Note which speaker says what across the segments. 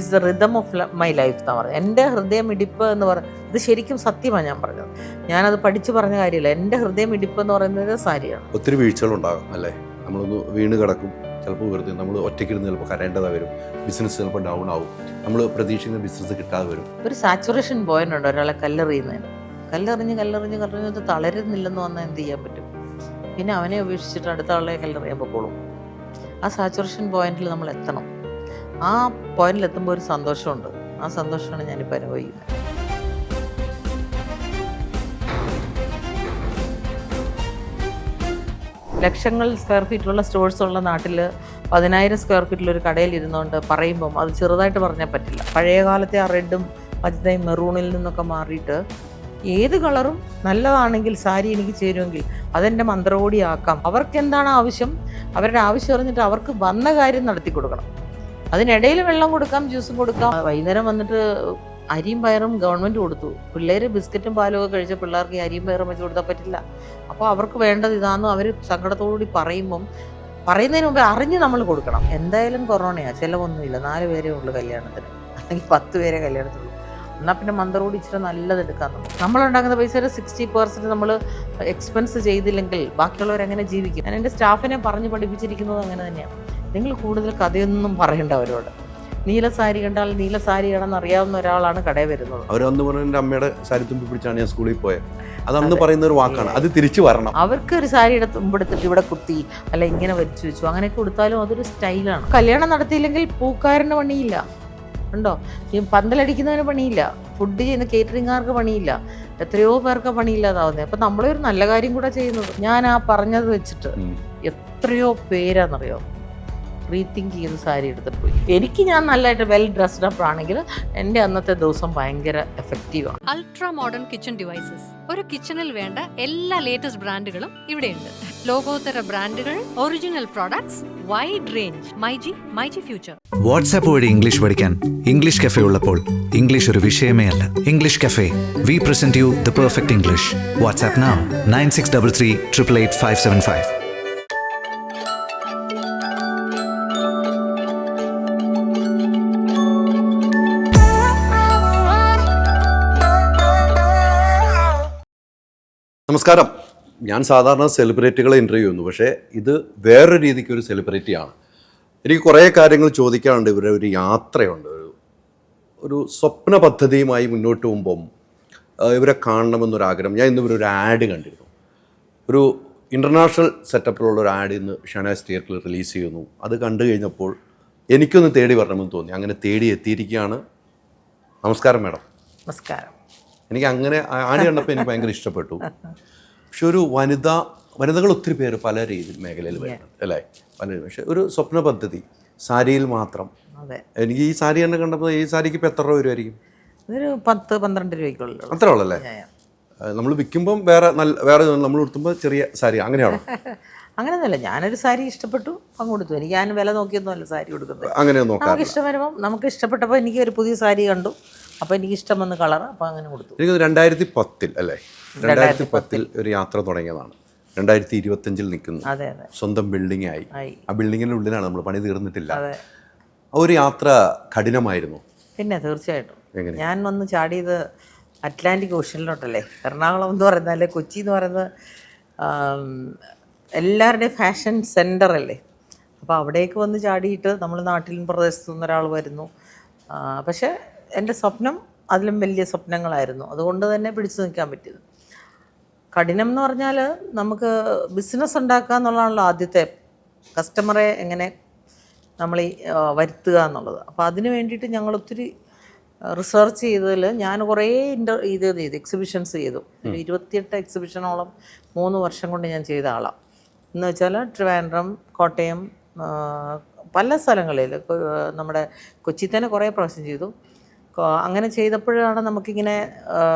Speaker 1: Is the rhythm of my life എന്നാണ് പറഞ്ഞത്. എൻ്റെ ഹൃദയമിടിപ്പ് എന്ന് പറയുന്നത് ഇത് ശരിക്കും സത്യമാണ് ഞാൻ പറഞ്ഞത്. ഞാനത് പഠിച്ചു പറഞ്ഞ കാര്യമില്ല. എൻ്റെ ഹൃദയമിടിപ്പ് എന്ന് പറയുന്നത് സാരിയാണ്.
Speaker 2: ഒത്തിരി വീഴ്ചകളുണ്ടാകും അല്ലേ? നമ്മളൊന്ന് വീണ് കിടക്കും, ചിലപ്പോൾ വെറുതെ നമ്മൾ ഒറ്റയ്ക്കിരുന്ന് ചിലപ്പോൾ കരയേണ്ടതായി വരും, ബിസിനസ് ചിലപ്പോൾ ഡൗൺ ആവും, നമ്മൾ പ്രതീക്ഷിക്കുന്ന ബിസിനസ് കിട്ടാതെ വരും.
Speaker 1: ഒരു സാച്ചുറേഷൻ പോയിന്റ് ഉണ്ട് ഒരാളെ കല്ലെറിയുന്നതിന്. കല്ലെറിഞ്ഞ് തളരുന്നില്ലെന്ന് വന്നാൽ എന്ത് ചെയ്യാൻ പറ്റും? പിന്നെ അവനെ ഉപേക്ഷിച്ചിട്ട് അടുത്ത ആളെ കല്ലെറിയാൻ പൊക്കോളും. ആ സാച്ചുറേഷൻ പോയിന്റിൽ നമ്മൾ എത്തണം. ആ പോയിന്റിൽ എത്തുമ്പോൾ ഒരു സന്തോഷമുണ്ട്. ആ സന്തോഷമാണ് ഞാനിപ്പോൾ അനുഭവിക്കുന്നത്. ലക്ഷങ്ങൾ സ്ക്വയർ ഫീറ്റിലുള്ള സ്റ്റോഴ്സ് ഉള്ള നാട്ടിൽ 10,000 സ്ക്വയർ ഫീറ്റിലൊരു കടയിൽ ഇരുന്നുകൊണ്ട് പറയുമ്പം അത് ചെറുതായിട്ട് പറഞ്ഞാൽ പറ്റില്ല. പഴയ കാലത്തെ ആ റെഡും മജന്തയും മെറൂണിൽ നിന്നൊക്കെ മാറിയിട്ട് ഏത് കളറും നല്ലതാണെങ്കിൽ സാരി എനിക്ക് ചേരുമെങ്കിൽ അതെൻ്റെ മന്ത്രകോടി ആക്കാം. അവർക്ക് എന്താണ് ആവശ്യം, അവരുടെ ആവശ്യം അറിഞ്ഞിട്ട് അവർക്ക് വന്ന കാര്യം നടത്തി കൊടുക്കണം. അതിനിടയിൽ വെള്ളം കൊടുക്കാം, ജ്യൂസും കൊടുക്കാം. വൈകുന്നേരം വന്നിട്ട് അരിയും പയറും ഗവൺമെൻറ് കൊടുത്തു. പിള്ളേർ ബിസ്ക്കറ്റും പാലും ഒക്കെ കഴിച്ച പിള്ളേർക്ക് അരിയും പയറും വെച്ച് കൊടുത്താൽ പറ്റില്ല. അപ്പോൾ അവർക്ക് വേണ്ടത് ഇതാണെന്ന് അവർ സങ്കടത്തോടുകൂടി പറയുന്നതിന് മുമ്പേ അറിഞ്ഞ് നമ്മൾ കൊടുക്കണം. എന്തായാലും കൊറോണയാണ്, ചിലവൊന്നുമില്ല. 4 പേരേ ഉള്ളൂ കല്യാണത്തിന്, അല്ലെങ്കിൽ 10 പേരെ കല്യാണത്തിനുള്ളൂ. എന്നാൽ പിന്നെ മന്ത്രോടി ഇച്ചിരി നല്ലത് എടുക്കാൻ നമ്മളുണ്ടാക്കുന്ന പൈസയുടെ 60% നമ്മൾ എക്സ്പെൻസ് ചെയ്തില്ലെങ്കിൽ ബാക്കിയുള്ളവരെങ്ങനെ ജീവിക്കും? ഞാൻ എൻ്റെ സ്റ്റാഫിനെ പറഞ്ഞ് പഠിപ്പിച്ചിരിക്കുന്നത് അങ്ങനെ തന്നെയാണ്. നിങ്ങൾ കൂടുതൽ കഥയൊന്നും പറയണ്ട അവരോട്. നീല സാരി കണ്ടാൽ നീല സാരിയാണെന്ന് അറിയാവുന്ന ഒരാളാണ് കടയിൽ വരുന്നത്.
Speaker 2: അവരന്ന് പറഞ്ഞ എൻ്റെ അമ്മയുടെ സാരി തുമ്പി പിടിച്ചാണ് ഞാൻ സ്കൂളിൽ പോയത്. അതന്ന് പറയുന്ന ഒരു വാക്കാണ്. അത് തിരിച്ചു വരണം.
Speaker 1: അവർക്ക് ഒരു സാരിയുടെ തുമ്പെടുത്തിട്ട് ഇവിടെ കുത്തി അല്ല ഇങ്ങനെ വരച്ചു വെച്ചു അങ്ങനെയൊക്കെ കൊടുത്താലും അതൊരു സ്റ്റൈലാണ്. കല്യാണം നടത്തിയില്ലെങ്കിൽ പൂക്കാരന് പണിയില്ല, ഉണ്ടോ? ഈ പന്തലടിക്കുന്നതിന് പണിയില്ല, ഫുഡ് ചെയ്യുന്ന കേറ്ററിംഗുകാർക്ക് പണിയില്ല, എത്രയോ പേർക്ക് പണിയില്ലാതാവുന്നത്. അപ്പം നമ്മളൊരു നല്ല കാര്യം കൂടെ ചെയ്യുന്നത്. ഞാൻ ആ പറഞ്ഞത് വെച്ചിട്ട് എത്രയോ പേരാണെന്നറിയോ റീതിങ്ക് ചെയ്ത് സാരി എടുത്തിട്ട് പോയി. എനിക്ക് ഞാൻ നല്ലതായിട്ട് വെൽ ഡ്രസ്ഡ് അപ്പ് ആണെങ്കിൽ എൻ്റെ അന്നത്തെ ദിവസം ഭയങ്കര എഫക്റ്റീവാണ്.
Speaker 3: Ultra modern kitchen devices. ഒരു കിച്ചണിൽ വേണ്ട എല്ലാ ലേറ്റസ്റ്റ് ബ്രാൻഡുകളും ഇവിടെയുണ്ട്. ലോകോത്തര ബ്രാൻഡുകൾ, original products, wide range. MyG future.
Speaker 4: WhatsApp വഴി ഇംഗ്ലീഷ് പഠിക്കാൻ ഇംഗ്ലീഷ് കഫേ ഉള്ളപ്പോൾ ഇംഗ്ലീഷ് ഒരു വിഷയമേ അല്ല. English cafe, we present you the perfect English. WhatsApp now 9633 888 575.
Speaker 2: നമസ്കാരം. ഞാൻ സാധാരണ സെലിബ്രിറ്റികളെ ഇൻ്റർവ്യൂ ചെയ്യുന്നു, പക്ഷേ ഇത് വേറൊരു രീതിക്ക് ഒരു സെലിബ്രിറ്റിയാണ്. എനിക്ക് കുറേ കാര്യങ്ങൾ ചോദിക്കാറുണ്ട്. ഇവരുടെ ഒരു യാത്രയുണ്ട്, ഒരു സ്വപ്ന പദ്ധതിയുമായി മുന്നോട്ട് പോകുമ്പം ഇവരെ കാണണമെന്നൊരാഗ്രഹം. ഞാൻ ഇന്ന് ഇവരൊരു ആഡ് കണ്ടിരുന്നു. ഒരു ഇൻ്റർനാഷണൽ സെറ്റപ്പിലുള്ള ഒരു ആഡ് ഇന്ന് ഷനാസ് തിയേറ്ററിൽ റിലീസ് ചെയ്യുന്നു. അത് കണ്ടു കഴിഞ്ഞപ്പോൾ എനിക്കൊന്ന് തേടി വരണമെന്ന് തോന്നി. അങ്ങനെ തേടി എത്തിയിരിക്കുകയാണ്. നമസ്കാരം മാഡം.
Speaker 1: നമസ്കാരം.
Speaker 2: എനിക്ക് അങ്ങനെ ആഡ് കണ്ടപ്പോൾ എനിക്ക് ഭയങ്കര ഇഷ്ടപ്പെട്ടു. പക്ഷെ ഒരു വനിതകൾ ഒത്തിരി പേര് പല മേഖലയിൽ വരുന്നുണ്ട് അല്ലേ? പക്ഷെ ഒരു സ്വപ്ന പദ്ധതി സാരിയിൽ മാത്രം.
Speaker 1: അതെ,
Speaker 2: എനിക്ക് ഈ സാരി തന്നെ കണ്ടപ്പോൾ ഈ സാരിക്ക് ഇപ്പോൾ എത്ര രൂപ വരുമായിരിക്കും?
Speaker 1: ഇതൊരു 10-12 രൂപയ്ക്കുള്ളൂ.
Speaker 2: അത്രേ ഉള്ളല്ലേ? നമ്മൾ വിൽക്കുമ്പം വേറെ നമ്മൾ കൊടുത്തുമ്പോൾ ചെറിയ സാരി അങ്ങനെയാണോ?
Speaker 1: അങ്ങനെയൊന്നുമല്ല. ഞാനൊരു സാരി ഇഷ്ടപ്പെട്ടു അങ്ങ് കൊടുത്തു. എനിക്ക് ഞാൻ വില നോക്കിയൊന്നുമല്ല സാരി കൊടുക്കുന്നത്.
Speaker 2: അങ്ങനെ നോക്കാം.
Speaker 1: നമുക്ക് ഇഷ്ടം വരുമ്പോൾ നമുക്ക് ഇഷ്ടപ്പെട്ടപ്പോൾ എനിക്ക് ഒരു പുതിയ സാരി കണ്ടു, അപ്പോൾ എനിക്ക് ഇഷ്ടം വന്ന് കളർ, അപ്പോൾ അങ്ങനെ കൊടുത്തു.
Speaker 2: എനിക്ക് 2010 അല്ലേ? 2010 ഒരു യാത്ര തുടങ്ങിയതാണ്. 2025 നിൽക്കുന്നു.
Speaker 1: അതെ അതെ.
Speaker 2: സ്വന്തം ബിൽഡിംഗ് ആയി. ആ ബിൽഡിങ്ങിൻ്റെ ഉള്ളിലാണ് നമ്മൾ, പണി തീർന്നിട്ടില്ല.
Speaker 1: അതെ.
Speaker 2: ഒരു യാത്ര കഠിനമായിരുന്നു.
Speaker 1: പിന്നെ തീർച്ചയായിട്ടും. ഞാൻ വന്ന് ചാടിയത് അറ്റ്ലാന്റിക് ഓഷ്യനിലോട്ടല്ലേ. എറണാകുളം എന്ന് പറയുന്നത് അല്ലെ കൊച്ചി എന്ന് പറയുന്നത് എല്ലാവരുടെയും ഫാഷൻ സെൻറ്റർ അല്ലേ. അപ്പോൾ അവിടേക്ക് വന്ന് ചാടിയിട്ട് നമ്മൾ നാട്ടിലും പ്രദേശത്തു നിന്ന് ഒരാൾ വരുന്നു. പക്ഷേ എൻ്റെ സ്വപ്നം അതിലും വലിയ സ്വപ്നങ്ങളായിരുന്നു. അതുകൊണ്ട് തന്നെ പിടിച്ചു നിൽക്കാൻ പറ്റിയത്. കഠിനം എന്ന് പറഞ്ഞാൽ നമുക്ക് ബിസിനസ് ഉണ്ടാക്കുക എന്നുള്ളതാണല്ലോ ആദ്യത്തെ. കസ്റ്റമറെ എങ്ങനെ നമ്മൾ വരുത്തുക എന്നുള്ളത്. അപ്പോൾ അതിന് വേണ്ടിയിട്ട് ഞങ്ങൾ ഒത്തിരി റിസർച്ച് ചെയ്തതിൽ ഞാൻ കുറേ ഇത് ചെയ്തു, എക്സിബിഷൻസ് ചെയ്തു. 28 എക്സിബിഷനോളം 3 വർഷം കൊണ്ട് ഞാൻ ചെയ്ത ആളാണ്. എന്ന് വെച്ചാൽ ട്രിവാൻഡ്രം, കോട്ടയം, പല സ്ഥലങ്ങളിൽ, നമ്മുടെ കൊച്ചി തന്നെ കുറേ പ്രാവശ്യം ചെയ്തു. അങ്ങനെ ചെയ്തപ്പോഴാണ് നമുക്കിങ്ങനെ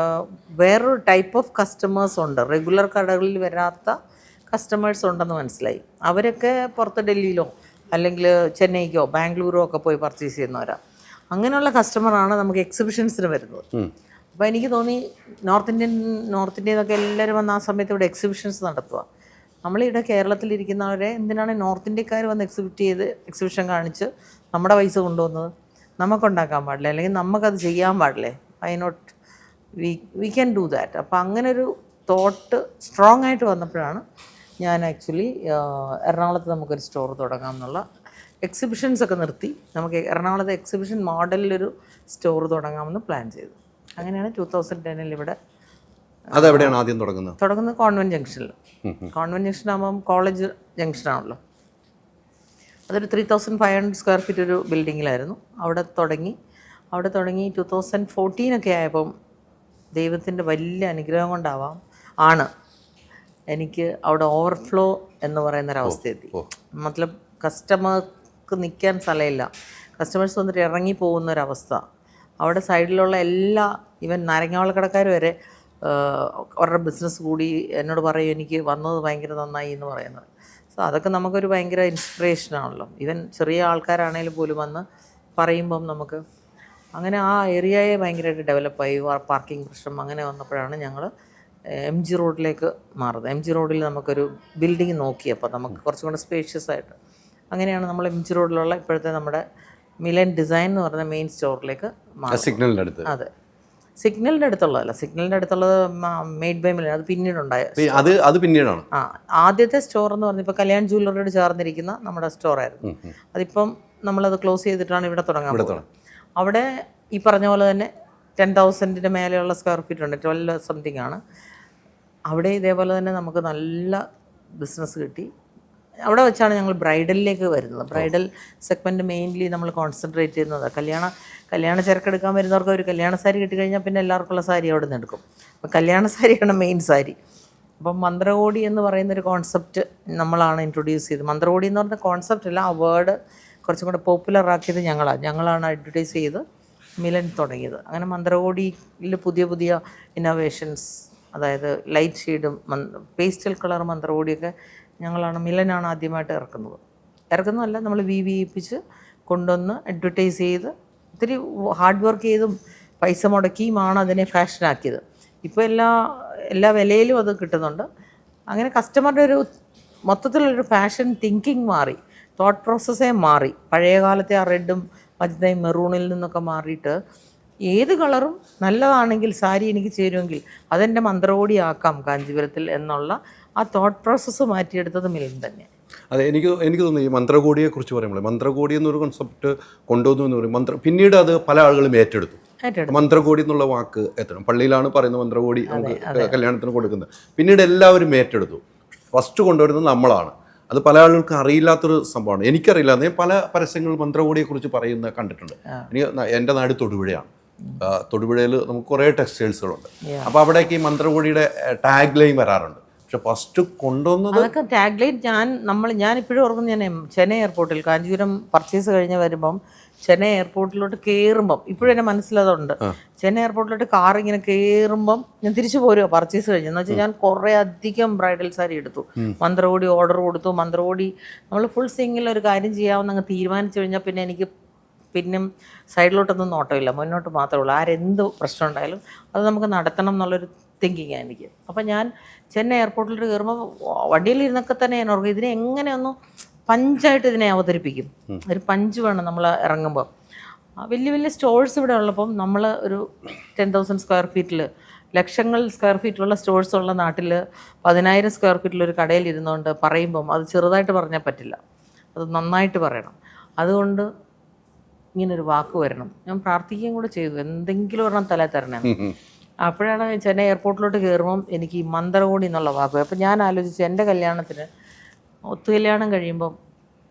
Speaker 1: വേറൊരു ടൈപ്പ് ഓഫ് കസ്റ്റമേഴ്സ് ഉണ്ട്, റെഗുലർ കടകളിൽ വരാത്ത കസ്റ്റമേഴ്സ് ഉണ്ടെന്ന് മനസ്സിലായി. അവരൊക്കെ പുറത്ത് ഡൽഹിയിലോ അല്ലെങ്കിൽ ചെന്നൈക്കോ ബാംഗ്ലൂരോ ഒക്കെ പോയി പർച്ചേസ് ചെയ്യുന്നവരാണ്. അങ്ങനെയുള്ള കസ്റ്റമറാണ് നമുക്ക് എക്സിബിഷൻസിന് വരുന്നത്. അപ്പോൾ എനിക്ക് തോന്നി നോർത്ത് ഇന്ത്യന്നൊക്കെ എല്ലാവരും വന്ന് ആ സമയത്ത് ഇവിടെ എക്സിബിഷൻസ് നടത്തുക. നമ്മളിവിടെ കേരളത്തിലിരിക്കുന്നവരെ എന്തിനാണ് നോർത്ത് ഇന്ത്യക്കാർ വന്ന് എക്സിബിഷൻ കാണിച്ച് നമ്മുടെ പൈസ കൊണ്ടുവന്നത്? നമുക്കുണ്ടാക്കാൻ പാടില്ല, അല്ലെങ്കിൽ നമുക്കത് ചെയ്യാൻ പാടില്ലേ, why not we can do that. അപ്പോൾ അങ്ങനൊരു തോട്ട് സ്ട്രോങ് ആയിട്ട് വന്നപ്പോഴാണ് ഞാൻ ആക്ച്വലി എറണാകുളത്ത് നമുക്കൊരു സ്റ്റോർ തുടങ്ങാം എന്നുള്ള എക്സിബിഷൻസ് ഒക്കെ നിർത്തി നമുക്ക് എറണാകുളത്തെ എക്സിബിഷൻ മോഡലിലൊരു സ്റ്റോർ തുടങ്ങാമെന്ന് പ്ലാൻ ചെയ്തു. അങ്ങനെയാണ് 2010 ഇവിടെ
Speaker 2: അതെവിടെയാണ് ആദ്യം തുടങ്ങുന്നത്?
Speaker 1: കോൺവെൻറ്റ് ജംഗ്ഷനിൽ. കോൺവെൻറ്റ് ജംഗ്ഷൻ ആകുമ്പം കോളേജ് ജംഗ്ഷനാണല്ലോ. അതൊരു 3500 സ്ക്വയർ ഫീറ്റ് ഒരു ബിൽഡിങ്ങിലായിരുന്നു. അവിടെ തുടങ്ങി 2014 ആയപ്പം ദൈവത്തിൻ്റെ വലിയ അനുഗ്രഹം കൊണ്ടാവാം എനിക്ക് അവിടെ ഓവർഫ്ലോ എന്ന് പറയുന്നൊരവസ്ഥയെത്തി. മതലബ് കസ്റ്റമർക്ക് നിൽക്കാൻ സ്ഥലമില്ല, കസ്റ്റമേഴ്സ് വന്നിട്ട് ഇറങ്ങി പോകുന്നൊരവസ്ഥ. അവിടെ സൈഡിലുള്ള എല്ലാ ഈവൻ നാരങ്ങാവളക്കടക്കാർ വരെ അവരുടെ ബിസിനസ് കൂടി എന്നോട് പറയും എനിക്ക് വന്നത് ഭയങ്കര നന്നായി എന്ന് പറയുന്നത്. സോ അതൊക്കെ നമുക്കൊരു ഭയങ്കര ഇൻസ്പിറേഷനാണല്ലോ. ഈവൻ ചെറിയ ആൾക്കാരാണെങ്കിലും പോലും വന്ന് പറയുമ്പം നമുക്ക് അങ്ങനെ ആ ഏരിയയെ ഭയങ്കരമായിട്ട് ഡെവലപ്പായി. പാർക്കിംഗ് പ്രശ്നം അങ്ങനെ വന്നപ്പോഴാണ് ഞങ്ങൾ MG റോഡിലേക്ക് മാറുന്നത്. MG റോഡിൽ നമുക്കൊരു ബിൽഡിംഗ് നോക്കിയപ്പോൾ നമുക്ക് കുറച്ചും കൂടെ സ്പേഷ്യസ് ആയിട്ട് അങ്ങനെയാണ് നമ്മൾ MG റോഡിലുള്ള ഇപ്പോഴത്തെ നമ്മുടെ മിലൻ ഡിസൈൻ എന്ന് പറഞ്ഞ മെയിൻ സ്റ്റോറിലേക്ക് മാറും.
Speaker 2: സിഗ്നലിൻ്റെ അടുത്ത്?
Speaker 1: അതെ, സിഗ്നലിൻ്റെ അടുത്തുള്ളതല്ല, സിഗ്നലിൻ്റെ അടുത്തുള്ളത് മെയ്ഡ് ബൈ മിലൻ, അത് പിന്നീടുണ്ടായ
Speaker 2: അത് പിന്നീടാണ്.
Speaker 1: ആദ്യത്തെ സ്റ്റോർ എന്ന് പറഞ്ഞപ്പോൾ കല്യാൺ ജ്വല്ലറിയോട് ചേർന്നിരിക്കുന്ന നമ്മുടെ സ്റ്റോറായിരുന്നു. അതിപ്പം നമ്മളത് ക്ലോസ് ചെയ്തിട്ടാണ് ഇവിടെ തുടങ്ങാൻ പോകുന്നത്. അവിടെ ഈ പറഞ്ഞ പോലെ തന്നെ 10,000 മേലെയുള്ള സ്ക്വയർ ഫീറ്റ് ഉണ്ട്, 12 സംതിങ് ആണ്. അവിടെ ഇതേപോലെ തന്നെ നമുക്ക് നല്ല ബിസിനസ് കിട്ടി. അവിടെ വെച്ചാണ് ഞങ്ങൾ ബ്രൈഡലിലേക്ക് വരുന്നത്. ബ്രൈഡൽ സെഗ്മെൻറ്റ് മെയിൻലി നമ്മൾ കോൺസെൻട്രേറ്റ് ചെയ്യുന്നത്. കല്യാണ ചരക്കെടുക്കാൻ വരുന്നവർക്ക് ഒരു കല്യാണ സാരി കിട്ടിക്കഴിഞ്ഞാൽ പിന്നെ എല്ലാവർക്കുള്ള സാരി അവിടെ നിന്ന് എടുക്കും. അപ്പോൾ കല്യാണ സാരിയാണ് മെയിൻ സാരി. അപ്പം മന്ത്രകോടി എന്ന് പറയുന്നൊരു കോൺസെപ്റ്റ് നമ്മളാണ് ഇൻട്രൊഡ്യൂസ് ചെയ്തത്. മന്ത്രകോടി എന്ന് പറഞ്ഞ കോൺസെപ്റ്റ് അല്ല, ആ വേർഡ് കുറച്ചും കൂടെ പോപ്പുലർ ആക്കിയത് ഞങ്ങളാണ് അഡ്വർട്ടൈസ് ചെയ്ത് മിലൻ തുടങ്ങിയത്. അങ്ങനെ മന്ത്രകോടിയിൽ പുതിയ ഇന്നോവേഷൻസ്, അതായത് ലൈറ്റ് ഷെയ്ഡും പേസ്റ്റൽ കളർ മന്ത്രകോടിയൊക്കെ മിലനാണ് ആദ്യമായിട്ട് ഇറക്കുന്നതല്ല, നമ്മൾ വിയിപ്പിച്ച് കൊണ്ടുവന്ന് അഡ്വർട്ടൈസ് ചെയ്ത് ഒത്തിരി ഹാർഡ് വർക്ക് ചെയ്തും പൈസ മുടക്കിയുമാണ് അതിനെ ഫാഷനാക്കിയത്. ഇപ്പോൾ എല്ലാ വിലയിലും അത് കിട്ടുന്നുണ്ട്. അങ്ങനെ കസ്റ്റമറുടെ ഒരു മൊത്തത്തിലുള്ളൊരു ഫാഷൻ തിങ്കിങ് മാറി, തോട്ട് പ്രോസസ്സേ മാറി. പഴയ കാലത്തെ ആ റെഡും മജന്തയും മെറൂണിൽ നിന്നൊക്കെ മാറിയിട്ട് ഏത് കളറും നല്ലതാണെങ്കിൽ സാരി എനിക്ക് ചേരുമെങ്കിൽ അതെൻ്റെ മന്ത്രകോടി ആക്കാം കാഞ്ചീപുരത്തിൽ എന്നുള്ള ആ തോട്ട് പ്രോസസ്സ് മാറ്റിയെടുത്തത് മിലൻ തന്നെ.
Speaker 2: അതെ, എനിക്ക് തോന്നുന്നു ഈ മന്ത്രകോടിയെക്കുറിച്ച് പറയുമ്പോൾ മന്ത്രകോടി എന്നൊരു കോൺസെപ്റ്റ് കൊണ്ടുവന്നു എന്ന് പറയും. പിന്നീട് അത് പല ആളുകളും ഏറ്റെടുത്തു. മന്ത്രകോടി എന്നുള്ള വാക്ക് എത്തണം, പള്ളിയിലാണ് പറയുന്നത് മന്ത്രകോടി നമുക്ക് കല്യാണത്തിന് കൊടുക്കുന്നത്. പിന്നീട് എല്ലാവരും ഏറ്റെടുത്തു. ഫസ്റ്റ് കൊണ്ടുവരുന്നത് നമ്മളാണ്. അത് പല ആളുകൾക്ക് അറിയില്ലാത്തൊരു സംഭവമാണ്. എനിക്കറിയില്ല, ഞാൻ പല പരസ്യങ്ങൾ മന്ത്രകോടിയെക്കുറിച്ച് കണ്ടിട്ടുണ്ട്. എൻ്റെ നാട് തൊടുപുഴയാണ്. തൊടുപുഴയിൽ നമുക്ക് കുറേ ടെക്സ്റ്റൈൽസുകളുണ്ട്. അപ്പോൾ അവിടേക്ക് ഈ മന്ത്രകോടിയുടെ ടാഗ് ലൈൻ വരാറുണ്ട്. പക്ഷെ ഫസ്റ്റ് കൊണ്ടുവന്നത്
Speaker 1: അതൊക്കെ ടാഗ് ലൈൻ ഞാൻ ഇപ്പോഴും ഓർക്കുന്നു. ഞാൻ ചെന്നൈ എയർപോർട്ടിൽ കാഞ്ചീപുരം പർച്ചേസ് കഴിഞ്ഞ് വരുമ്പം ചെന്നൈ എയർപോർട്ടിലോട്ട് കയറുമ്പം ഇപ്പോഴും എൻ്റെ മനസ്സിലതുണ്ട്. ചെന്നൈ എയർപോർട്ടിലോട്ട് കാർ ഇങ്ങനെ കയറുമ്പം ഞാൻ തിരിച്ചു പോരുക പർച്ചേസ് കഴിഞ്ഞെന്ന് വെച്ചാൽ ഞാൻ കുറേ അധികം ബ്രൈഡൽ സാരി എടുത്തു. മന്ത്രകോടി ഓർഡർ കൊടുത്തു. മന്ത്രകോടി നമ്മൾ ഫുൾ സിംഗിൽ ഒരു കാര്യം ചെയ്യാമെന്ന് അങ്ങ് തീരുമാനിച്ചു കഴിഞ്ഞാൽ പിന്നെ എനിക്ക് പിന്നും സൈഡിലോട്ടൊന്നും നോട്ടമില്ല, മുന്നോട്ട് മാത്രമേ ഉള്ളൂ. ആരെന്ത് പ്രശ്നം ഉണ്ടായാലും അത് നമുക്ക് നടത്തണം എന്നുള്ളൊരു തിങ്കിങ്ങാണ് എനിക്ക്. അപ്പം ഞാൻ ചെന്നൈ എയർപോർട്ടിലോട്ട് കയറുമ്പോൾ വണ്ടിയിലിരുന്നൊക്കെ തന്നെ ഞാൻ ഓർക്കും ഇതിനെ എങ്ങനെയൊന്ന് പഞ്ചായിട്ട് ഇതിനെ അവതരിപ്പിക്കും. ഒരു പഞ്ച് വേണം നമ്മൾ ഇറങ്ങുമ്പോൾ. വലിയ സ്റ്റോഴ്സ് ഇവിടെ ഉള്ളപ്പം നമ്മൾ ഒരു 10,000 സ്ക്വയർ ഫീറ്റിൽ ലക്ഷങ്ങൾ സ്ക്വയർ ഫീറ്റിലുള്ള സ്റ്റോഴ്സ് ഉള്ള നാട്ടിൽ 10,000 സ്ക്വയർ ഫീറ്റിലൊരു കടയിൽ ഇരുന്നുകൊണ്ട് പറയുമ്പം അത് ചെറുതായിട്ട് പറഞ്ഞാൽ പറ്റില്ല, അത് നന്നായിട്ട് പറയണം. അതുകൊണ്ട് ഇങ്ങനൊരു വാക്ക് വരണം. ഞാൻ പ്രാർത്ഥിക്കുകയും കൂടെ ചെയ്തു, എന്തെങ്കിലും ഒരെണ്ണം തല തരണേ. അപ്പോഴാണ് ചെന്നൈ എയർപോർട്ടിലോട്ട് കയറുമ്പം എനിക്ക് ഈ മന്ത്രകോടി എന്നുള്ള വാക്ക്. അപ്പം ഞാൻ ആലോചിച്ചു എൻ്റെ കല്യാണത്തിന് ഒത്തുകല്യാണം കഴിയുമ്പം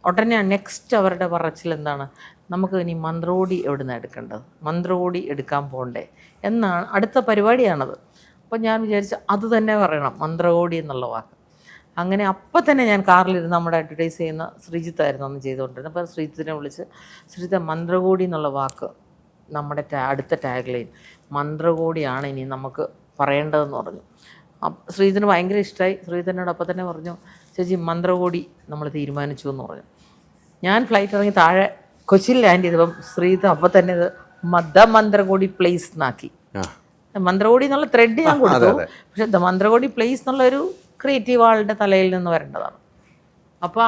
Speaker 1: ഉടനെ നെക്സ്റ്റ് അവരുടെ പറച്ചിൽ എന്താണ്, നമുക്ക് ഇനി മന്ത്രകോടി എവിടെ നിന്നാണ് എടുക്കേണ്ടത്, മന്ത്രകോടി എടുക്കാൻ പോകണ്ടേ എന്നാണ് അടുത്ത പരിപാടിയാണത്. അപ്പം ഞാൻ വിചാരിച്ചു അത് തന്നെ പറയണം, മന്ത്രകോടി എന്നുള്ള വാക്ക്. അങ്ങനെ അപ്പം തന്നെ ഞാൻ കാറിലിരുന്ന് നമ്മുടെ അഡ്വർട്ടൈസ് ചെയ്യുന്ന ശ്രീജിത്തായിരുന്നു അന്ന് ചെയ്തുകൊണ്ടിരുന്നത്. അപ്പോൾ ശ്രീജിത്തിനെ വിളിച്ച്, ശ്രീജിത്ത മന്ത്രകോടി എന്നുള്ള വാക്ക് നമ്മുടെ അടുത്ത ടാഗ് ലൈൻ മന്ത്രകോടിയാണ് ഇനി നമുക്ക് പറയേണ്ടതെന്ന് പറഞ്ഞു. ശ്രീജിത്തിന് ഭയങ്കര ഇഷ്ടമായി. ശ്രീജിത്തിനോട് അപ്പം തന്നെ പറഞ്ഞു, ചേച്ചി മന്ത്രകോടി നമ്മൾ തീരുമാനിച്ചു എന്ന് പറഞ്ഞു. ഞാൻ ഫ്ലൈറ്റ് ഇറങ്ങി താഴെ കൊച്ചിയിൽ ലാൻഡ് ചെയ്തപ്പം ശ്രീജിത്ത് അപ്പം തന്നെ ഇത് മന്ത്രകോടി പ്ലേസ് എന്നാക്കി. മന്ത്രകോടി എന്നുള്ള ത്രെഡ് ഞാൻ കൊടുത്തു, പക്ഷെ മന്ത്രകോടി പ്ലേസ് എന്നുള്ളൊരു ക്രിയേറ്റീവ് ആളുടെ തലയിൽ നിന്ന് വരേണ്ടതാണ്. അപ്പോൾ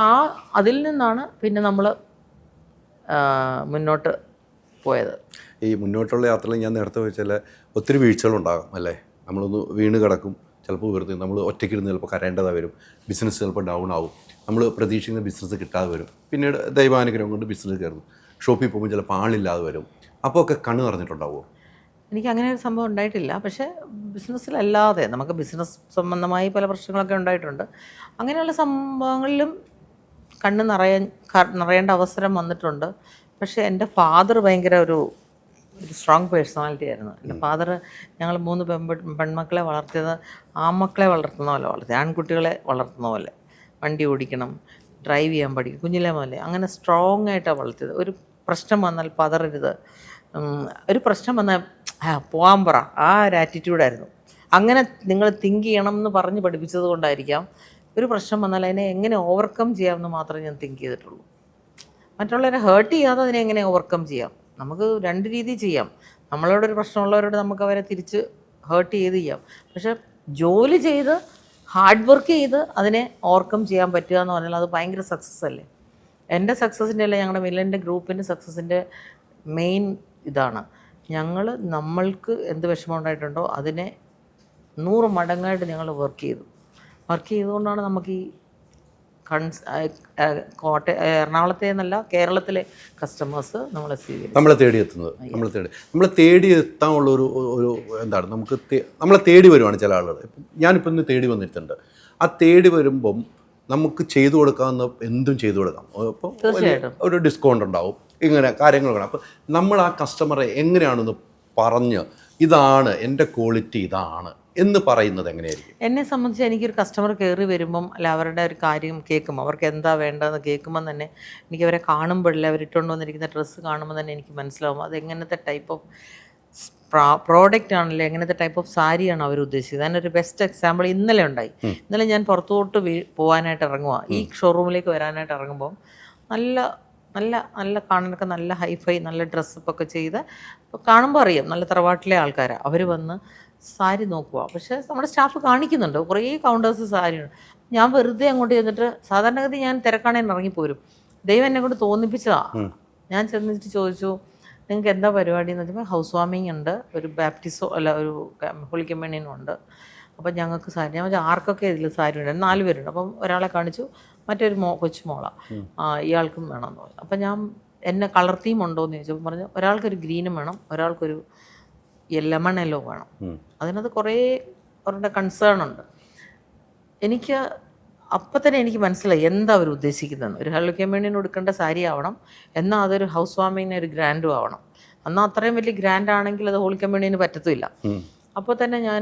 Speaker 1: അതിൽ നിന്നാണ് പിന്നെ നമ്മൾ മുന്നോട്ട് പോയത്.
Speaker 2: ഈ മുന്നോട്ടുള്ള യാത്രയിൽ ഞാൻ നേരത്തെ വെച്ചാൽ ഒത്തിരി വീഴ്ചകളുണ്ടാകും അല്ലേ. നമ്മളൊന്ന് വീണ് കിടക്കും, ചിലപ്പോൾ വെറുതെ നമ്മൾ ഒറ്റയ്ക്കിരുന്ന് ചിലപ്പോൾ കരയേണ്ടതായി വരും, ബിസിനസ് ചിലപ്പോൾ ഡൗൺ ആവും, നമ്മൾ പ്രതീക്ഷിക്കുന്ന ബിസിനസ് കിട്ടാതെ വരും, പിന്നീട് ദൈവാനുഗ്രഹം കൊണ്ട് ബിസിനസ് കയറുന്നു, ഷോപ്പിൽ പോകുമ്പോൾ ചിലപ്പോൾ ആളില്ലാതെ വരും, അപ്പോൾ ഒക്കെ കണ്ണ് നിറഞ്ഞിട്ടുണ്ടാവുമോ?
Speaker 1: എനിക്ക് അങ്ങനെ ഒരു സംഭവം ഉണ്ടായിട്ടില്ല. പക്ഷേ ബിസിനസ്സിലല്ലാതെ നമുക്ക് ബിസിനസ് സംബന്ധമായി പല പ്രശ്നങ്ങളൊക്കെ ഉണ്ടായിട്ടുണ്ട്. അങ്ങനെയുള്ള സംഭവങ്ങളിലും കണ്ണ് നിറയേണ്ട അവസരം വന്നിട്ടുണ്ട്. പക്ഷേ എൻ്റെ ഫാദർ ഭയങ്കര ഒരു സ്ട്രോങ് പേഴ്സണാലിറ്റി ആയിരുന്നു. എൻ്റെ ഫാദർ ഞങ്ങൾ 3 പെൺമക്കളെ വളർത്തിയത് ആൺമക്കളെ വളർത്തുന്ന പോലെ വളർത്തി, ആൺകുട്ടികളെ വളർത്തുന്ന പോലെ. വണ്ടി ഓടിക്കണം, ഡ്രൈവ് ചെയ്യാൻ പഠിക്കും, കുഞ്ഞിലെ മുതലേ അങ്ങനെ സ്ട്രോങ് ആയിട്ടാണ് വളർത്തിയത്. ഒരു പ്രശ്നം വന്നാൽ പതറരുത്, ഒരു പ്രശ്നം വന്നാൽ പോകാൻ പറ, ആ ഒരു ആറ്റിറ്റ്യൂഡായിരുന്നു. അങ്ങനെ നിങ്ങൾ തിങ്ക് ചെയ്യണം എന്ന് പറഞ്ഞ് പഠിപ്പിച്ചത് കൊണ്ടായിരിക്കാം ഒരു പ്രശ്നം വന്നാൽ അതിനെ എങ്ങനെ ഓവർകം ചെയ്യാമെന്ന് മാത്രമേ ഞാൻ തിങ്ക് ചെയ്തിട്ടുള്ളൂ. മറ്റുള്ളവരെ ഹേർട്ട് ചെയ്യാതെ അതിനെ എങ്ങനെ ഓവർകം ചെയ്യാം. നമുക്ക് 2 രീതി ചെയ്യാം. നമ്മളോടൊരു പ്രശ്നമുള്ളവരോട് നമുക്ക് അവരെ തിരിച്ച് ഹേർട്ട് ചെയ്ത് ചെയ്യാം. പക്ഷെ ജോലി ചെയ്ത് ഹാർഡ് വർക്ക് ചെയ്ത് അതിനെ ഓവർകം ചെയ്യാൻ പറ്റുക എന്ന് പറഞ്ഞാൽ അത് ഭയങ്കര സക്സസ് അല്ലേ. എൻ്റെ സക്സസിൻ്റെ അല്ല, ഞങ്ങളുടെ മില്ലൻ്റെ ഗ്രൂപ്പിൻ്റെ സക്സസിൻ്റെ മെയിൻ ഇതാണ്. നമ്മൾക്ക് എന്ത് വിഷമം ഉണ്ടായിട്ടുണ്ടോ അതിനെ 100 മടങ്ങായിട്ട് ഞങ്ങൾ വർക്ക് ചെയ്തുകൊണ്ടാണ് നമുക്ക് ഈ എറണാകുളത്തെ എന്നല്ല കേരളത്തിലെ കസ്റ്റമേഴ്സ് നമ്മളെ
Speaker 2: തേടിയെത്താനുള്ള ഒരു എന്താണ്, നമ്മളെ തേടി വരുവാണ് ചില ആളുകൾ. ഞാനിപ്പോൾ ഇന്ന് തേടി വന്നിട്ടുണ്ട്. ആ തേടി വരുമ്പം നമുക്ക് ചെയ്തു കൊടുക്കാവുന്ന എന്തും ചെയ്തു കൊടുക്കാം. അപ്പോൾ ഒരു ഡിസ്കൗണ്ട് ഉണ്ടാവും, ഇങ്ങനെ കാര്യങ്ങളൊക്കെ. അപ്പോൾ നമ്മൾ ആ കസ്റ്റമറെ എങ്ങനെയാണെന്ന് പറഞ്ഞ് ഇതാണ് എൻ്റെ ക്വാളിറ്റി ഇതാണ് എന്ന് പറയുന്നത് എങ്ങനെയായിരിക്കും?
Speaker 1: എന്നെ സംബന്ധിച്ച് എനിക്കൊരു കസ്റ്റമർ കയറി വരുമ്പം അല്ല അവരുടെ ഒരു കാര്യം കേൾക്കുമ്പോൾ അവർക്ക് എന്താ വേണ്ടതെന്ന് കേൾക്കുമ്പം തന്നെ എനിക്ക് അവരെ കാണുമ്പോഴല്ലേ അവരിട്ടുകൊണ്ട് വന്നിരിക്കുന്ന ഡ്രസ്സ് കാണുമ്പോൾ തന്നെ എനിക്ക് മനസ്സിലാവും അത് എങ്ങനത്തെ ടൈപ്പ് ഓഫ് പ്രോഡക്റ്റ് ആണല്ലേ, എങ്ങനത്തെ ടൈപ്പ് ഓഫ് സാരിയാണ് അവർ ഉദ്ദേശിച്ചത്. അതിനൊരു ബെസ്റ്റ് എക്സാമ്പിൾ ഇന്നലെ ഉണ്ടായി. ഇന്നലെ ഞാൻ പുറത്തോട്ട് പോകാനായിട്ട് ഇറങ്ങുക, ഈ ഷോറൂമിലേക്ക് വരാനായിട്ട് ഇറങ്ങുമ്പം നല്ല നല്ല നല്ല കാണാനൊക്കെ നല്ല ഹൈഫൈ നല്ല ഡ്രസ്സപ്പൊക്കെ ചെയ്ത് കാണുമ്പോൾ അറിയാം നല്ല തറവാട്ടിലെ ആൾക്കാരാണ്. അവർ വന്ന് സാരി നോക്കുക. പക്ഷേ നമ്മുടെ സ്റ്റാഫ് കാണിക്കുന്നുണ്ട് കുറേ കൗണ്ടേഴ്സ് സാരിയുണ്ട്. ഞാൻ വെറുതെ അങ്ങോട്ട് ചെന്നിട്ട് സാധാരണഗതി ഞാൻ തിരക്കാണേൽ ഇറങ്ങിപ്പോരും. ദൈവം എന്നെ കൊണ്ട് തോന്നിപ്പിച്ചതാണ്. ഞാൻ ചെന്നിട്ട് ചോദിച്ചു നിങ്ങൾക്ക് എന്താ പരിപാടി എന്ന് വെച്ചപ്പോൾ ഹൗസ് വാമിങ് ഉണ്ട്, ഒരു ബാപ്റ്റിസോ അല്ല ഒരു ഹോളി കമ്മ്യൂണിയനും ഉണ്ട്. അപ്പം ഞങ്ങൾക്ക് സാരി, ഞാൻ ആർക്കൊക്കെ ഇതിൽ സാരി ഉണ്ട്, 4 പേരുണ്ട്. അപ്പം ഒരാളെ കാണിച്ചു, മറ്റൊരു കൊച്ചുമോളാണ്, ഇയാൾക്കും വേണമെന്ന് പറഞ്ഞു. അപ്പം ഞാൻ എന്നെ കളർ തീം ഉണ്ടോ എന്ന് ചോദിച്ചപ്പോൾ പറഞ്ഞു ഒരാൾക്കൊരു ഗ്രീനും വേണം, ഒരാൾക്കൊരു ലെമൺ യെല്ലോ വേണം. അതിനകത്ത് കുറേ അവരുടെ കൺസേൺ ഉണ്ട്. എനിക്ക് അപ്പം തന്നെ എനിക്ക് മനസ്സിലായി എന്താ അവർ ഉദ്ദേശിക്കുന്നതെന്ന്. ഒരു ഹോളി കമ്മ്യൂണിയൻ കൊടുക്കേണ്ട സാരി ആവണം, എന്നാൽ അതൊരു ഹൗസ് വാമിങ്ങിന് ഒരു ഗ്രാൻഡും ആവണം. എന്നാൽ അത്രയും വലിയ ഗ്രാൻഡ് ആണെങ്കിൽ അത് ഹോളി കമ്മ്യൂണിയന് പറ്റത്തില്ല. അപ്പോൾ തന്നെ ഞാൻ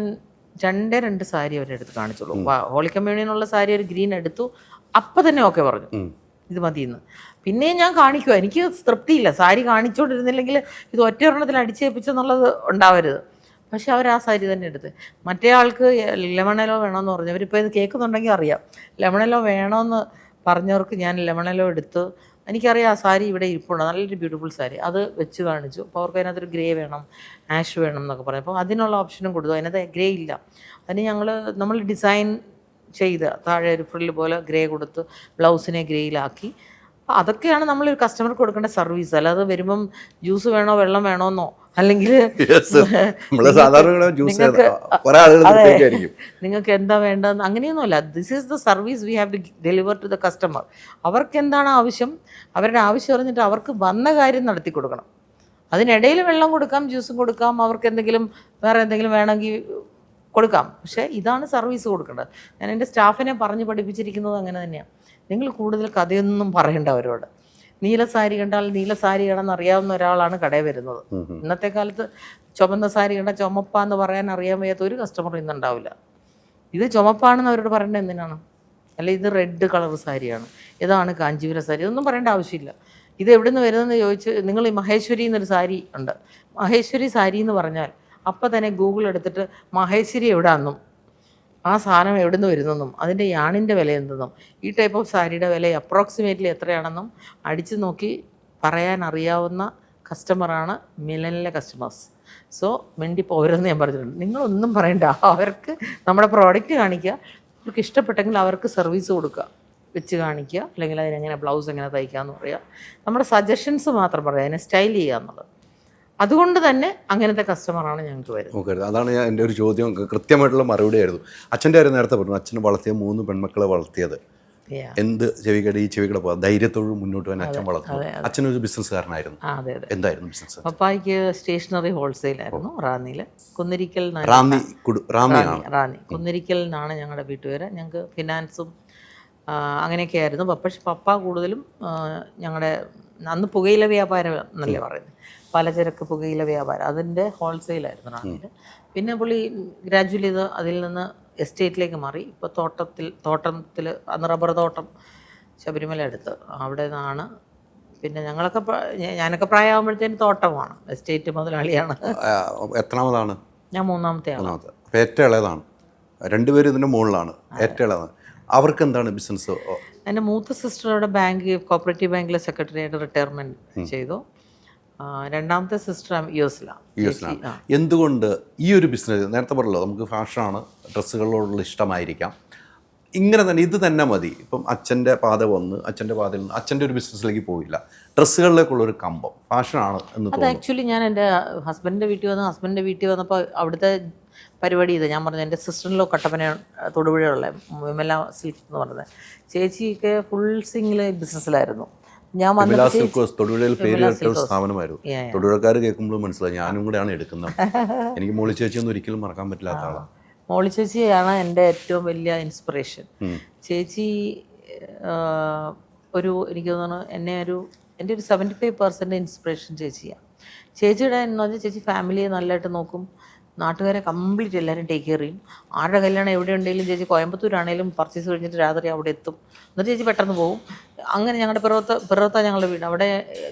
Speaker 1: 2 സാരി അവരെടുത്ത് കാണിച്ചുള്ളൂ. ഹോളി കമ്മ്യൂണിയനുള്ള സാരി ഒരു ഗ്രീൻ എടുത്തു, അപ്പം തന്നെ ഓക്കെ പറഞ്ഞു ഇത് മതിയെന്ന്. പിന്നെയും ഞാൻ കാണിക്കുക, എനിക്ക് തൃപ്തിയില്ല. സാരി കാണിച്ചുകൊണ്ടിരുന്നില്ലെങ്കിൽ ഇത് ഒറ്റ ഒരെണ്ണത്തിൽ അടിച്ചേൽപ്പിച്ചെന്നുള്ളത് ഉണ്ടാവരുത്. പക്ഷെ അവർ ആ സാരി തന്നെ എടുത്ത്. മറ്റേ ആൾക്ക് ലെമണലോ വേണമെന്ന് പറഞ്ഞു. അവരിപ്പോൾ ഇത് കേൾക്കുന്നുണ്ടെങ്കിൽ അറിയാം. ലെമണലോ വേണമെന്ന് പറഞ്ഞവർക്ക് ഞാൻ ലെമണലോ എടുത്ത്, എനിക്കറിയാം ആ സാരി ഇവിടെ ഇരിപ്പുണ്ട്, നല്ലൊരു ബ്യൂട്ടിഫുൾ സാരി, അത് വെച്ച് കാണിച്ചു. അപ്പോൾ അവർക്ക് അതിനകത്തൊരു ഗ്രേ വേണം, ആഷ് വേണം എന്നൊക്കെ പറഞ്ഞു. അപ്പോൾ അതിനുള്ള ഓപ്ഷനും കൊടുത്തു. അതിനകത്ത് ഗ്രേ ഇല്ല. അതിന് നമ്മൾ ഡിസൈൻ ചെയ്ത് താഴെ ഒരു ഫ്രില്ല് പോലെ ഗ്രേ കൊടുത്ത് ബ്ലൗസിനെ ഗ്രേയിലാക്കി. അപ്പോൾ അതൊക്കെയാണ് നമ്മളൊരു കസ്റ്റമർക്ക് കൊടുക്കേണ്ട സർവീസ്. അല്ലാതെ വരുമ്പം ജ്യൂസ് വേണോ വെള്ളം വേണോന്നോ അല്ലെങ്കിൽ നിങ്ങൾക്ക് എന്താ വേണ്ടതെന്ന് അങ്ങനെയൊന്നുമല്ല. This is the service we have to deliver to the customer. അവർക്ക് എന്താണ് ആവശ്യം, അവരുടെ ആവശ്യം അറിഞ്ഞിട്ട് അവർക്ക് വന്ന കാര്യം നടത്തി കൊടുക്കണം. അതിനിടയിൽ വെള്ളം കൊടുക്കാം, ജ്യൂസും കൊടുക്കാം, അവർക്ക് എന്തെങ്കിലും വേറെ എന്തെങ്കിലും വേണമെങ്കിൽ കൊടുക്കാം. പക്ഷേ ഇതാണ് സർവീസ് കൊടുക്കേണ്ടത്. ഞാൻ എൻ്റെ സ്റ്റാഫിനെ പറഞ്ഞ് പഠിപ്പിച്ചിരിക്കുന്നത് അങ്ങനെ തന്നെയാണ്. നിങ്ങൾ കൂടുതൽ കഥയൊന്നും പറയണ്ട അവരോട്. നീല സാരി കണ്ടാൽ നീല സാരിയാണെന്ന് അറിയാവുന്ന ഒരാളാണ് കടയിൽ വരുന്നത്. ഇന്നത്തെ കാലത്ത് ചുമന്ന സാരി കണ്ടാൽ ചുമപ്പാന്ന് പറയാൻ അറിയാൻ വയ്യാത്ത ഒരു കസ്റ്റമർ ഇന്നുണ്ടാവില്ല. ഇത് ചുമപ്പാണെന്ന് അവരോട് പറയേണ്ടത് എന്തിനാണ്? അല്ല ഇത് റെഡ് കളർ സാരിയാണ്, ഇതാണ് കാഞ്ചീപുരം സാരി, ഇതൊന്നും പറയേണ്ട ആവശ്യമില്ല. ഇത് എവിടെ നിന്ന് വരുന്നതെന്ന് ചോദിച്ച് നിങ്ങൾ ഈ മഹേശ്വരി എന്നൊരു സാരി ഉണ്ട്, മഹേശ്വരി സാരി എന്ന് പറഞ്ഞാൽ അപ്പം തന്നെ ഗൂഗിൾ എടുത്തിട്ട് മഹേശ്വരി എവിടെയാണെന്നും ആ സാധനം എവിടെ നിന്ന് വരുന്നെന്നും അതിൻ്റെ യാണിൻ്റെ വില എന്തെന്നും ഈ ടൈപ്പ് ഓഫ് സാരിയുടെ വില അപ്രോക്സിമേറ്റ്ലി എത്രയാണെന്നും അടിച്ചു നോക്കി പറയാൻ അറിയാവുന്ന കസ്റ്റമറാണ് മിലനിലെ കസ്റ്റമേഴ്സ്. സോ മിണ്ടി പോരെന്ന് ഞാൻ പറഞ്ഞിട്ടുണ്ട്. നിങ്ങളൊന്നും പറയണ്ട, അവർക്ക് നമ്മുടെ പ്രോഡക്റ്റ് കാണിക്കുക, അവർക്ക് ഇഷ്ടപ്പെട്ടെങ്കിൽ അവർക്ക് സർവീസ് കൊടുക്കുക, വെച്ച് കാണിക്കുക, അല്ലെങ്കിൽ അതിനെങ്ങനെ ബ്ലൗസ് എങ്ങനെ തയ്ക്കാമെന്ന് പറയുക, നമ്മുടെ സജഷൻസ് മാത്രം പറയുക, അതിനെ സ്റ്റൈൽ ചെയ്യുക എന്നുള്ളത്. അതുകൊണ്ട് തന്നെ അങ്ങനത്തെ കസ്റ്റമറാണ് ഞങ്ങൾക്ക് വരുന്നത്.
Speaker 2: നോക്കരുത്, അതാണ് ഞാൻ എൻ്റെ ഒരു ചോദ്യം, കൃത്യമായിട്ടുള്ള മറുപടി ആയിരുന്നു. അച്ഛൻ്റെ കാര്യം നേരത്തെ പറഞ്ഞു, അച്ഛന് വളർത്തിയ 3 പെൺമക്കളെ വളർത്തിയത് എന്ത് ചെവികടി ഈ ചെവികട ധൈര്യത്തോട് മുന്നോട്ട് പോകാൻ അച്ഛൻ വളർത്തും. അച്ഛനൊരു ബിസിനസ്സുകാരനായിരുന്നു.
Speaker 1: അതെ അതെ.
Speaker 2: എന്തായിരുന്നു ബിസിനസ്?
Speaker 1: പപ്പായ്ക്ക് സ്റ്റേഷനറി ഹോൾസെയിൽ ആയിരുന്നു റാന്നിയിൽ. കുന്നിരിക്കൽ റാന്നി കുന്നിരിക്കൽ നിന്നാണ് ഞങ്ങളുടെ വീട്ടുപേര്. ഞങ്ങൾക്ക് ഫിനാൻസും അങ്ങനെയൊക്കെ ആയിരുന്നു. പക്ഷെ പപ്പ കൂടുതലും ഞങ്ങളുടെ അന്ന് പുകയില വ്യാപാരം എന്നല്ലേ പറയുന്നത്, പലചരക്ക് പുകയില വ്യാപാരം, അതിൻ്റെ ഹോൾസെയിലായിരുന്നു റാന്നിയിൽ. പിന്നെ പുള്ളി ഗ്രാജുവലി അതിൽ നിന്ന് എസ്റ്റേറ്റിലേക്ക് മാറി. ഇപ്പോൾ തോട്ടത്തിൽ അന്ന് റബ്ബർ തോട്ടം ശബരിമല അടുത്ത് അവിടെ നിന്നാണ്. പിന്നെ ഞാനൊക്കെ പ്രായമാകുമ്പോഴത്തേന് തോട്ടമാണ്, എസ്റ്റേറ്റ് മുതലാളിയാണ്.
Speaker 2: എത്രാമതാണ്?
Speaker 1: ഞാൻ 3ാമത്തെ ആളാണ്.
Speaker 2: അപ്പോൾ ഏറ്റവും ഇളയതാണ്. 2 പേരും ഇതിൻ്റെ മുകളിലാണ്. ഏറ്റവും ഇളയതാണ്. അവർക്ക് എന്താണ് ബിസിനസ്?
Speaker 1: എൻ്റെ മൂത്ത സിസ്റ്റർ അവിടെ കോപ്പറേറ്റീവ് ബാങ്കിലെ സെക്രട്ടറി ആയിട്ട് റിട്ടയർമെൻറ്റ് ചെയ്തു. 2ാമത്തെ സിസ്റ്റർ യുഎസിലാണ്.
Speaker 2: എന്തുകൊണ്ട് ഈ ഒരു ബിസിനസ്? നേരത്തെ പറഞ്ഞല്ലോ നമുക്ക് ഫാഷനാണ്, ഡ്രസ്സുകളോടുള്ള ഇഷ്ടമായിരിക്കാം, ഇങ്ങനെ തന്നെ ഇത് തന്നെ മതി. ഇപ്പം അച്ഛൻ്റെ പാത വന്ന് അച്ഛൻ്റെ പാതയിൽ നിന്ന് അച്ഛൻ്റെ ഒരു ബിസിനസ്സിലേക്ക് പോയില്ല, ഡ്രസ്സുകളിലേക്കുള്ളൊരു കമ്പം ഫാഷനാണ് എന്ന്
Speaker 1: അത് ആക്ച്വലി ഞാൻ എൻ്റെ ഹസ്ബൻഡിൻ്റെ വീട്ടിൽ വന്നപ്പോൾ അവിടുത്തെ പരിപാടി ഇത് ഞാൻ പറഞ്ഞു. എൻ്റെ സിസ്റ്ററിലോ കട്ടപ്പന തൊടുപുഴയുള്ള വിമല സിൽക്ക് എന്ന് പറഞ്ഞത് ചേച്ചിയൊക്കെ ഫുൾ സിംഗിൾ ബിസിനസ്സിലായിരുന്നു. ഞാൻ
Speaker 2: തൊടുപുഴയിൽ പേര് കേട്ട ഒരു സ്ഥാപനമായിരുന്നു. തൊടുപുഴക്കാർ കേൾക്കുമ്പോൾ മനസ്സിലായി ഞാനും കൂടെയാണ് എടുക്കുന്നത്. എനിക്ക് മോളി ചേച്ചിയൊന്നും ഒരിക്കലും മറക്കാൻ പറ്റില്ലാത്ത ആളാണ്.
Speaker 1: മോളി ചേച്ചിയാണ് എൻ്റെ ഏറ്റവും വലിയ ഇൻസ്പിറേഷൻ. ചേച്ചി എനിക്ക് തോന്നുന്നു എൻ്റെ ഒരു 75% ഇൻസ്പിറേഷൻ ചേച്ചിയാണ്. ചേച്ചിയുടെ എന്ന് പറഞ്ഞാൽ ചേച്ചി ഫാമിലിയെ നല്ലതായിട്ട് നോക്കും, നാട്ടുകാരെ കംപ്ലീറ്റ് എല്ലാവരും ടേക്ക് കെയർ ചെയ്യും. ആരുടെ കല്യാണം എവിടെ ഉണ്ടെങ്കിലും ചേച്ചി കോയമ്പത്തൂരാണെങ്കിലും പർച്ചേസ് കഴിഞ്ഞിട്ട് രാത്രി അവിടെ എത്തും. എന്നിട്ട് ചേച്ചി പെട്ടെന്ന് പോകും. അങ്ങനെ ഞങ്ങളുടെ പിറവത്ത ഞങ്ങളുടെ വീട് അവിടെ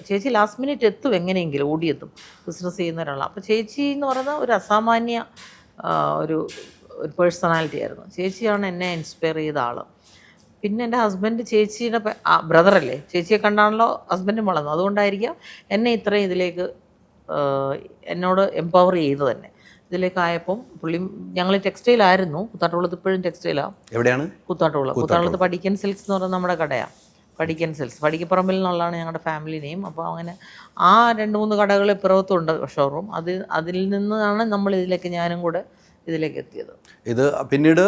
Speaker 1: ചേച്ചി ലാസ്റ്റ് മിനിറ്റ് എത്തും, എങ്ങനെയെങ്കിലും ഓടിയെത്തും. ബിസിനസ് ചെയ്യുന്ന ഒരാളാണ്. അപ്പോൾ ചേച്ചി എന്ന് പറയുന്നത് ഒരു അസാമാന്യ ഒരു പേഴ്സണാലിറ്റി ആയിരുന്നു. ചേച്ചിയാണ് എന്നെ ഇൻസ്പയർ ചെയ്ത ആൾ. പിന്നെ എൻ്റെ ഹസ്ബൻഡ് ചേച്ചിയുടെ ബ്രദറല്ലേ, ചേച്ചിയെ കണ്ടാണല്ലോ ഹസ്ബൻഡും വളർന്നു. അതുകൊണ്ടായിരിക്കാം എന്നെ ഇത്രയും ഇതിലേക്ക് എന്നോട് എംപവർ ചെയ്തു തന്നെ. ഇതിലേക്കായപ്പം ഞങ്ങൾ ടെക്സ്റ്റൈലായിരുന്നു. കൂത്താട്ടുകുളത്ത് ഇപ്പോഴും ടെക്സ്റ്റൈലാണ്.
Speaker 2: എവിടെയാണ്?
Speaker 1: കൂത്താട്ടുകുളത്ത് പടിക്കൻ സിൽക്സ് എന്ന് പറയുന്നത് നമ്മുടെ കടയാണ്. പടിക്കൻ സിൽക്സ് പടിക്കപ്പറമ്പിൽ നിന്നുള്ളതാണ് ഞങ്ങളുടെ ഫാമിലി നെയിം. അപ്പോൾ അങ്ങനെ ആ 2-3 കടകൾ പിറവത്തുണ്ട് ഷോറൂം. അതിൽ നിന്നാണ് നമ്മൾ ഞാനും കൂടെ ഇതിലേക്ക് എത്തിയത്.
Speaker 2: ഇത് പിന്നീട്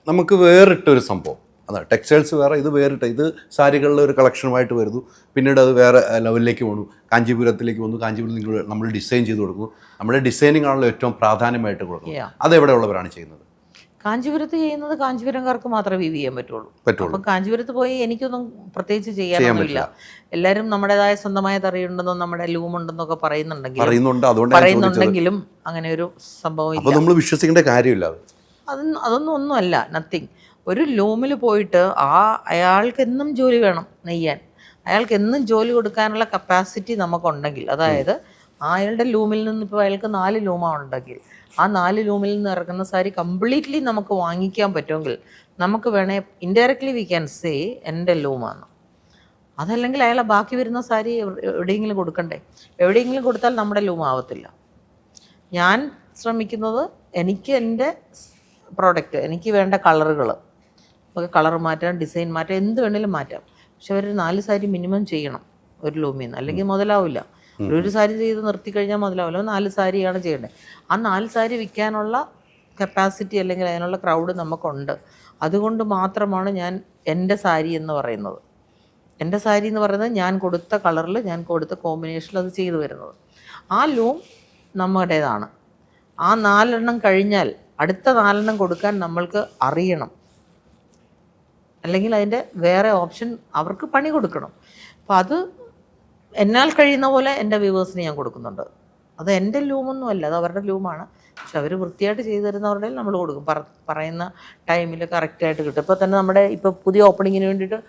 Speaker 2: നമുക്ക് വേറിട്ടൊരു സംഭവം, അതാണ് ടെക്സ്റ്റൈൽസ് വേറെ, ഇത് വേറിട്ട, ഇത് സാരികളിലെ ഒരു കളക്ഷനുമായിട്ട് വരുന്നു. പിന്നീട് അത് വേറെ ലെവലിലേക്ക് വന്നു, കാഞ്ചീപുരത്തിലേക്ക് വന്നു. കാഞ്ചീപുരത്തിൽ നമ്മൾ ഡിസൈൻ ചെയ്ത് കൊടുക്കുന്നു. നമ്മുടെ ഡിസൈനിങ് ആണല്ലോ ഏറ്റവും പ്രാധാന്യമായിട്ട് കൊടുക്കുന്നത്. അതെവിടെയുള്ളവരാണ് ചെയ്യുന്നത്?
Speaker 1: കാഞ്ചീപുരത്ത് ചെയ്യുന്നത് കാഞ്ചീപുരംകാർക്ക് മാത്രമേ വീവ് ചെയ്യാൻ പറ്റുള്ളൂ. അപ്പം കാഞ്ചീപുരത്ത് പോയി എനിക്കൊന്നും പ്രത്യേകിച്ച് ചെയ്യാനൊന്നുമില്ല. എല്ലാവരും നമ്മുടേതായ സ്വന്തമായ തറിയുണ്ടെന്നോ നമ്മുടെ ലൂമുണ്ടെന്നൊക്കെ പറയുന്നുണ്ടെങ്കിലും അങ്ങനെ ഒരു സംഭവം
Speaker 2: നമ്മൾ വിശ്വസിക്കേണ്ട കാര്യമില്ല.
Speaker 1: ഒന്നുമല്ല, നത്തിങ്. ഒരു ലൂമിൽ പോയിട്ട് അയാൾക്ക് എന്നും ജോലി വേണം നെയ്യാൻ, അയാൾക്ക് എന്നും ജോലി കൊടുക്കാനുള്ള കപ്പാസിറ്റി നമുക്കുണ്ടെങ്കിൽ, അതായത് അയാളുടെ ലൂമിൽ നിന്ന് ഇപ്പോൾ അയാൾക്ക് 4 ലൂമാണ് ഉണ്ടെങ്കിൽ ആ 4 ലൂമിൽ നിന്ന് ഇറക്കുന്ന സാരി കംപ്ലീറ്റ്ലി നമുക്ക് വാങ്ങിക്കാൻ പറ്റുമെങ്കിൽ നമുക്ക് വേണേ ഇൻഡയറക്ട്ലി വി ക്യാൻ സേ എൻ്റെ ലൂമാണ്. അതല്ലെങ്കിൽ അയാളെ ബാക്കി വരുന്ന സാരി എവിടെയെങ്കിലും കൊടുക്കണ്ടേ? എവിടെയെങ്കിലും കൊടുത്താൽ നമ്മുടെ ലൂം ആവത്തില്ല. ഞാൻ ശ്രമിക്കുന്നത് എനിക്ക് എൻ്റെ പ്രോഡക്റ്റ്, എനിക്ക് വേണ്ട കളറുകൾ, നമുക്ക് കളർ മാറ്റാം, ഡിസൈൻ മാറ്റാം, എന്ത് വേണമെങ്കിലും മാറ്റാം. പക്ഷെ ഒരു 4 സാരി മിനിമം ചെയ്യണം ഒരു ലൂമിൽ നിന്ന്, അല്ലെങ്കിൽ മുതലാവില്ല. ഒരു സാരി ചെയ്ത് നിർത്തി കഴിഞ്ഞാൽ മുതലാവില്ല. 4 സാരിയാണ് ചെയ്യേണ്ടത്. ആ 4 സാരി വിൽക്കാനുള്ള കപ്പാസിറ്റി അല്ലെങ്കിൽ അതിനുള്ള ക്രൗഡ് നമുക്കുണ്ട്. അതുകൊണ്ട് മാത്രമാണ് ഞാൻ എൻ്റെ സാരി എന്ന് പറയുന്നത്. എൻ്റെ സാരി എന്ന് പറയുന്നത് ഞാൻ കൊടുത്ത കളറിൽ, ഞാൻ കൊടുത്ത കോമ്പിനേഷനിൽ അത് ചെയ്തു വരുന്നത്. ആ ലൂം നമ്മുടേതാണ്. ആ 4 എണ്ണം കഴിഞ്ഞാൽ അടുത്ത 4 എണ്ണം കൊടുക്കാൻ നമ്മൾക്ക് അറിയണം, അല്ലെങ്കിൽ അതിൻ്റെ വേറെ ഓപ്ഷൻ അവർക്ക് പണി കൊടുക്കണം. അപ്പം അത് എന്നാൽ കഴിയുന്ന പോലെ എൻ്റെ വ്യൂവേഴ്സിന് ഞാൻ കൊടുക്കുന്നുണ്ട്. അത് എൻ്റെ ലൂമൊന്നുമല്ല, അത് അവരുടെ ലൂമാണ്. പക്ഷെ അവർ വൃത്തിയായിട്ട് ചെയ്തു തരുന്നവരുടെ നമ്മൾ കൊടുക്കും. പറയുന്ന ടൈമിൽ കറക്റ്റായിട്ട് കിട്ടും. ഇപ്പോൾ തന്നെ നമ്മുടെ പുതിയ ഓപ്പണിങ്ങിന് വേണ്ടിയിട്ട്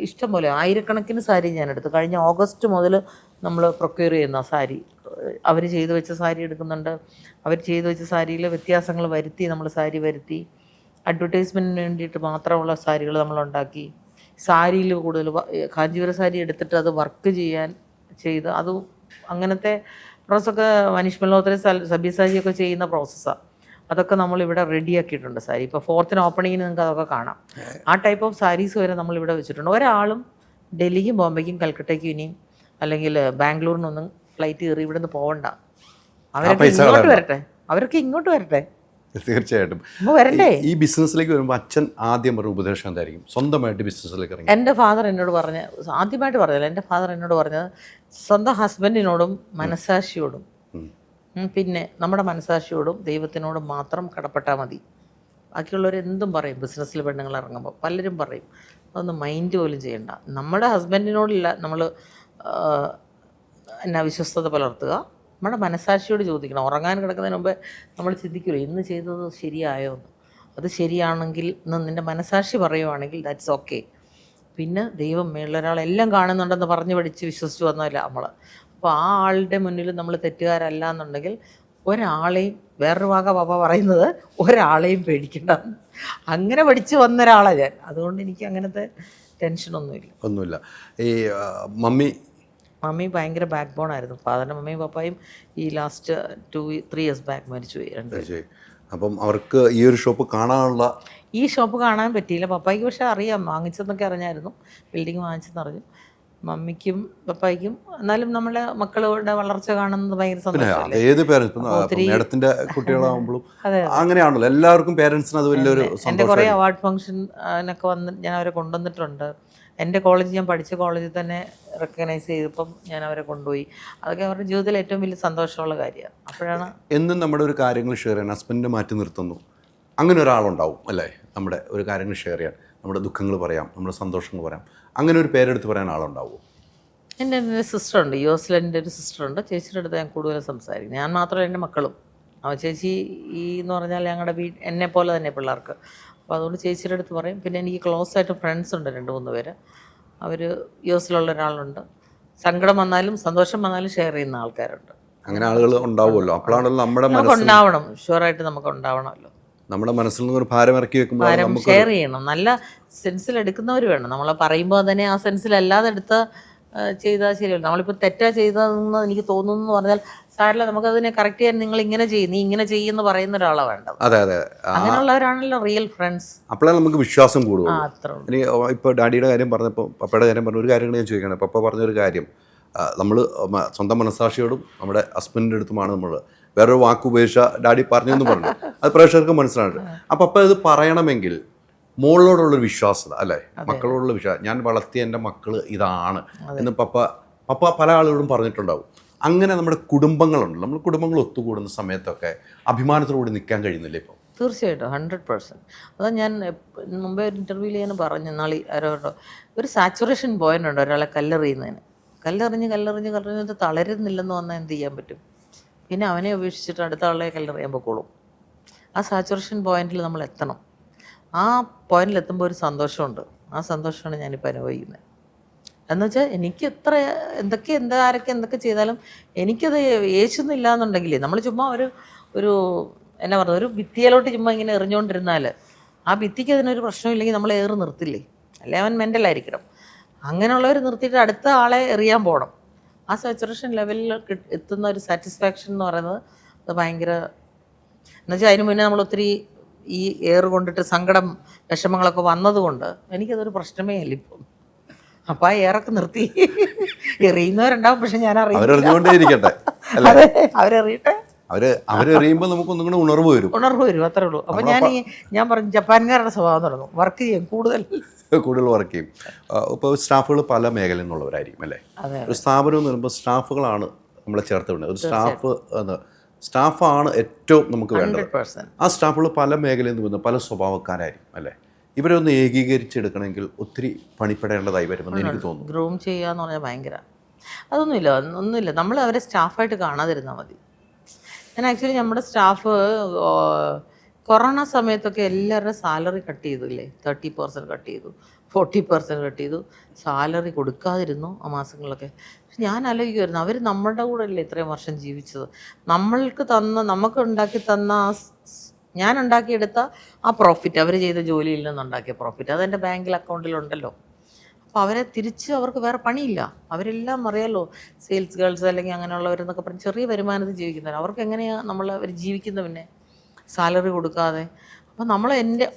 Speaker 1: ഇഷ്ടം പോലെ 1000കണക്കിന് സാരി ഞാനെടുത്തു. കഴിഞ്ഞ ഓഗസ്റ്റ് മുതൽ നമ്മൾ പ്രൊക്യൂർ ചെയ്യുന്ന സാരി അവർ ചെയ്തു വെച്ച സാരി എടുക്കുന്നുണ്ട്. അവർ ചെയ്തു വെച്ച സാരിയിൽ വ്യത്യാസങ്ങൾ വരുത്തി നമ്മൾ സാരി വരുത്തി അഡ്വർടൈസ്മെൻറ്റിന് വേണ്ടിയിട്ട് മാത്രമുള്ള സാരികൾ നമ്മളുണ്ടാക്കി. സാരിയിൽ കൂടുതൽ കാഞ്ചീപുരം സാരി എടുത്തിട്ട് അത് വർക്ക് ചെയ്ത് അത് അങ്ങനത്തെ പ്രോസസ്സൊക്കെ മനീഷ് മൽഹോത്ര സബ്യസാജിയൊക്കെ ചെയ്യുന്ന പ്രോസസ്സാണ്. അതൊക്കെ നമ്മളിവിടെ റെഡിയാക്കിയിട്ടുണ്ട് സാരി. ഇപ്പോൾ 4th ഓപ്പണിങ്ങിന് നിങ്ങൾക്ക് അതൊക്കെ കാണാം. ആ ടൈപ്പ് ഓഫ് സാരീസ് വരെ നമ്മളിവിടെ വെച്ചിട്ടുണ്ട്. ഒരാളും ഡൽഹിക്കും ബോംബെക്കും കൽക്കട്ടയ്ക്കും ഇനിയും അല്ലെങ്കിൽ ബാംഗ്ലൂരിനൊന്നും ഫ്ലൈറ്റ് കയറി ഇവിടുന്ന് പോകണ്ട, അവരൊക്കെ ഇങ്ങോട്ട് വരട്ടെ, അവരൊക്കെ ഇങ്ങോട്ട് വരട്ടെ.
Speaker 2: തീർച്ചയായിട്ടും.
Speaker 1: അപ്പോൾ വരണ്ടേ?
Speaker 2: ഈ ബിസിനസ്സിലേക്ക് വരുമ്പോൾ അച്ഛൻ ആദ്യം ഒരു ഉപദേശം എന്തായിരിക്കും? സ്വന്തമായിട്ട് ബിസിനസ്സിലേക്ക് ഇറങ്ങി
Speaker 1: എൻ്റെ ഫാദർ എന്നോട് പറഞ്ഞ, ആദ്യമായിട്ട് പറഞ്ഞില്ല, എൻ്റെ ഫാദർ എന്നോട് പറഞ്ഞത് സ്വന്തം ഹസ്ബൻഡിനോടും മനസാക്ഷിയോടും പിന്നെ നമ്മുടെ മനസാക്ഷിയോടും ദൈവത്തിനോടും മാത്രം കടപ്പെട്ടാൽ മതി. ബാക്കിയുള്ളവർ എന്തും പറയും. ബിസിനസ്സിൽ പെണ്ണുങ്ങൾ ഇറങ്ങുമ്പോൾ പലരും പറയും, അതൊന്നും മൈൻഡ് പോലും ചെയ്യണ്ട. നമ്മുടെ ഹസ്ബൻഡിനോടില്ല നമ്മൾ എന്നാ വിശ്വസ്തത പുലർത്തുക, നമ്മുടെ മനസാക്ഷിയോട് ചോദിക്കണം. ഉറങ്ങാൻ കിടക്കുന്നതിന് മുമ്പേ നമ്മൾ ചിന്തിക്കുമല്ലോ, ഇന്ന് ചെയ്തത് ശരിയായോ എന്ന്. അത് ശരിയാണെങ്കിൽ ഇന്ന് നിൻ്റെ മനസാക്ഷി പറയുവാണെങ്കിൽ ദാറ്റ്സ് ഓക്കെ. പിന്നെ ദൈവം മേളിലൊരാളെല്ലാം കാണുന്നുണ്ടെന്ന് പറഞ്ഞ് പഠിച്ച് വിശ്വസിച്ച് വന്നതല്ല നമ്മൾ. അപ്പോൾ ആ ആളുടെ മുന്നിൽ നമ്മൾ തെറ്റുകാരല്ല എന്നുണ്ടെങ്കിൽ ഒരാളെയും, വേറൊരു വാക പാപ്പ പറയുന്നത്, ഒരാളെയും പേടിക്കണ്ട. അങ്ങനെ പഠിച്ച് വന്ന ഒരാളാണ് ഞാൻ. അതുകൊണ്ട് എനിക്ക് അങ്ങനത്തെ ടെൻഷനൊന്നുമില്ല.
Speaker 2: ഈ മമ്മി
Speaker 1: ഭയങ്കര ബാക്ക് ബോൺ ആയിരുന്നു. ഫാദറിൻ്റെ മമ്മിയും പപ്പായും ഈ ലാസ്റ്റ് 2-3 ഇയേഴ്സ് ബാക്ക് മരിച്ചുപോയി രണ്ടുപേരും.
Speaker 2: അപ്പം അവർക്ക് ഈ ഒരു ഷോപ്പ് കാണാനുള്ള,
Speaker 1: ഈ ഷോപ്പ് കാണാൻ പറ്റിയില്ല. പപ്പായ്ക്ക് പക്ഷേ അറിയാം, വാങ്ങിച്ചെന്നൊക്കെ അറിഞ്ഞായിരുന്നു, ബിൽഡിങ് വാങ്ങിച്ചെന്ന് അറിഞ്ഞു. മമ്മിക്കും പപ്പായ്ക്കും. എന്നാലും നമ്മളെ മക്കളുടെ വളർച്ച കാണുന്നത് ഭയങ്കര സന്തോഷമല്ലേ.
Speaker 2: ഏത് പേരൻസ്, മേഡത്തിന്റെ കുട്ടികളാകുമ്പോഴും അങ്ങനെയാണല്ലോ, എല്ലാവർക്കും പേരൻസിന് അത് വലിയൊരു സന്തോഷം.
Speaker 1: എൻ്റെ കുറേ അവാർഡ് ഫംഗ്ഷനൊക്കെ വന്ന് ഞാൻ അവരെ കൊണ്ടുവന്നിട്ടുണ്ട്. എൻ്റെ കോളേജ്, ഞാൻ പഠിച്ച കോളേജിൽ തന്നെ റെക്കഗ്നൈസ് ചെയ്തപ്പം ഞാൻ അവരെ കൊണ്ടുപോയി. അതൊക്കെ അവരുടെ ജീവിതത്തിൽ ഏറ്റവും വലിയ സന്തോഷമുള്ള കാര്യമാണ്. അപ്പോഴാണ്
Speaker 2: എന്നും നമ്മുടെ ഒരു കാര്യങ്ങൾ ഷെയർ ചെയ്യാൻ ഹസ്ബൻഡിനെ മാറ്റി നിർത്തുന്നു, അങ്ങനെ ഒരാളുണ്ടാവും അല്ലേ? നമ്മുടെ ഒരു കാര്യങ്ങൾ ഷെയർ ചെയ്യാൻ, നമ്മുടെ ദുഃഖങ്ങൾ പറയാം, നമ്മുടെ സന്തോഷങ്ങൾ പറയാം, അങ്ങനെ ഒരു പേരെടുത്ത് പറയാൻ ആളുണ്ടാവുമോ?
Speaker 1: എൻ്റെ സിസ്റ്ററുണ്ട്, യുഎസിൽ എൻ്റെ ഒരു സിസ്റ്ററുണ്ട്. ചേച്ചിയുടെ അടുത്ത് ഞാൻ കൂടുതൽ സംസാരിക്കും. ഞാൻ മാത്രമല്ല, എൻ്റെ മക്കളും. ചേച്ചി എന്ന് പറഞ്ഞാൽ ഞങ്ങളുടെ എന്നെ പോലെ തന്നെ പിള്ളേർക്ക്. അപ്പോൾ അതുകൊണ്ട് ചേച്ചിയുടെ അടുത്ത് പറയും. പിന്നെ എനിക്ക് ക്ലോസ് ആയിട്ട് ഫ്രണ്ട്സ് ഉണ്ട് 2-3 പേര്. അവർ യുഎസിലുള്ള ഒരാളുണ്ട്. സങ്കടം വന്നാലും സന്തോഷം വന്നാലും ഷെയർ ചെയ്യുന്ന ആൾക്കാരുണ്ട്.
Speaker 2: അങ്ങനെ ആളുകൾ ഉണ്ടാവുമല്ലോ. അപ്പോഴാണല്ലോ
Speaker 1: നമുക്ക് ഉണ്ടാവണം, ഷുവറായിട്ട് നമുക്ക് ഉണ്ടാവണമല്ലോ.
Speaker 2: നമ്മുടെ മനസ്സിൽ നിന്ന് ഒരു ഭാരം ഇറക്കി വെക്കുമ്പോൾ
Speaker 1: ഭാരം ഷെയർ ചെയ്യണം. നല്ല സെൻസിൽ എടുക്കുന്നവർ വേണം. നമ്മൾ പറയുമ്പോൾ തന്നെ ആ സെൻസിലല്ലാതെ എടുത്ത് ചെയ്താൽ ശരിയല്ല. നമ്മളിപ്പോൾ തെറ്റാ ചെയ്തതെന്ന് എനിക്ക് തോന്നുന്നു എന്ന് പറഞ്ഞാൽ സാറില്ല, നമുക്കതിനെ കറക്റ്റ് ചെയ്യാൻ നിങ്ങൾ ഇങ്ങനെ ചെയ്യും, നീ ഇങ്ങനെ ചെയ്യുമെന്ന് പറയുന്ന ഒരാളാണ് വേണ്ടത്.
Speaker 2: അതെ.
Speaker 1: അങ്ങനെയുള്ളവരാണല്ലോ റിയൽ ഫ്രണ്ട്സ്.
Speaker 2: അപ്പോഴേ നമുക്ക് വിശ്വാസം കൂടും.
Speaker 1: അത്ര
Speaker 2: ഇനി ഇപ്പോൾ ഡാഡിയുടെ കാര്യം പറഞ്ഞപ്പോൾ പപ്പയുടെ കാര്യം പറഞ്ഞ ഒരു കാര്യം ഞാൻ ചോദിക്കുകയാണ്. പപ്പ പറഞ്ഞൊരു കാര്യം, നമ്മൾ സ്വന്തം മനസ്സാക്ഷിയോടും നമ്മുടെ ഹസ്ബൻഡിൻ്റെ അടുത്തുമാണ് നമ്മൾ വേറൊരു വാക്ക് ഉപയോഗിച്ച ഡാഡി പറഞ്ഞെന്ന് പറഞ്ഞു. അത് പ്രേക്ഷകർക്ക് മനസ്സിലായിട്ട്. അപ്പം പപ്പ ഇത് പറയണമെങ്കിൽ മോളിനോടുള്ളൊരു വിശ്വാസത അല്ലേ, മക്കളോടുള്ള വിശ്വാസം, ഞാൻ വളർത്തിയ എൻ്റെ മക്കൾ ഇതാണ് എന്ന് പപ്പ പല ആളുകളും പറഞ്ഞിട്ടുണ്ടാവും. അങ്ങനെ നമ്മുടെ കുടുംബങ്ങളുണ്ട്, നമ്മൾ കുടുംബങ്ങൾ ഒത്തുകൂടുന്ന സമയത്തൊക്കെ അഭിമാനത്തോടുകൂടി നിൽക്കാൻ കഴിയുന്നില്ല ഇപ്പോൾ?
Speaker 1: തീർച്ചയായിട്ടും 100%. അതാ ഞാൻ മുമ്പേ ഒരു ഇൻ്റർവ്യൂവിൽ ഞാൻ പറഞ്ഞു, നാളെ ആരോടോ ഒരു സാച്ചുറേഷൻ പോയിൻ്റ് ഉണ്ട് ഒരാളെ കല്ലെറിയുന്നതിന്. കല്ലെറിഞ്ഞ് തളരുന്നില്ലെന്ന് വന്നാൽ എന്ത് ചെയ്യാൻ പറ്റും? പിന്നെ അവനെ ഉപേക്ഷിച്ചിട്ട് അടുത്ത ആളെ കല്ലെറിയാൻ പൊക്കോളും. ആ സാച്ചുറേഷൻ പോയിന്റിൽ നമ്മൾ എത്തണം. ആ പോയിന്റിൽ എത്തുമ്പോൾ ഒരു സന്തോഷമുണ്ട്. ആ സന്തോഷമാണ് ഞാനിപ്പോൾ അനുഭവിക്കുന്നത്. എന്നുവെച്ചാൽ എനിക്ക് എത്ര ആരൊക്കെ എന്തൊക്കെ ചെയ്താലും എനിക്കത് യേശുന്നില്ല എന്നുണ്ടെങ്കിൽ, നമ്മൾ ചുമ്മാ ഒരു എന്നാ പറയുക, ഒരു ഭിത്തിയിലോട്ട് ചുമ്മാ ഇങ്ങനെ എറിഞ്ഞുകൊണ്ടിരുന്നാൽ ആ ഭിത്തിക്ക് അതിനൊരു പ്രശ്നമില്ലെങ്കിൽ നമ്മൾ ഏറ് നിർത്തില്ലേ? അല്ലെ അവൻ മെൻ്റലായിരിക്കണം. അങ്ങനെയുള്ളവർ നിർത്തിയിട്ട് അടുത്ത ആളെ എറിയാൻ പോകണം. ആ സാച്ചുറേഷൻ ലെവലിൽ എത്തുന്ന ഒരു സാറ്റിസ്ഫാക്ഷൻ എന്ന് പറയുന്നത് അത് ഭയങ്കര. എന്നുവെച്ചാൽ അതിന് മുന്നേ നമ്മൾ ഒത്തിരി ഈ എയർ കൊണ്ടിട്ട് സങ്കടം വിഷമങ്ങളൊക്കെ വന്നതുകൊണ്ട് എനിക്കതൊരു പ്രശ്നമേ അല്ല ഇപ്പം. അപ്പം ആ എയറൊക്കെ നിർത്തി. എറിയുന്നവരുണ്ടാവും, പക്ഷെ ഞാൻ
Speaker 2: അറിയിക്കൊണ്ടേയിരിക്കട്ടെ,
Speaker 1: അവരെറിയട്ടെ.
Speaker 2: അവരെറിയുമ്പോൾ നമുക്ക് ഒന്നും കൂടെ ഉണർവ് വരും,
Speaker 1: അത്രേ ഉള്ളൂ. അപ്പം ഞാൻ പറഞ്ഞു ജപ്പാൻകാരുടെ സ്വഭാവം തുടങ്ങും, വർക്ക് ചെയ്യും, കൂടുതൽ
Speaker 2: വർക്ക് ചെയ്യും. ഇപ്പോൾ സ്റ്റാഫുകൾ പല മേഖലയിൽ നിന്നുള്ളവരായിരിക്കും അല്ലേ? ഒരു സ്ഥാപനം എന്ന് പറയുമ്പോൾ സ്റ്റാഫുകളാണ് നമ്മളെ ചേർത്ത് വിടുന്നത്. ഒരു സ്റ്റാഫാണ് ഏറ്റവും നമുക്ക് വേണ്ടത്. ആ സ്റ്റാഫുകൾ പല മേഖലയിൽ നിന്ന് വരുന്ന പല സ്വഭാവക്കാരായിരിക്കും അല്ലേ? ഇവരെ ഒന്ന് ഏകീകരിച്ചെടുക്കണമെങ്കിൽ ഒത്തിരി പണിപ്പെടേണ്ടതായി വരുമെന്ന് എനിക്ക് തോന്നുന്നു.
Speaker 1: ഗ്രൂം ചെയ്യുക എന്ന് പറഞ്ഞാൽ ഭയങ്കര ഒന്നുമില്ല. നമ്മൾ അവരെ സ്റ്റാഫായിട്ട് കാണാതിരുന്നാൽ മതി. ഞാൻ ആക്ച്വലി നമ്മുടെ സ്റ്റാഫ് കൊറോണ സമയത്തൊക്കെ എല്ലാവരുടെ സാലറി കട്ട് ചെയ്തില്ലേ, 30% കട്ട് ചെയ്തു, 40% കട്ട് ചെയ്തു, സാലറി കൊടുക്കാതിരുന്നു ആ മാസങ്ങളിലൊക്കെ. പക്ഷെ ഞാൻ ആലോചിക്കുമായിരുന്നു, അവർ നമ്മുടെ കൂടെ അല്ലേ ഇത്രയും വർഷം ജീവിച്ചത്, നമുക്ക് ഉണ്ടാക്കി തന്ന ഞാൻ ഉണ്ടാക്കിയെടുത്ത ആ പ്രോഫിറ്റ്, അവർ ചെയ്ത ജോലിയിൽ നിന്നുണ്ടാക്കിയ പ്രോഫിറ്റ്, അതെൻ്റെ ബാങ്കിൽ അക്കൗണ്ടിലുണ്ടല്ലോ. അപ്പോൾ അവരെ തിരിച്ച് അവർക്ക് വേറെ പണിയില്ല. അവരെല്ലാം അറിയാമല്ലോ, സെയിൽസ് ഗേൾസ് അല്ലെങ്കിൽ അങ്ങനെയുള്ളവരെന്നൊക്കെ പറഞ്ഞ് ചെറിയ വരുമാനത്തിൽ ജീവിക്കുന്നവർ. അവർക്ക് എങ്ങനെയാണ് അവർ ജീവിക്കുന്നത് പിന്നെ സാലറി കൊടുക്കാതെ? അപ്പോൾ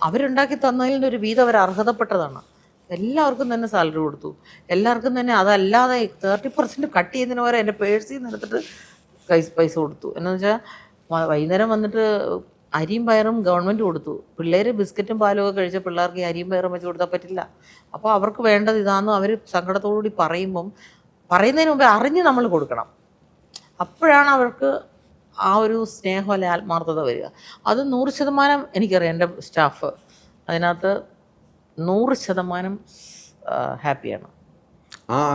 Speaker 1: അവരുണ്ടാക്കി തന്നതിൻ്റെ ഒരു വീതം അവർ അർഹതപ്പെട്ടതാണ്. എല്ലാവർക്കും തന്നെ സാലറി കൊടുത്തു. എല്ലാവർക്കും തന്നെ അതല്ലാതെ 30% കട്ട് ചെയ്യുന്നതിന് പകരം എൻ്റെ പേഴ്സിൽ നിന്ന് എടുത്തിട്ട് പൈസ കൊടുത്തു. എന്നു വെച്ചാൽ വൈകുന്നേരം വന്നിട്ട് അരിയും പയറും ഗവൺമെൻറ് കൊടുത്തു. പിള്ളേർ ബിസ്ക്കറ്റും പാലും ഒക്കെ കഴിച്ച പിള്ളേർക്ക് ഈ അരിയും പയറും വെച്ച് കൊടുത്താൽ പറ്റില്ല. അപ്പോൾ അവർക്ക് വേണ്ടത് ഇതാണെന്ന് അവർ സങ്കടത്തോടുകൂടി പറയുന്നതിന് മുമ്പേ അറിഞ്ഞ് നമ്മൾ കൊടുക്കണം. അപ്പോഴാണ് അവർക്ക് ആ ഒരു സ്നേഹം അല്ലെ ആത്മാർത്ഥത വരിക. അത് 100% എനിക്കറിയാം. എൻ്റെ സ്റ്റാഫ് അതിനകത്ത് 100% ഹാപ്പിയാണ്.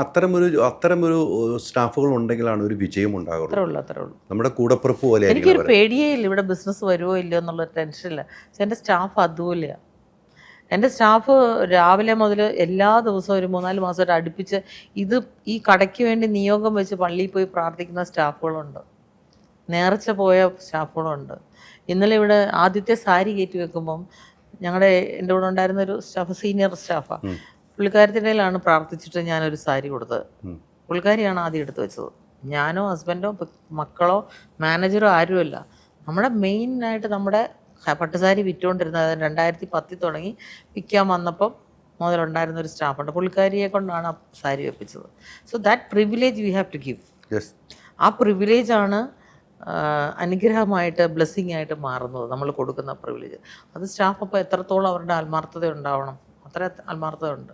Speaker 2: അത്തരമൊരു സ്റ്റാഫുകൾ ഉണ്ടെങ്കിലാണ് ഒരു വിജയം ഉണ്ടാകുള്ളൂ.
Speaker 1: അത്രേ ഉള്ളൂ.
Speaker 2: നമ്മുടെ കൂടപ്പിറപ്പ് പോലെ
Speaker 1: എനിക്കൊരു പേടിയേ ഇല്ല ഇവിടെ ബിസിനസ് വരുമോ ഇല്ലയോ എന്നുള്ള ടെൻഷനില്ല. പക്ഷെ എൻ്റെ സ്റ്റാഫ് അതുപോലെയാണ്. എൻ്റെ സ്റ്റാഫ് രാവിലെ മുതൽ എല്ലാ ദിവസവും ഒരു 3-4 മാസമായിട്ട് അടുപ്പിച്ച് ഈ കടയ്ക്ക് വേണ്ടി നിയോഗം വെച്ച് പള്ളിയിൽ പോയി പ്രാർത്ഥിക്കുന്ന സ്റ്റാഫുകളുണ്ട്. നേർച്ച പോയ സ്റ്റാഫുകളുണ്ട്. ഇന്നലെ ഇവിടെ ആദ്യത്തെ സാരി കയറ്റി വെക്കുമ്പം എൻ്റെ കൂടെ ഉണ്ടായിരുന്നൊരു സ്റ്റാഫ്, സീനിയർ സ്റ്റാഫാണ്. പുള്ളിക്കാരത്തിൻ്റെ കയ്യിലാണ് പ്രാർത്ഥിച്ചിട്ട് ഞാനൊരു സാരി കൊടുത്തത്. പുള്ളിക്കാരിയാണ് ആദ്യം എടുത്ത് വെച്ചത്. ഞാനോ ഹസ്ബൻഡോ മക്കളോ മാനേജറോ ആരുമല്ല. നമ്മുടെ മെയിനായിട്ട് നമ്മുടെ പട്ടുസാരി വിറ്റുകൊണ്ടിരുന്നത് 2010 തുടങ്ങി വിൽക്കാൻ വന്നപ്പം മുതലുണ്ടായിരുന്നൊരു സ്റ്റാഫുണ്ട്. പുള്ളിക്കാരിയെ കൊണ്ടാണ് ആ സാരി വെപ്പിച്ചത്. So that privilege we have to give. ആ പ്രിവിലേജാണ് അനുഗ്രഹമായിട്ട് ബ്ലെസ്സിങ് ആയിട്ട് മാറുന്നത്, നമ്മൾ കൊടുക്കുന്ന പ്രിവിലേജ്. അത് സ്റ്റാഫ് അപ്പോൾ എത്രത്തോളം അവരുടെ ആത്മാർത്ഥത ഉണ്ടാവണം, അത്ര ആത്മാർത്ഥത ഉണ്ട്.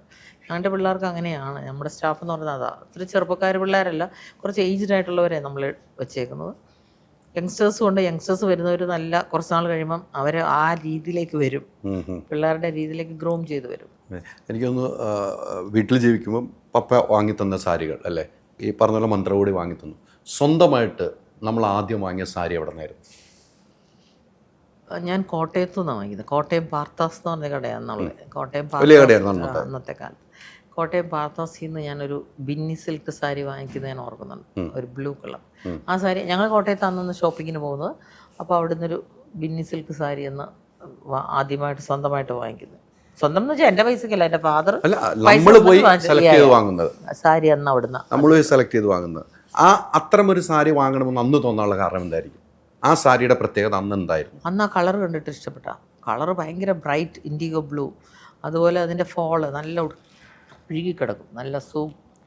Speaker 1: ഞങ്ങളുടെ പിള്ളേർക്ക് അങ്ങനെയാണ്. നമ്മുടെ സ്റ്റാഫ് എന്ന് പറയുന്നത് അതാണ്. ഒത്തിരി ചെറുപ്പക്കാർ പിള്ളേരല്ല, കുറച്ച് ഏജ്ഡ് ആയിട്ടുള്ളവരെ നമ്മൾ വെച്ചേക്കുന്നത്. യങ്സ്റ്റേഴ്സും ഉണ്ട്. യങ്സ്റ്റേഴ്സ് വരുന്നവർ നല്ല കുറച്ച് നാൾ കഴിയുമ്പം അവർ ആ രീതിയിലേക്ക് വരും, പിള്ളേരുടെ രീതിയിലേക്ക് ഗ്രൂം ചെയ്ത് വരും.
Speaker 2: എനിക്കൊന്ന് വീട്ടിൽ ജീവിക്കുമ്പം പപ്പ വാങ്ങിത്തന്ന സാരികൾ അല്ലേ, ഈ പറഞ്ഞ പോലെ മന്ത്രകൂടി വാങ്ങിത്തന്നു. സ്വന്തമായിട്ട് നമ്മൾ ആദ്യം വാങ്ങിയ സാരി എവിടെ നിന്നായിരുന്നു?
Speaker 1: ഞാൻ കോട്ടയത്തു നിന്നാണ് വാങ്ങിയത്. കോട്ടയം പാർത്താസ് എന്ന് പറഞ്ഞ കടയാണെന്നുള്ളത്. കോട്ടയം അന്നത്തെ കാലത്ത് കോട്ടയം പാർത്താസിൽ നിന്ന് ഞാനൊരു ബിന്നി സിൽക്ക് സാരി വാങ്ങിക്കുന്നത് ഞാൻ ഓർക്കുന്നുണ്ട്. ഒരു ബ്ലൂ കളർ ആ സാരി. ഞങ്ങൾ കോട്ടയത്ത് അന്നൊന്ന് ഷോപ്പിങ്ങിന് പോകുന്നത്. അപ്പോൾ അവിടെ നിന്നൊരു ബിന്നി സിൽക്ക് സാരി എന്ന് ആദ്യമായിട്ട് സ്വന്തമായിട്ട് വാങ്ങിക്കുന്നത്. സ്വന്തം എന്ന് വെച്ചാൽ എൻ്റെ പൈസക്കല്ല, എൻ്റെ ഫാദർ സാരി അന്ന് അവിടുന്ന്
Speaker 2: നമ്മൾ സെലക്ട് ചെയ്ത് വാങ്ങുന്നത്. അത്തരമൊരു സാരി വാങ്ങണമെന്ന് അന്ന് തോന്നാനുള്ള കാരണം എന്തായിരിക്കും? ആ സാരിയുടെ പ്രത്യേകത അന്ന് എന്തായിരുന്നു?
Speaker 1: അന്ന് ആ കളർ കണ്ടിട്ട് ഇഷ്ടപ്പെട്ട. കളർ ഭയങ്കര ബ്രൈറ്റ് ഇൻഡിഗോ ബ്ലൂ. അതുപോലെ അതിൻ്റെ ഫോള് നല്ല ഒഴുകിക്കിടക്കും, നല്ല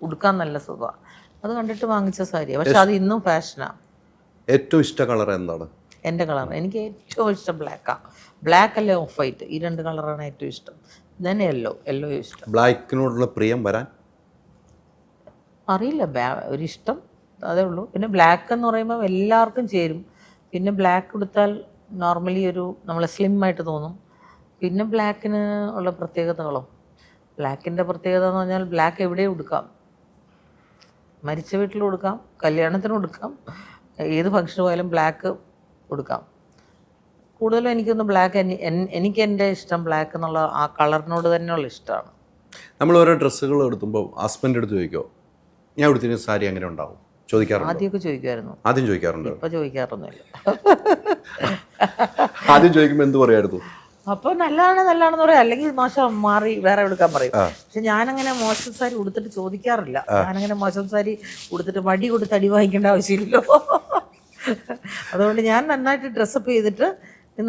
Speaker 1: ഉടുക്കാൻ നല്ല സുഖമാണ്. അത് കണ്ടിട്ട് വാങ്ങിച്ച സാരിയാണ്. പക്ഷെ അത് ഇന്നും ഫാഷനാണ്.
Speaker 2: ഏറ്റവും ഇഷ്ട കളർ എന്താണ്?
Speaker 1: എൻ്റെ കളർ എനിക്ക് ഏറ്റവും ഇഷ്ടം ബ്ലാക്കാണ്. ബ്ലാക്ക് അല്ലേ ഓഫ് വൈറ്റ്, ഈ 2 കളറാണ് ഏറ്റവും ഇഷ്ടം. തന്നെ യെല്ലോ ഇഷ്ടം.
Speaker 2: ബ്ലാക്കിനോടുള്ള പ്രിയം വരാൻ
Speaker 1: അറിയില്ല, ഒരിഷ്ടം അതേ ഉള്ളൂ. പിന്നെ ബ്ലാക്ക് എന്ന് പറയുമ്പോൾ എല്ലാവർക്കും ചേരും. പിന്നെ ബ്ലാക്ക് കൊടുത്താൽ നോർമലി നമ്മൾ സ്ലിം ആയിട്ട് തോന്നും. പിന്നെ ബ്ലാക്കിന് ഉള്ള പ്രത്യേകതകളോ, ബ്ലാക്കിൻ്റെ പ്രത്യേകത എന്ന് പറഞ്ഞാൽ ബ്ലാക്ക് എവിടെയും ഉടുക്കാം. മരിച്ച വീട്ടിൽ ഉടുക്കാം, കല്യാണത്തിന് ഉടുക്കാം, ഏത് ഫംഗ്ഷന് പോയാലും ബ്ലാക്ക് ഉടുക്കാം. കൂടുതലും എനിക്കൊന്ന് ബ്ലാക്ക്, എനിക്ക് എൻ്റെ ഇഷ്ടം ബ്ലാക്ക് എന്നുള്ള ആ കളറിനോട് തന്നെയുള്ള ഇഷ്ടമാണ്.
Speaker 2: നമ്മൾ ഓരോ ഡ്രസ്സുകൾ എടുക്കുമ്പോൾ ഹസ്ബൻഡ് എടുത്ത് ചോദിക്കോ, ഞാൻ എടുത്തിരുന്ന സാരി അങ്ങനെ ഉണ്ടാവും? ചോദിക്കാറുണ്ട്.
Speaker 1: ആദ്യമൊക്കെ ചോദിക്കുമായിരുന്നു.
Speaker 2: ആദ്യം ചോദിക്കാറുണ്ട്.
Speaker 1: ഇപ്പം ചോദിക്കാറൊന്നുമില്ല.
Speaker 2: ആദ്യം ചോദിക്കുമ്പോൾ എന്ത് പറയായിരുന്നു?
Speaker 1: അപ്പോൾ നല്ലതാണെന്ന് പറയാം, അല്ലെങ്കിൽ മോശം മാറി വേറെ എടുക്കാൻ പറയും. പക്ഷെ ഞാനങ്ങനെ മോശം സാരി ഉടുത്തിട്ട് ചോദിക്കാറില്ല. ഞാനങ്ങനെ മോശം സാരി ഉടുത്തിട്ട് വടി കൊടുത്ത് അടി വാങ്ങിക്കേണ്ട ആവശ്യമില്ലല്ലോ. അതുകൊണ്ട് ഞാൻ നന്നായിട്ട് ഡ്രസ്സപ്പ് ചെയ്തിട്ട്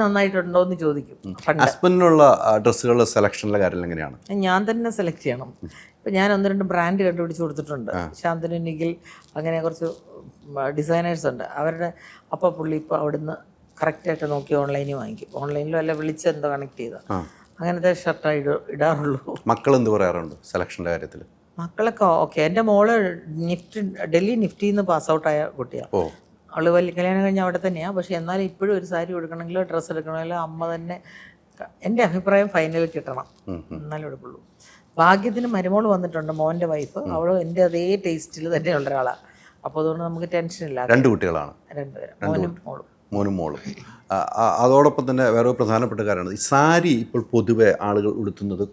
Speaker 1: നന്നായിട്ടുണ്ടോ എന്ന് ചോദിക്കും.
Speaker 2: ഹസ്ബൻഡിനുള്ള ഡ്രസ്സുകളുടെ സെലക്ഷനിലെ കാര്യം എങ്ങനെയാണ്?
Speaker 1: ഞാൻ തന്നെ സെലക്ട് ചെയ്യണം. ഇപ്പം ഞാൻ 1-2 ബ്രാൻഡ് കണ്ടുപിടിച്ച് കൊടുത്തിട്ടുണ്ട്. ശാന്തനു, നിഖിൽ, അങ്ങനെ കുറച്ച് ഡിസൈനേഴ്സ് ഉണ്ട്. അവരുടെ അപ്പോൾ പുള്ളി ഇപ്പോൾ അവിടുന്ന് കറക്റ്റായിട്ട് നോക്കി ഓൺലൈനിൽ വാങ്ങിക്കും. ഓൺലൈനിലും അല്ല വിളിച്ച് എന്തോ കണക്ട് ചെയ്താൽ അങ്ങനത്തെ ഷർട്ടായി ഇടാറുള്ളൂ.
Speaker 2: മക്കൾ എന്ത് പറയാറുണ്ട് സെലക്ഷൻ്റെ കാര്യത്തിൽ?
Speaker 1: മക്കളൊക്കെ ഓക്കെ. എൻ്റെ മോള് ഡൽഹി നിഫ്റ്റിയിൽ നിന്ന് പാസ് ഔട്ടായ കുട്ടിയാണ്. അവള് വലിയ കല്യാണം കഴിഞ്ഞാൽ അവിടെ തന്നെയാണ്. പക്ഷെ എന്നാലും ഇപ്പോഴും ഒരു സാരി എടുക്കണമെങ്കിലോ ഡ്രസ്സ് എടുക്കണമെങ്കിലോ അമ്മ തന്നെ, എൻ്റെ അഭിപ്രായം ഫൈനൽ കിട്ടണം, എന്നാലും എടുക്കുള്ളൂ. ഭാഗ്യത്തിന് മരുമോൾ വന്നിട്ടുണ്ട്, മോൻ്റെ വൈഫ്. അവൾ എൻ്റെ അതേ ടേസ്റ്റിൽ തന്നെയുള്ള ഒരാളാണ്. അപ്പോൾ അതുകൊണ്ട് നമുക്ക് ടെൻഷനില്ല.
Speaker 2: 2 കുട്ടികളാണ്?
Speaker 1: 2 പേര്, മോനും മോളും.
Speaker 2: അതോടൊപ്പം തന്നെ വേറെ പ്രധാനപ്പെട്ട കാര്യമാണ് ഈ സാരി ഇപ്പോൾ പൊതുവെ ആളുകൾ ഉടുത്തുന്നത്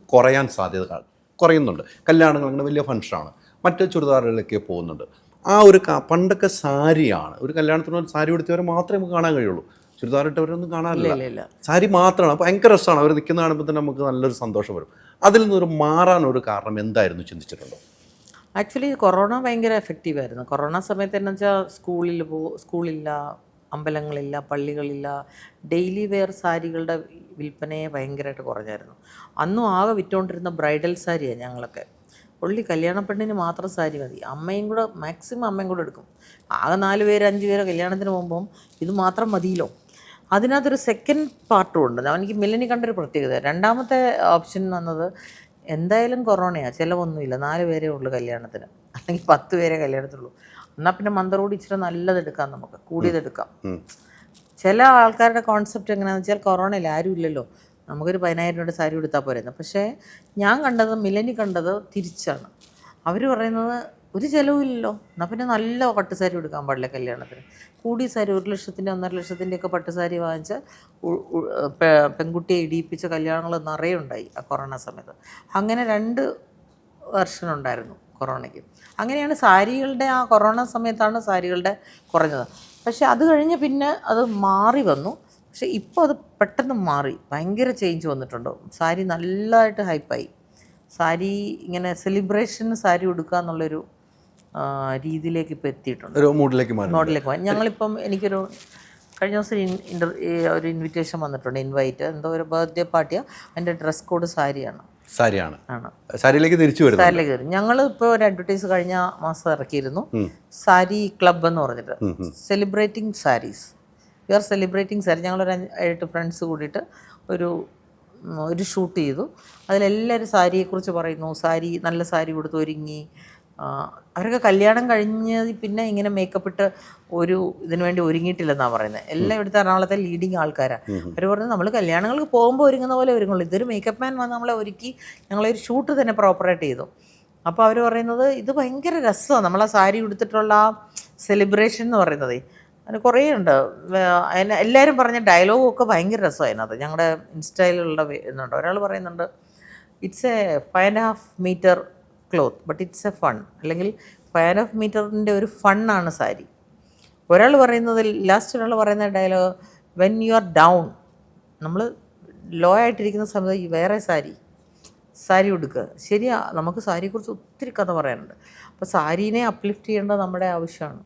Speaker 2: കുറയുന്നുണ്ട്. കല്യാണങ്ങൾ അങ്ങനെ വലിയ ഫംഗ്ഷനാണ്, മറ്റ് ചുരിദാറുകളിലൊക്കെ പോകുന്നുണ്ട്. ആ ഒരു പണ്ടൊക്കെ സാരിയാണ്, ഒരു കല്യാണത്തിന് ഒരു സാരി ഉടുത്തവരെ മാത്രമേ നമുക്ക് കാണാൻ കഴിയുള്ളൂ. ചുരിദാറിട്ടവരൊന്നും കാണാനില്ല, സാരി മാത്രമാണ്. അപ്പോൾ ഭയങ്കര രസമാണ്, അവർ നിൽക്കുന്ന കാണുമ്പോൾ തന്നെ നമുക്ക് നല്ലൊരു സന്തോഷം വരും. അതിൽ നിന്നൊരു മാറാനൊരു കാരണം എന്തായിരുന്നു ചിന്തിച്ചിട്ടുണ്ടോ?
Speaker 1: ആക്ച്വലി കൊറോണ ഭയങ്കര എഫക്റ്റീവായിരുന്നു. കൊറോണ സമയത്ത് എന്ന് വെച്ചാൽ സ്കൂളില്ല, അമ്പലങ്ങളില്ല, പള്ളികളില്ല. ഡെയിലി വെയർ സാരികളുടെ വിൽപ്പനയെ ഭയങ്കരമായിട്ട് കുറഞ്ഞായിരുന്നു. അന്നും ആകെ വിറ്റുകൊണ്ടിരുന്ന ബ്രൈഡൽ സാരിയാണ് ഞങ്ങളൊക്കെ. പുള്ളി കല്യാണ പെണ്ണിന് മാത്രം സാരി മതി. അമ്മയും കൂടെ മാക്സിമം അമ്മയും കൂടെ എടുക്കും. ആകെ 4 പേര് 5 പേരോ കല്യാണത്തിന് പോകുമ്പം ഇത് മാത്രം മതിയല്ലോ. അതിനകത്തൊരു സെക്കൻഡ് പാർട്ടും ഉണ്ട്. എനിക്ക് മില്ലനി കണ്ടൊരു പ്രത്യേകത. രണ്ടാമത്തെ ഓപ്ഷൻ വന്നത് എന്തായാലും കൊറോണയാണ്, ചിലവൊന്നുമില്ല, 4 പേരേ ഉള്ളൂ കല്യാണത്തിന്, അല്ലെങ്കിൽ 10 പേരെ കല്യാണത്തിനുള്ളൂ. എന്നാൽ പിന്നെ മന്ത്രോട് ഇച്ചിരി നല്ലതെടുക്കാം, നമുക്ക് കൂടിയതെടുക്കാം. ചില ആൾക്കാരുടെ കോൺസെപ്റ്റ് എങ്ങനെയാണെന്ന് വെച്ചാൽ കൊറോണയിൽ ആരും ഇല്ലല്ലോ, നമുക്കൊരു 10,000 രൂപയുടെ സാരി എടുത്താൽ പോരുന്നു. പക്ഷേ ഞാൻ കണ്ടത്, മില്ലനി കണ്ടത് തിരിച്ചാണ്. അവർ പറയുന്നത് ഒരു ചിലവില്ലല്ലോ, എന്നാൽ പിന്നെ നല്ല പട്ടുസാരി എടുക്കാൻ പാടില്ല കല്യാണത്തിന്. കൂടിയ സാരി 1 ലക്ഷത്തിൻ്റെ 1.5 ലക്ഷത്തിൻ്റെയൊക്കെ പട്ടുസാരി വാങ്ങിച്ച് പെൺകുട്ടിയെ ഇടിയിപ്പിച്ച കല്യാണങ്ങൾ നിറയെ ഉണ്ടായി ആ കൊറോണ സമയത്ത്. അങ്ങനെ 2 വെർഷൻ ഉണ്ടായിരുന്നു കൊറോണയ്ക്ക്. അങ്ങനെയാണ് സാരികളുടെ, ആ കൊറോണ സമയത്താണ് സാരികളുടെ കുറഞ്ഞത്. പക്ഷേ അത് കഴിഞ്ഞ് പിന്നെ അത് മാറി വന്നു. പക്ഷേ ഇപ്പോൾ അത് പെട്ടെന്ന് മാറി, ഭയങ്കര ചേഞ്ച് വന്നിട്ടുണ്ട്. സാരി നല്ലതായിട്ട് ഹൈപ്പായി. സാരി ഇങ്ങനെ സെലിബ്രേഷന് സാരി ഉടുക്കുക എന്നുള്ളൊരു രീതിയിലേക്ക് ഇപ്പോൾ എത്തിയിട്ടുണ്ട്.
Speaker 2: ഒരു മോഡലിലേക്ക്
Speaker 1: പോകാൻ ഞങ്ങളിപ്പം എനിക്കൊരു കഴിഞ്ഞ ദിവസം ഒരു ഇൻവിറ്റേഷൻ വന്നിട്ടുണ്ട്, ഇൻവൈറ്റ്, എന്തോ ഒരു ബർത്ത്ഡേ പാർട്ടിയാണ്. അതിൻ്റെ ഡ്രസ് കോഡ് സാരിയാണ്.
Speaker 2: സാരിയിലേക്ക് തിരിച്ചു വരും.
Speaker 1: സാരിയിലേക്ക് വരും. ഞങ്ങൾ ഇപ്പോൾ ഒരു അഡ്വർടൈസ് കഴിഞ്ഞ മാസം ഇറക്കിയിരുന്നു, സാരി ക്ലബ് എന്ന് പറഞ്ഞിട്ട്, celebrating saris. We are celebrating sari. ഞങ്ങളൊരു 7-8 ഫ്രണ്ട്സ് കൂടിയിട്ട് ഒരു ഷൂട്ട് ചെയ്തു. അതിലെല്ലാവരും സാരിയെക്കുറിച്ച് പറയുന്നു. സാരി, നല്ല സാരി കൊടുത്ത് ഒരുങ്ങി. അവരൊക്കെ കല്യാണം കഴിഞ്ഞ് പിന്നെ ഇങ്ങനെ മേക്കപ്പ് ഇട്ട് ഒരു ഇതിനു വേണ്ടി ഒരുങ്ങിയിട്ടില്ലെന്നാണ് പറയുന്നത്. എല്ലാം ഇവിടുത്തെ എറണാകുളത്തെ ലീഡിങ് ആൾക്കാരാണ്. അവർ പറഞ്ഞത് നമ്മൾ കല്യാണങ്ങൾക്ക് പോകുമ്പോൾ ഒരുങ്ങുന്ന പോലെ ഒരുങ്ങുള്ളൂ. ഇതൊരു മേക്കപ്പ് മാൻ വന്ന് നമ്മളെ ഒരുക്കി ഞങ്ങളൊരു ഷൂട്ട് തന്നെ പ്രോപ്പറായിട്ട് ചെയ്തു. അപ്പോൾ അവർ പറയുന്നത് ഇത് ഭയങ്കര രസമാണ്, നമ്മളാ സാരി ഉടുത്തിട്ടുള്ള ആ സെലിബ്രേഷൻ എന്ന് പറയുന്നത്. അതിന് കുറേ ഉണ്ട്. എല്ലാവരും പറഞ്ഞ ഡയലോഗും ഒക്കെ ഭയങ്കര രസമാണ് അതിനകത്ത്. ഞങ്ങളുടെ ഇൻസ്റ്റയിലുള്ള ഇതുണ്ട്. ഒരാൾ പറയുന്നുണ്ട്, it's a 5.5 metre cloth but it's a fun, അല്ലെങ്കിൽ 5.5 മീറ്ററിൻ്റെ ഒരു ഫണ്ണാണ് സാരി. ഒരാൾ പറയുന്നത്, ലാസ്റ്റ് ഒരാൾ പറയുന്ന dialogue, when you are down, നമ്മൾ ലോ ആയിട്ടിരിക്കുന്ന സമയത്ത് വേറെ സാരി ഉടുക്കുക. ശരിയാ, നമുക്ക് സാരിയെക്കുറിച്ച് ഒത്തിരി കഥ പറയാനുണ്ട്. അപ്പോൾ സാരീനെ അപ്ലിഫ്റ്റ് ചെയ്യേണ്ടത് നമ്മുടെ ആവശ്യമാണ്.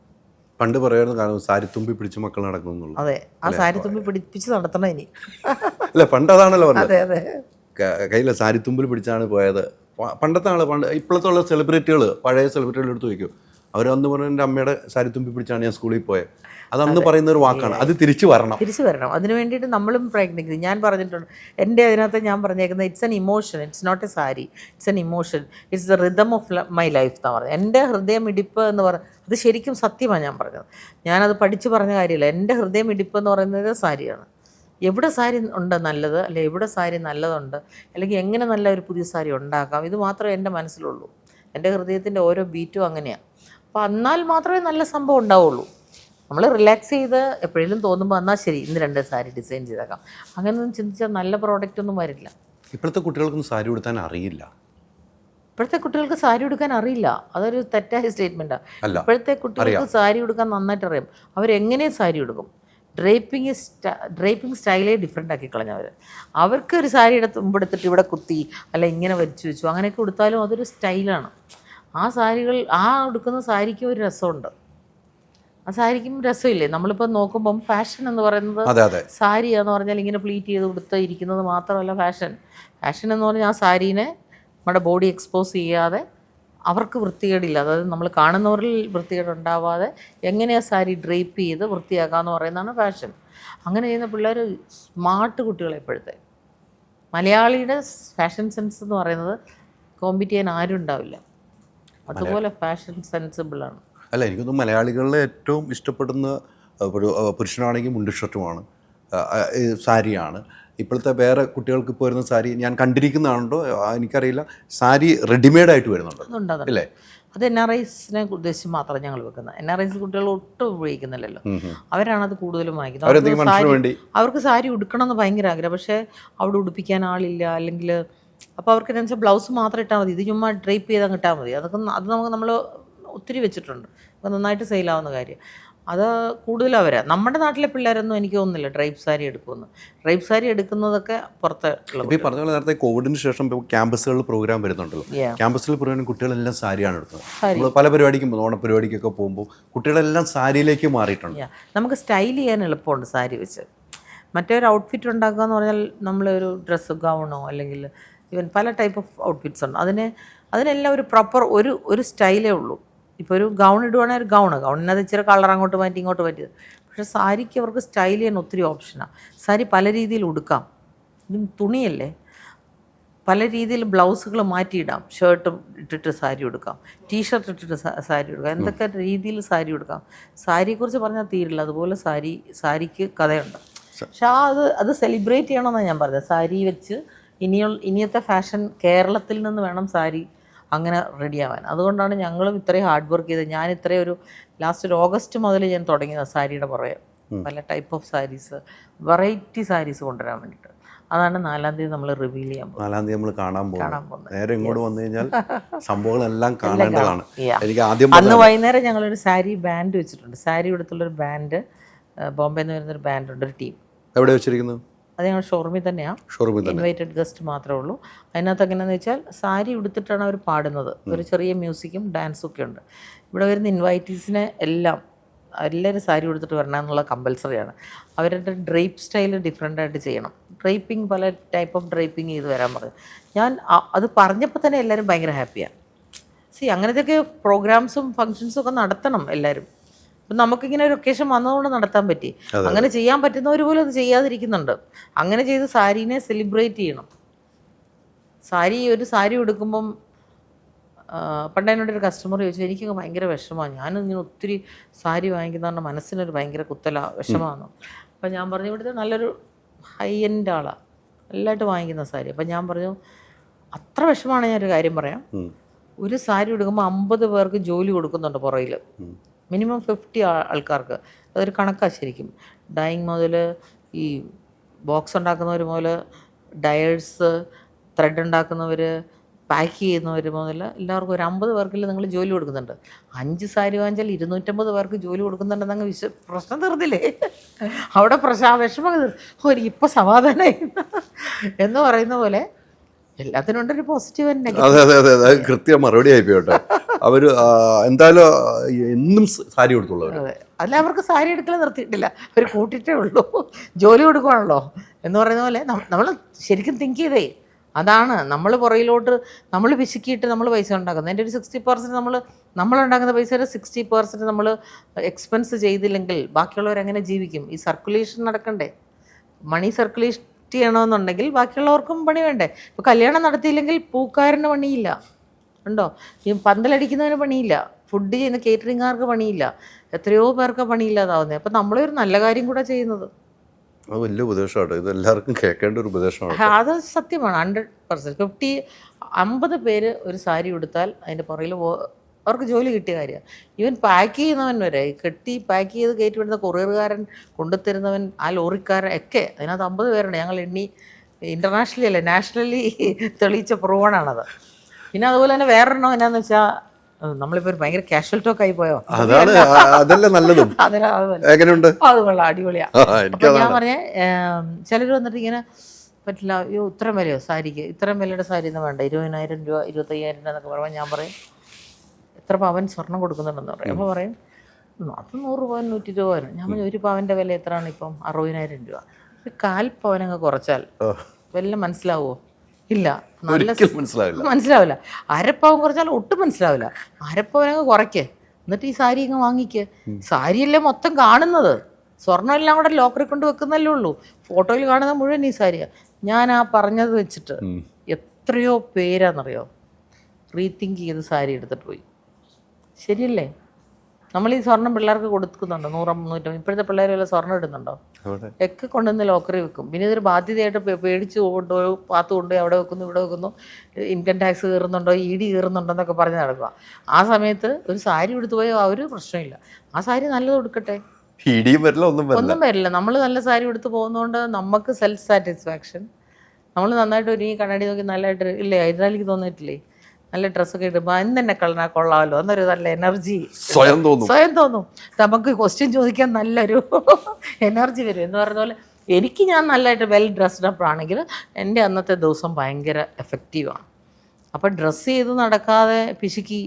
Speaker 2: പണ്ട് പറയായിരുന്നു, കാരണം സാരി തുമ്പി പിടിച്ച് മക്കൾ നടക്കുന്നു.
Speaker 1: അതെ, ആ സാരി തുമ്പി പിടിപ്പിച്ച് നടത്തണം ഇനി.
Speaker 2: അല്ല, പണ്ട് അതാണല്ലോ പറഞ്ഞത്.
Speaker 1: അതെ അതെ,
Speaker 2: കയ്യിലെ സാരി തുമ്പിൽ പിടിച്ചാണ് പോയത്. പണ്ടത്തെ ആള്, ഇപ്പോഴത്തെ ഉള്ള സെലിബ്രിറ്റികൾ, പഴയ സെലിബ്രിറ്റികൾ എടുത്ത് വയ്ക്കും. അവരന്ന് പറഞ്ഞ എൻ്റെ അമ്മയുടെ സാരി തുമ്പി പിടിച്ചാണ് ഞാൻ സ്കൂളിൽ പോയത്. അതന്ന് പറയുന്ന ഒരു വാക്കാണ്. അത് തിരിച്ചു വരണം. അതിന് വേണ്ടിയിട്ട് നമ്മളും പ്രയത്നിക്കുന്നത്. ഞാൻ പറഞ്ഞിട്ടുണ്ട് എൻ്റെ അതിനകത്ത് ഞാൻ പറഞ്ഞേക്കുന്നത്, it's an emotion, it's not a sari, it's an emotion, it's the rhythm of my life എന്നാണ് പറഞ്ഞത്. എൻ്റെ ഹൃദയമിടിപ്പ് എന്ന് അത് ശരിക്കും സത്യമാണ് ഞാൻ പറഞ്ഞത്. ഞാനത് പഠിച്ചു പറഞ്ഞ കാര്യമില്ല. എൻ്റെ ഹൃദയമിടിപ്പ് എന്ന് പറയുന്നത് സാരിയാണ്. എവിടെ സാരി ഉണ്ട് നല്ലത്, അല്ലെങ്കിൽ എവിടെ സാരി നല്ലതുണ്ട്, അല്ലെങ്കിൽ എങ്ങനെ നല്ല ഒരു പുതിയ സാരി ഉണ്ടാക്കാം, ഇത് മാത്രമേ എൻ്റെ മനസ്സിലുള്ളൂ. എൻ്റെ ഹൃദയത്തിൻ്റെ ഓരോ ബീറ്റും അങ്ങനെയാണ്. അപ്പോൾ എന്നാൽ മാത്രമേ നല്ല സംഭവം ഉണ്ടാവുള്ളൂ. നമ്മൾ റിലാക്സ് ചെയ്ത് എപ്പോഴെങ്കിലും തോന്നുമ്പോൾ എന്നാൽ ശരി ഇന്ന് 2 സാരി ഡിസൈൻ ചെയ്തേക്കാം, അങ്ങനെയൊന്നും ചിന്തിച്ചാൽ നല്ല പ്രോഡക്റ്റ് ഒന്നും വരില്ല. ഇപ്പോഴത്തെ കുട്ടികൾക്കൊന്നും സാരി ഉടുക്കാൻ അറിയില്ല.
Speaker 1: ഇപ്പോഴത്തെ കുട്ടികൾക്ക് സാരി ഉടുക്കാൻ അറിയില്ല, അതൊരു തെറ്റായ സ്റ്റേറ്റ്മെൻറ്റാണ്. ഇപ്പോഴത്തെ കുട്ടികൾക്ക് സാരി ഉടുക്കാൻ നന്നായിട്ട് അറിയാം. അവരെങ്ങനെ സാരി ഉടുക്കും. ഡ്രേപ്പിംഗ് സ്റ്റൈലേ ഡിഫറെൻ്റ് ആക്കി കളഞ്ഞവർ. അവർക്ക് ഒരു സാരി മുമ്പെടുത്തിട്ട് ഇവിടെ കുത്തി, അല്ല ഇങ്ങനെ വലിച്ചു വെച്ചു, അങ്ങനെയൊക്കെ ഉടുത്താലും അതൊരു സ്റ്റൈലാണ്. ആ സാരികൾ, ആ ഉടുക്കുന്ന സാരിക്കും ഒരു രസമുണ്ട്. ആ സാരിക്കും രസമില്ലേ. നമ്മളിപ്പോൾ നോക്കുമ്പം ഫാഷൻ എന്ന് പറയുന്നത്, സാരി എന്ന് പറഞ്ഞാൽ ഇങ്ങനെ പ്ലീറ്റ് ചെയ്ത് കൊടുത്ത് ഇരിക്കുന്നത് മാത്രമല്ല ഫാഷൻ എന്ന് പറഞ്ഞാൽ ആ സാരീനെ നമ്മുടെ ബോഡി എക്സ്പോസ് ചെയ്യാതെ, അവർക്ക് വൃത്തികേടില്ല, അതായത് നമ്മൾ കാണുന്നവരിൽ വൃത്തികേടുണ്ടാവാതെ എങ്ങനെയാണ് സാരി ഡ്രേപ്പ് ചെയ്ത് വൃത്തിയാക്കാമെന്ന് പറയുന്നതാണ് ഫാഷൻ. അങ്ങനെ ചെയ്യുന്ന പിള്ളേർ സ്മാർട്ട് കുട്ടികളെ. ഇപ്പോഴത്തെ മലയാളിയുടെ ഫാഷൻ സെൻസ് എന്ന് പറയുന്നത് കോമ്പീറ്റ് ചെയ്യാൻ ആരും ഉണ്ടാവില്ല, അതുപോലെ ഫാഷൻ സെൻസിബിളാണ്.
Speaker 2: അല്ല, എനിക്കൊന്നും മലയാളികളിലെ ഏറ്റവും ഇഷ്ടപ്പെടുന്ന പുരുഷനാണെങ്കിൽ മുണ്ട് ഷർട്ടുമാണ്, സാരിയാണ്. ഇപ്പോഴത്തെ വേറെ കുട്ടികൾക്ക് ഇപ്പോൾ വരുന്ന സാരി ഞാൻ കണ്ടിരിക്കുന്നതാണോ എനിക്കറിയില്ല, സാരി റെഡിമെയ്ഡ് ആയിട്ട് വരുന്നുണ്ട് അല്ലേ?
Speaker 1: അത് NRIസിനെ ഉദ്ദേശിച്ച് മാത്രം ഞങ്ങൾ വെക്കുന്നത്. NRIs കുട്ടികൾ ഒട്ടും ഉപയോഗിക്കുന്നില്ലല്ലോ, അവരാണത് കൂടുതലും വാങ്ങിക്കുന്നത്. അവർക്ക് സാരി ഉടുക്കണമെന്ന് ഭയങ്കര ആഗ്രഹം, പക്ഷേ അവിടെ ഉടുപ്പിക്കാൻ ആളില്ല, അല്ലെങ്കിൽ അപ്പോൾ അവർക്ക് എന്താ വെച്ചാൽ ബ്ലൗസ് മാത്രം ഇട്ടാൽ മതി, ഇത് ചുമ്മാ ഡ്രേപ്പ് ചെയ്താൽ കിട്ടാൽ മതി. അത് നമ്മൾ ഒത്തിരി വെച്ചിട്ടുണ്ട്, അപ്പോൾ നന്നായിട്ട് സെയിലാവുന്ന കാര്യം. അത് കൂടുതലും അവരാണ്. നമ്മുടെ നാട്ടിലെ പിള്ളേരൊന്നും എനിക്ക് തോന്നുന്നില്ല ഡ്രൈപ്പ് സാരി എടുക്കുമെന്ന്. ഡ്രൈപ്പ് സാരി എടുക്കുന്നതൊക്കെ പുറത്ത് ഉള്ള
Speaker 2: ഇപ്പോൾ ഈ പറഞ്ഞ പോലെ നേരത്തെ കോവിഡിന് ശേഷം ഇപ്പോൾ ക്യാമ്പസുകളിൽ പ്രോഗ്രാം വരുന്നുണ്ടല്ലോ.
Speaker 1: Yeah.
Speaker 2: ക്യാമ്പസിൽ പ്രോഗ്രാം കുട്ടികളെല്ലാം സാരിയാണ് എടുത്തത്. നമ്മൾ പല പരിപാടിക്കും ഓണപരിപാടിക്കൊക്കെ പോകുമ്പോൾ കുട്ടികളെല്ലാം സാരിയിലേക്ക് മാറിയിട്ടുണ്ട്.
Speaker 1: നമുക്ക് സ്റ്റൈൽ ചെയ്യാൻ എളുപ്പമുണ്ട് സാരി വെച്ച്. മറ്റൊരു ഔട്ട്ഫിറ്റ് ഉണ്ടാക്കുക എന്ന് പറഞ്ഞാൽ നമ്മളൊരു ഡ്രസ്സ് ഗൗണോ അല്ലെങ്കിൽ ഈവൻ പല ടൈപ്പ് ഓഫ് ഔട്ട്ഫിറ്റ്സ് ഉണ്ട്. അതിനെല്ലാം ഒരു പ്രോപ്പർ ഒരു സ്റ്റൈലേ ഉള്ളൂ. ഇപ്പോൾ ഒരു ഗൗൺ ഇടുവാണെങ്കിൽ ഒരു ഗൗണിനത് ഇച്ചിരി കളർ അങ്ങോട്ട് മാറ്റി ഇങ്ങോട്ട് മാറ്റിയത്. പക്ഷേ സാരിക്ക് അവർക്ക് സ്റ്റൈൽ ചെയ്യാൻ ഒത്തിരി ഓപ്ഷനാണ്. സാരി പല രീതിയിൽ ഉടുക്കാം. ഇതും തുണിയല്ലേ, പല രീതിയിൽ ബ്ലൗസുകൾ മാറ്റിയിടാം. ഷർട്ടും ഇട്ടിട്ട് സാരി ഉടുക്കാം, ടീഷർട്ട് ഇട്ടിട്ട് സാരി ഉടുക്കാം, എന്തൊക്കെ രീതിയിൽ സാരി ഉടുക്കാം. സാരിയെക്കുറിച്ച് പറഞ്ഞാൽ തീരില്ല. അതുപോലെ സാരിക്ക് കഥയുണ്ട്. പക്ഷെ അത് സെലിബ്രേറ്റ് ചെയ്യണമെന്നാണ് ഞാൻ പറഞ്ഞത്. സാരി വെച്ച് ഇനിയത്തെ ഫാഷൻ കേരളത്തിൽ നിന്ന് വേണം സാരി അങ്ങനെ റെഡിയാവാൻ. അതുകൊണ്ടാണ് ഞങ്ങളും ഇത്രയും ഹാർഡ് വർക്ക് ചെയ്തത്. ഞാൻ ഇത്രയും ഒരു ലാസ്റ്റ് ഒരു ഓഗസ്റ്റ് മുതൽ ഞാൻ തുടങ്ങിയത് സാരിയുടെ പുറകെ. പല type of saris, variety saris കൊണ്ടുവരാൻ വേണ്ടിയിട്ട്. അതാണ് 4-ാം തീയതി നമ്മൾ റിവീൽ ചെയ്യാൻ പോകുന്നത്.
Speaker 2: 4-ാം തീയതി നമ്മൾ കാണാൻ പോകുന്നത്. നേരെ ഇങ്ങോട്ട് വന്നു കഴിഞ്ഞാൽ സംഭവങ്ങളെല്ലാം കാണേണ്ടതാണ്. എനിക്ക് ആദ്യം
Speaker 1: അന്ന് വൈകുന്നേരം ഞങ്ങളൊരു സാരി ബാൻഡ് വെച്ചിട്ടുണ്ട്. സാരി എടുത്തുള്ളൊരു ബാൻഡ്, ബോംബെ എന്ന് വരുന്നൊരു ബാൻഡുണ്ട്, ഒരു ടീം.
Speaker 2: എവിടെ വെച്ചിരിക്കുന്നത്?
Speaker 1: അത് ഞങ്ങൾ ഷോറൂമിൽ തന്നെയാണ്. ഇൻവൈറ്റഡ് ഗസ്റ്റ് മാത്രമേ ഉള്ളൂ. അതിനകത്ത് എങ്ങനെയാണെന്ന് വെച്ചാൽ സാരി ഉടുത്തിട്ടാണ് അവർ പാടുന്നത്. ഒരു ചെറിയ മ്യൂസിക്കും ഡാൻസും ഒക്കെ ഉണ്ട്. ഇവിടെ വരുന്ന ഇൻവൈറ്റീസിനെ എല്ലാവരും സാരി ഉടുത്തിട്ട് വരണം എന്നുള്ള കമ്പൽസറിയാണ്. അവരുടെ ഡ്രേപ്പ് സ്റ്റൈൽ ഡിഫറെൻ്റ് ആയിട്ട് ചെയ്യണം. ഡ്രേപ്പിംഗ് പല ടൈപ്പ് ഓഫ് ഡ്രേപ്പിംഗ് ചെയ്ത് വരാൻ പറഞ്ഞു. ഞാൻ അത് പറഞ്ഞപ്പോൾ തന്നെ എല്ലാവരും ഭയങ്കര ഹാപ്പിയാണ്. അങ്ങനത്തെയൊക്കെ പ്രോഗ്രാംസും ഫങ്ഷൻസും ഒക്കെ നടത്തണം എല്ലാവരും. അപ്പം നമുക്കിങ്ങനെ ഒരു ഒക്കേഷൻ വന്നതുകൊണ്ട് നടത്താൻ പറ്റി. അങ്ങനെ ചെയ്യാൻ പറ്റുന്നവർ പോലും അത് ചെയ്യാതിരിക്കുന്നുണ്ട്. അങ്ങനെ ചെയ്ത് സാരീനെ സെലിബ്രേറ്റ് ചെയ്യണം. ഒരു സാരി ഉടുക്കുമ്പം പണ്ട് എന്നോടൊരു കസ്റ്റമർ ചോദിച്ചു, എനിക്കൊക്കെ ഭയങ്കര വിഷമമാണ്, ഞാനിങ്ങനെ ഒത്തിരി സാരി വാങ്ങിക്കുന്ന പറഞ്ഞാൽ മനസ്സിനൊരു ഭയങ്കര വിഷമമാണ്. അപ്പം ഞാൻ പറഞ്ഞു, ഇവിടുത്തെ നല്ലൊരു ഹൈ എൻഡ് ആളാണ്, നല്ലതായിട്ട് വാങ്ങിക്കുന്ന സാരി. അപ്പം ഞാൻ പറഞ്ഞു, അത്ര വിഷമമാണ്. ഞാനൊരു കാര്യം പറയാം. ഒരു സാരി ഉടുക്കുമ്പോൾ 50 പേർക്ക് ജോലി കൊടുക്കുന്നുണ്ട് പുറകിൽ, മിനിമം 50 ആൾക്കാർക്ക്. അതൊരു കണക്കാണ് ശരിക്കും. ഡൈയിങ് മുതൽ ഈ ബോക്സ് ഉണ്ടാക്കുന്നവർ മുതൽ ഡയേഴ്സ്, ത്രെഡ് ഉണ്ടാക്കുന്നവർ, പാക്ക് ചെയ്യുന്നവർ മുതൽ എല്ലാവർക്കും ഒരു 50 പേർക്കില്ല നിങ്ങൾ ജോലി കൊടുക്കുന്നുണ്ട്. 5 സാരി വാങ്ങിച്ചാൽ 250 പേർക്ക് ജോലി കൊടുക്കുന്നുണ്ടെന്നങ്ങ് പ്രശ്നം തീർന്നില്ലേ? അവിടെ വിഷമം ഇപ്പോൾ സമാധാനമായി എന്ന് പറയുന്ന പോലെ എല്ലാത്തിനും ഉണ്ടൊരു പോസിറ്റീവ് തന്നെ.
Speaker 2: അതെ, കൃത്യം മറുപടി ആയിപ്പോയി കേട്ടോ. അവർ എന്തായാലും എന്നും സാരി കൊടുത്തുള്ളവർ.
Speaker 1: അതെ, അല്ല അവർക്ക് സാരി എടുക്കൽ നിർത്തിയിട്ടില്ല, അവർ കൂട്ടിയിട്ടേ ഉള്ളൂ. ജോലി കൊടുക്കുകയാണല്ലോ എന്ന് പറയുന്ന പോലെ നമ്മൾ ശരിക്കും തിങ്ക് ചെയ്തേ അതാണ്. നമ്മൾ പുറയിലോട്ട് നമ്മൾ പിശുക്കിയിട്ട് നമ്മൾ പൈസ ഉണ്ടാക്കുന്നത്. അതിൻ്റെ ഒരു 60% നമ്മളുണ്ടാക്കുന്ന പൈസയുടെ 60% നമ്മൾ എക്സ്പെൻസ് ചെയ്തില്ലെങ്കിൽ ബാക്കിയുള്ളവരെങ്ങനെ ജീവിക്കും? ഈ സർക്കുലേഷൻ നടക്കണ്ടേ? മണി സർക്കുലേഷൻ ചെയ്യണമെന്നുണ്ടെങ്കിൽ ബാക്കിയുള്ളവർക്കും പണി വേണ്ടേ? ഇപ്പോൾ കല്യാണം നടത്തിയില്ലെങ്കിൽ പൂക്കാരന് പണിയില്ല, ഉണ്ടോ? ഈ പന്തലടിക്കുന്നതിന് പണിയില്ല, ഫുഡ് ചെയ്യുന്ന കേറ്ററിംഗുകാർക്ക് പണിയില്ല, എത്രയോ പേർക്ക് പണിയില്ലാതാവുന്നത്. അപ്പം നമ്മളൊരു നല്ല കാര്യം കൂടെ ചെയ്യുന്നത്.
Speaker 2: അത് വലിയ ഉപദേശമാണ്. ഇത് എല്ലാവർക്കും കേൾക്കേണ്ട ഒരു ഉപദേശമാണ്.
Speaker 1: അത് സത്യമാണ്. 100%. 50 പേര് ഒരു സാരി ഉടുത്താൽ അതിൻ്റെ പുറകിൽ അവർക്ക് ജോലി കിട്ടിയ കാര്യമാണ്. ഈവൻ പാക്ക് ചെയ്യുന്നവൻ വരെ, പാക്ക് ചെയ്ത് കയറ്റി വിടുന്ന കൊറിയറുകാരൻ, കൊണ്ടുത്തരുന്നവൻ, ആ ലോറിക്കാരൻ ഒക്കെ അതിനകത്ത് 50 പേരുണ്ട്. ഞങ്ങൾ എണ്ണി ഇൻ്റർനാഷണലി അല്ല നാഷണലി തെളിയിച്ച പ്രൂവണാണത്. പിന്നെ അതുപോലെ തന്നെ വേറൊരെണ്ണം എന്നാന്ന് വെച്ചാൽ, നമ്മളിപ്പോൾ ഭയങ്കര കാഷ്വൽ ടോക്ക് ആയി പോയോ?
Speaker 2: അതല്ല നല്ലതും.
Speaker 1: അത് കൊള്ളാം, അടിപൊളിയാണ്. അപ്പം ഞാൻ പറഞ്ഞേ, ചിലർ വന്നിട്ട് ഇങ്ങനെ പറ്റില്ല, അയ്യോ ഇത്രയും വിലയോ സാരിക്ക്, ഇത്രയും വിലയുടെ സാരി ഒന്നും വേണ്ട, 20,000 രൂപ 25,000 രൂപ എന്നൊക്കെ പറയുമ്പോൾ ഞാൻ പറയും, എത്ര പവൻ സ്വർണം കൊടുക്കുന്നുണ്ടെന്ന് പറയും. അപ്പോൾ പറയും, അത് 100 പവൻ 120 പവൻ. ഞാൻ പറഞ്ഞു, ഒരു പവൻ്റെ വില എത്രയാണ് ഇപ്പം? 60,000 രൂപ. ഒരു 1/4 പവനങ്ങ് കുറച്ചാൽ വല്ല മനസ്സിലാവുമോ? ഇല്ല, മനസ്സിലാവില്ല. 1/2 പവൻ കുറച്ചാൽ ഒട്ടും മനസ്സിലാവില്ല. 1/2 പവനങ്ങ് കുറയ്ക്കേ, എന്നിട്ട് ഈ സാരി അങ്ങ് വാങ്ങിക്കേ. സാരിയല്ലേ മൊത്തം കാണുന്നത്, സ്വർണ്ണം എല്ലാം കൂടെ ലോക്കറിൽ കൊണ്ട് വെക്കുന്നല്ലേ ഉള്ളൂ. ഫോട്ടോയിൽ കാണുന്ന മുഴുവൻ ഈ സാരിയാണ്. ഞാൻ ആ പറഞ്ഞത് വെച്ചിട്ട് എത്രയോ പേരാണെന്നറിയോ റീതിങ്ക് ചെയ്ത് സാരി എടുത്തിട്ട് പോയി. ശരിയല്ലേ? നമ്മൾ ഈ സ്വർണം പിള്ളേർക്ക് കൊടുക്കുന്നുണ്ടോ? 100-150? ഇപ്പോഴത്തെ പിള്ളേർ വല്ല സ്വർണ്ണം ഇടുന്നുണ്ടോ? ഒക്കെ കൊണ്ടുവന്ന് ലോക്കറി വെക്കും. പിന്നെ ഇതൊരു ബാധ്യതയായിട്ട് പേടിച്ച് കൊണ്ടുപോയി പാത്ത് കൊണ്ടുപോയി അവിടെ വെക്കുന്നു, ഇവിടെ വെക്കുന്നു, ഇൻകം ടാക്സ് കയറുന്നുണ്ടോ, ED കയറുന്നുണ്ടോ എന്നൊക്കെ പറഞ്ഞ് നടക്കുക. ആ സമയത്ത് ഒരു സാരി എടുത്തു പോയാൽ ആ ഒരു പ്രശ്നമില്ല. ആ സാരി നല്ലത് കൊടുക്കട്ടെ, ഒന്നും വരില്ല. നമ്മൾ നല്ല സാരി എടുത്ത് പോകുന്നതുകൊണ്ട് നമുക്ക് സെൽഫ് സാറ്റിസ്ഫാക്ഷൻ. നമ്മൾ നന്നായിട്ട് ഒരുങ്ങി കണ്ണാടി നോക്കി നല്ലതായിട്ട് ഇല്ലേ? ഹൈദരാലിക്ക് തോന്നിയിട്ടില്ലേ? നല്ല ഡ്രസ്സൊക്കെ ഇടുമ്പോൾ എന്തെന്നെ കളഞ്ഞാൽ കൊള്ളാമല്ലോ എന്നൊരു നല്ല എനർജി
Speaker 2: സ്വയം തോന്നും.
Speaker 1: നമുക്ക് ക്വസ്റ്റ്യൻ ചോദിക്കാൻ നല്ലൊരു എനർജി വരും. എന്ന് പറഞ്ഞ പോലെ എനിക്ക് ഞാൻ നല്ലതായിട്ട് വെൽ ഡ്രസ്ഡ് അപ്പ് ആണെങ്കിൽ എൻ്റെ അന്നത്തെ ദിവസം ഭയങ്കര എഫക്റ്റീവാണ്. അപ്പോൾ ഡ്രസ്സ് ചെയ്ത് നടക്കാതെ പിശുക്കി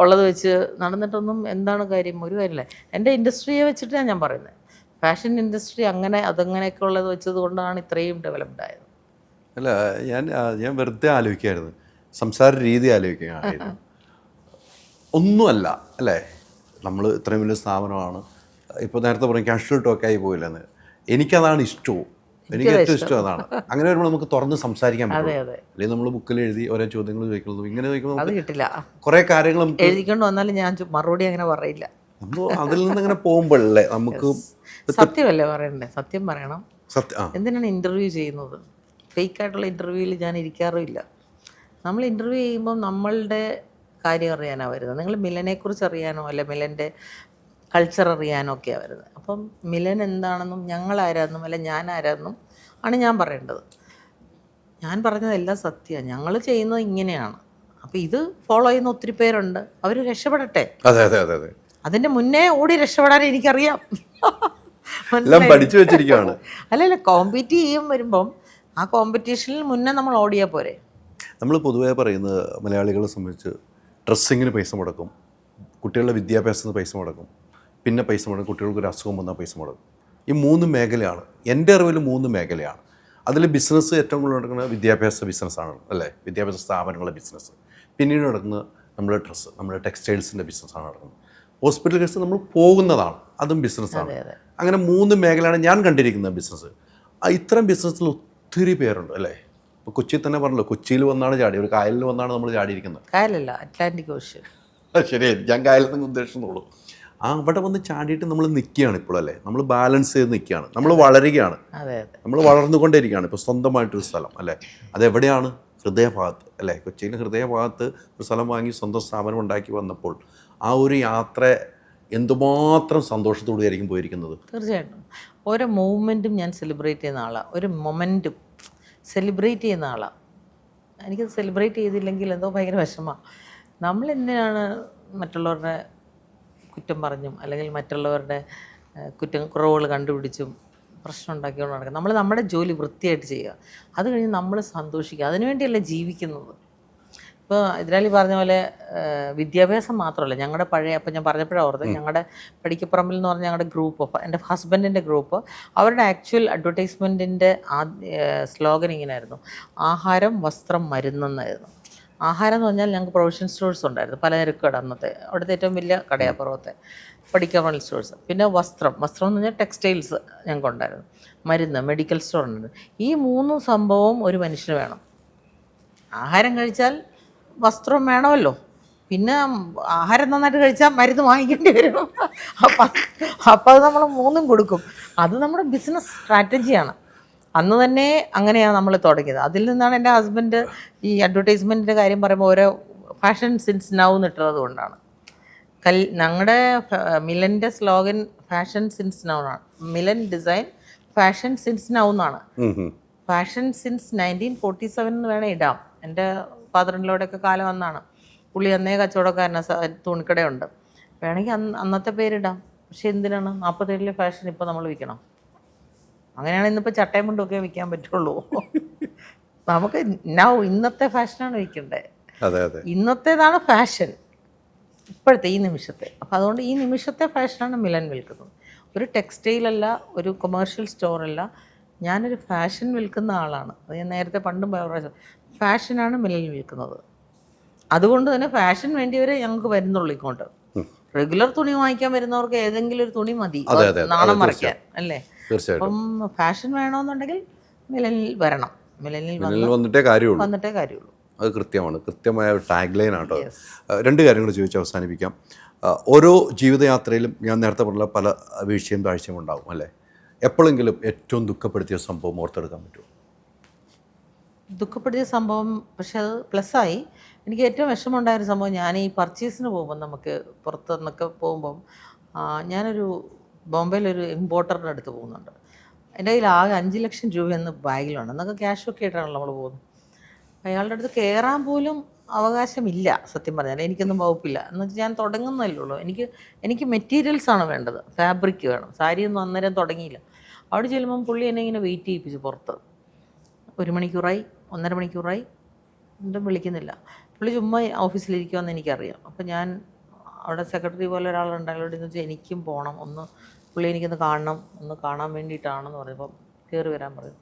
Speaker 1: ഉള്ളത് വെച്ച് നടന്നിട്ടൊന്നും എന്താണ് കാര്യം? ഒരു കാര്യമില്ല. എൻ്റെ ഇൻഡസ്ട്രിയെ വെച്ചിട്ടാണ് ഞാൻ പറയുന്നത്. ഫാഷൻ ഇൻഡസ്ട്രി അതങ്ങനെയൊക്കെ ഉള്ളത് വെച്ചത് കൊണ്ടാണ് ഇത്രയും ഡെവലപ്ഡ് ആയത്.
Speaker 2: അല്ല, ഞാൻ വെറുതെ ആലോചിക്കായിരുന്നു, സംസാര രീതി ആലോചിക്കുകയായിരുന്നു. ഒന്നുമല്ല അല്ലേ, നമ്മൾ ഇത്രയും വലിയ സ്ഥാപനമാണ്. ഇപ്പോൾ നേരത്തെ പറയും കാഷ്വൽ ടോക്കായി പോയില്ലെന്ന്. എനിക്കതാണ് ഇഷ്ടവും, എനിക്ക് ഏറ്റവും ഇഷ്ടം അതാണ്. അങ്ങനെ വരുമ്പോൾ നമുക്ക് തുറന്ന് സംസാരിക്കാൻ പറ്റും. അല്ലെങ്കിൽ നമ്മൾ ബുക്കിൽ എഴുതി ഓരോ ചോദ്യങ്ങൾ ചോദിക്കുന്നത്, ഇങ്ങനെ ചോദിക്കുമ്പോൾ
Speaker 1: അത് കിട്ടില്ല.
Speaker 2: കുറേ കാര്യങ്ങൾ
Speaker 1: എഴുതിക്കൊണ്ട് വന്നാലും ഞാൻ മറുപടി അങ്ങനെ പറയില്ല.
Speaker 2: നമ്മൾ അതിൽ നിന്ന് അങ്ങനെ പോകുമ്പോഴല്ലേ നമുക്ക്
Speaker 1: സത്യമല്ലേ പറയണ്ടേ? സത്യം പറയണം. എന്തിനാണ് ഇൻ്റർവ്യൂ ചെയ്യുന്നത്? ഫേക്കായിട്ടുള്ള ഇൻ്റർവ്യൂവിൽ ഞാൻ ഇരിക്കാറുമില്ല. നമ്മൾ ഇൻ്റർവ്യൂ ചെയ്യുമ്പോൾ നമ്മളുടെ കാര്യം അറിയാനാണ് വരുന്നത്. നിങ്ങൾ മിലനെക്കുറിച്ച് അറിയാനോ അല്ല മിലൻ്റെ കൾച്ചർ അറിയാനോ ഒക്കെയാണ് വരുന്നത്. അപ്പം മിലൻ എന്താണെന്നും ഞങ്ങളാരാന്നും അല്ല ഞാൻ ആരാന്നും ആണ് ഞാൻ പറയേണ്ടത്. ഞാൻ പറഞ്ഞതെല്ലാം സത്യമാണ്. ഞങ്ങൾ ചെയ്യുന്നത് ഇങ്ങനെയാണ്. അപ്പോൾ ഇത് ഫോളോ ചെയ്യുന്ന ഒത്തിരി പേരുണ്ട്. അവർ രക്ഷപ്പെടട്ടെ. അതിൻ്റെ മുന്നേ ഓടി രക്ഷപ്പെടാൻ എനിക്കറിയാം.
Speaker 2: പഠിച്ചു വെച്ചിരിക്കുകയാണ്.
Speaker 1: അല്ലല്ല, കോമ്പീറ്റ് ചെയ്യും വരുമ്പം ആ കോമ്പറ്റീഷനിൽ മുന്നേ നമ്മൾ ഓടിയാൽ പോരെ.
Speaker 2: നമ്മൾ പൊതുവേ പറയുന്നത് മലയാളികളെ സംബന്ധിച്ച് ഡ്രസ്സിങ്ങിന് പൈസ മുടക്കും, കുട്ടികളുടെ വിദ്യാഭ്യാസത്തിന് പൈസ മുടക്കും, പിന്നെ പൈസ മുടക്കും, കുട്ടികൾക്ക് ഒരു അസുഖം വന്നാൽ പൈസ മുടക്കും. ഈ 3 മേഖലയാണ് എൻ്റെ അറിവിൽ. 3 മേഖലയാണ്. അതിൽ ബിസിനസ് ഏറ്റവും കൂടുതൽ നടക്കുന്നത് വിദ്യാഭ്യാസ ബിസിനസ്സാണ് അല്ലേ, വിദ്യാഭ്യാസ സ്ഥാപനങ്ങളുടെ ബിസിനസ്. പിന്നീട് നടക്കുന്നത് നമ്മുടെ ഡ്രസ്സ്, നമ്മുടെ ടെക്സ്റ്റൈൽസിൻ്റെ ബിസിനസ്സാണ് നടക്കുന്നത്. ഹോസ്പിറ്റൽ കേസ് നമ്മൾ പോകുന്നതാണ്, അതും ബിസിനസ്സാണ്. അങ്ങനെ 3 മേഖലയാണ് ഞാൻ കണ്ടിരിക്കുന്നത് ബിസിനസ്. ഇത്തരം ബിസിനസ്സിൽ ഒത്തിരി പേരുണ്ട് അല്ലേ. ഇപ്പോൾ കൊച്ചിയിൽ തന്നെ പറഞ്ഞല്ലോ, കൊച്ചിയിൽ വന്നാണ് ചാടി, ഒരു കായലിൽ വന്നാണ് നമ്മൾ ചാടിയിരിക്കുന്നത്.
Speaker 1: കായലല്ല, അറ്റ്ലാന്റിക് ഓഷ്യൻ.
Speaker 2: ശരിയായി, ഞാൻ കായലിൽ നിന്ന് ഉദ്ദേശിക്കുന്നുള്ളൂ. അവിടെ വന്ന് ചാടിയിട്ട് നമ്മൾ നിൽക്കുകയാണ് ഇപ്പോഴല്ലേ, നമ്മൾ ബാലൻസ് ചെയ്ത് നിൽക്കുകയാണ്, നമ്മൾ വളരുകയാണ്, നമ്മൾ വളർന്നുകൊണ്ടേയിരിക്കുകയാണ്. ഇപ്പോൾ സ്വന്തമായിട്ടൊരു സ്ഥലം അല്ലേ, അതെവിടെയാണ്? ഹൃദയഭാഗത്ത് അല്ലേ. കൊച്ചിയിലെ ഹൃദയഭാഗത്ത് ഒരു സ്ഥലം വാങ്ങി സ്വന്തം സ്ഥാപനം ഉണ്ടാക്കി വന്നപ്പോൾ ആ ഒരു യാത്ര എന്തുമാത്രം സന്തോഷത്തോടെ ആയിരിക്കും പോയിരിക്കുന്നത്.
Speaker 1: തീർച്ചയായിട്ടും ഓരോ മൂവ്മെൻറ്റും ഞാൻ സെലിബ്രേറ്റ് ചെയ്യുന്ന ആളാണ്. ഒരു മൊമെൻറ്റും സെലിബ്രേറ്റ് ചെയ്യുന്ന ആളാണ്. എനിക്കത് സെലിബ്രേറ്റ് ചെയ്തില്ലെങ്കിൽ എന്തോ ഭയങ്കര വിഷമമാണ്. നമ്മൾ എന്തിനാണ് മറ്റുള്ളവരുടെ കുറ്റം പറഞ്ഞും അല്ലെങ്കിൽ മറ്റുള്ളവരുടെ കുറവുകൾ കണ്ടുപിടിച്ചും പ്രശ്നം ഉണ്ടാക്കിക്കൊണ്ട് നടക്കുക? നമ്മൾ നമ്മുടെ ജോലി വൃത്തിയായിട്ട് ചെയ്യുക, അത് കഴിഞ്ഞ് നമ്മൾ സന്തോഷിക്കുക. അതിനുവേണ്ടിയല്ലേ ജീവിക്കുന്നത്. ഇപ്പോൾ എതിരാളി പറഞ്ഞ പോലെ വിദ്യാഭ്യാസം മാത്രമല്ല, ഞങ്ങളുടെ പഴയ, അപ്പോൾ ഞാൻ പറഞ്ഞപ്പോഴാണ് ഓർത്തത്, ഞങ്ങളുടെ പടിക്കപ്പറമ്പിൽ എന്ന് പറഞ്ഞ ഞങ്ങളുടെ ഗ്രൂപ്പ്, എൻ്റെ ഹസ്ബൻഡിൻ്റെ ഗ്രൂപ്പ്, അവരുടെ ആക്ച്വൽ അഡ്വർടൈസ്മെൻറ്റിൻ്റെ സ്ലോഗൻ ഇങ്ങനെയായിരുന്നു: ആഹാരം, വസ്ത്രം, മരുന്നെന്നായിരുന്നു. ആഹാരം എന്ന് പറഞ്ഞാൽ ഞങ്ങൾക്ക് പ്രൊവിഷൻ സ്റ്റോഴ്സ് ഉണ്ടായിരുന്നു, പലചരക്ക് കട, അന്നത്തെ അവിടുത്തെ ഏറ്റവും വലിയ കടയാപ്പുറത്തെ പടിക്കപ്പറമ്പിൽ സ്റ്റോഴ്സ്. പിന്നെ വസ്ത്രം എന്ന് പറഞ്ഞാൽ ടെക്സ്റ്റൈൽസ് ഞങ്ങൾക്കുണ്ടായിരുന്നു. മരുന്ന്, മെഡിക്കൽ സ്റ്റോർ ഉണ്ട്. ഈ 3 സംഭവവും ഒരു മനുഷ്യന് വേണം. ആഹാരം കഴിച്ചാൽ വസ്ത്രം വേണമല്ലോ, പിന്നെ ആഹാരം നന്നായിട്ട് കഴിച്ചാൽ മരുന്ന് വാങ്ങിക്കേണ്ടി വരും. അപ്പം അത് നമ്മൾ 3ഉം കൊടുക്കും. അത് നമ്മുടെ ബിസിനസ് സ്ട്രാറ്റജിയാണ്. അന്ന് തന്നെ അങ്ങനെയാണ് നമ്മൾ തുടങ്ങിയത്. അതിൽ നിന്നാണ് എൻ്റെ ഹസ്ബൻഡ് ഈ അഡ്വർടൈസ്മെൻറ്റിൻ്റെ കാര്യം പറയുമ്പോൾ ഓരോ ഫാഷൻ സിൻസ് നൗ എന്നിട്ടത് കൊണ്ടാണ്. ഞങ്ങളുടെ മിലൻ്റെ സ്ലോഗൻ ഫാഷൻ സിൻസ് നൗ ആണ്. Milan design fashion since now എന്നാണ്. ഫാഷൻ സിൻസ് 1947 എന്ന് വേണേൽ ഇടാം. എൻ്റെ ഫാദറിൻ്റെയോടെയൊക്കെ കാലം വന്നാണ്. പുള്ളി അന്നേ കച്ചവടക്കാരന് തുണിക്കടയുണ്ട്. വേണമെങ്കിൽ അന്നത്തെ പേരിടാം. പക്ഷെ എന്തിനാണ് 47-ലെ ഫാഷൻ ഇപ്പോൾ നമ്മൾ വിൽക്കണം? അങ്ങനെയാണ് ഇന്നിപ്പോൾ ചട്ടയും മുണ്ടൊക്കെ വിൽക്കാൻ പറ്റുള്ളൂ. നമുക്ക് ഇന്നത്തെ ഫാഷനാണ് വിൽക്കേണ്ടത്. ഇന്നത്തേതാണ് ഫാഷൻ, ഇപ്പോഴത്തെ ഈ നിമിഷത്തെ. അപ്പോൾ അതുകൊണ്ട് ഈ നിമിഷത്തെ ഫാഷനാണ് മിലൻ വിൽക്കുന്നത്. ഒരു ടെക്സ്റ്റൈലല്ല, ഒരു കൊമേഴ്ഷ്യൽ സ്റ്റോറല്ല, ഞാനൊരു ഫാഷൻ വിൽക്കുന്ന ആളാണ്. അത് ഞാൻ നേരത്തെ പണ്ടും പറയാം, ഫാഷനാണ് മിലൻ വിൽക്കുന്നത്. അതുകൊണ്ട് തന്നെ ഫാഷൻ വേണ്ടിയവരെ ഞങ്ങൾക്ക് വരുന്നുള്ളൂ ഇങ്ങോട്ട്. റെഗുലർ തുണി വാങ്ങിക്കാൻ വരുന്നവർക്ക് ഏതെങ്കിലും ഒരു തുണി മതി നാണം മറയ്ക്കാൻ അല്ലേ. അപ്പം ഫാഷൻ വേണമെന്നുണ്ടെങ്കിൽ മിലനിൽ വരണം. മിലനിൽ വന്നിട്ടേ കാര്യമുള്ളൂ.
Speaker 2: അത് കൃത്യമാണ്, കൃത്യമായ ഒരു ടാഗ് ലൈൻ ആട്ടോ. 2 കാര്യങ്ങൾ ചോദിച്ച് അവസാനിപ്പിക്കാം. ഓരോ ജീവിതയാത്രയിലും ഞാൻ നേരത്തെ പറഞ്ഞ പല വീഴ്ചയും താഴ്ചയും ഉണ്ടാവും അല്ലേ. എപ്പോഴെങ്കിലും ഏറ്റവും ദുഃഖപ്പെടുത്തിയ സംഭവം ഓർത്തെടുക്കാൻ പറ്റുമോ?
Speaker 1: ദുഃഖപ്പെടുത്തിയ സംഭവം, പക്ഷെ അത് പ്ലസ്സായി. എനിക്ക് ഏറ്റവും വിഷമമുണ്ടായൊരു സംഭവം, ഞാൻ ഈ പർച്ചേസിന് പോകുമ്പോൾ, നമുക്ക് പുറത്ത് നിന്നൊക്കെ പോകുമ്പം, ഞാനൊരു ബോംബെയിലൊരു ഇമ്പോർട്ടറിൻ്റെ അടുത്ത് പോകുന്നുണ്ട്. എൻ്റെ കയ്യിൽ ആകെ 5 ലക്ഷം രൂപയെന്ന് ബാഗിലുണ്ട്. എന്നൊക്കെ ക്യാഷൊക്കെ ആയിട്ടാണല്ലോ നമ്മൾ പോകുന്നത്. അയാളുടെ അടുത്ത് കയറാൻ പോലും അവകാശമില്ല സത്യം പറഞ്ഞാൽ. എനിക്കൊന്നും വകുപ്പില്ല എന്ന് വെച്ചാൽ ഞാൻ തുടങ്ങുന്നതല്ലേ ഉള്ളൂ. എനിക്ക് മെറ്റീരിയൽസാണ് വേണ്ടത്, ഫാബ്രിക് വേണം. സാരിയൊന്നും അന്നേരം തുടങ്ങിയില്ല. അവിടെ ചെല്ലുമ്പം പുള്ളി എന്നെ ഇങ്ങനെ വെയിറ്റ് ചെയ്യിപ്പിച്ചു പുറത്ത്. 1 മണിക്കൂറായി, 1.5 മണിക്കൂറായി, എന്തും വിളിക്കുന്നില്ല. പുള്ളി ചുമ്മാ ഓഫീസിലിരിക്കുമെന്ന് എനിക്കറിയാം. അപ്പം ഞാൻ അവിടെ സെക്രട്ടറി പോലെ ഒരാളുണ്ടായാലും എന്ന് വെച്ചാൽ എനിക്കും പോകണം, പുള്ളി എനിക്കൊന്ന് കാണണം, ഒന്ന് കാണാൻ വേണ്ടിയിട്ടാണെന്ന് പറയുമ്പം കയറി വരാൻ പറയും.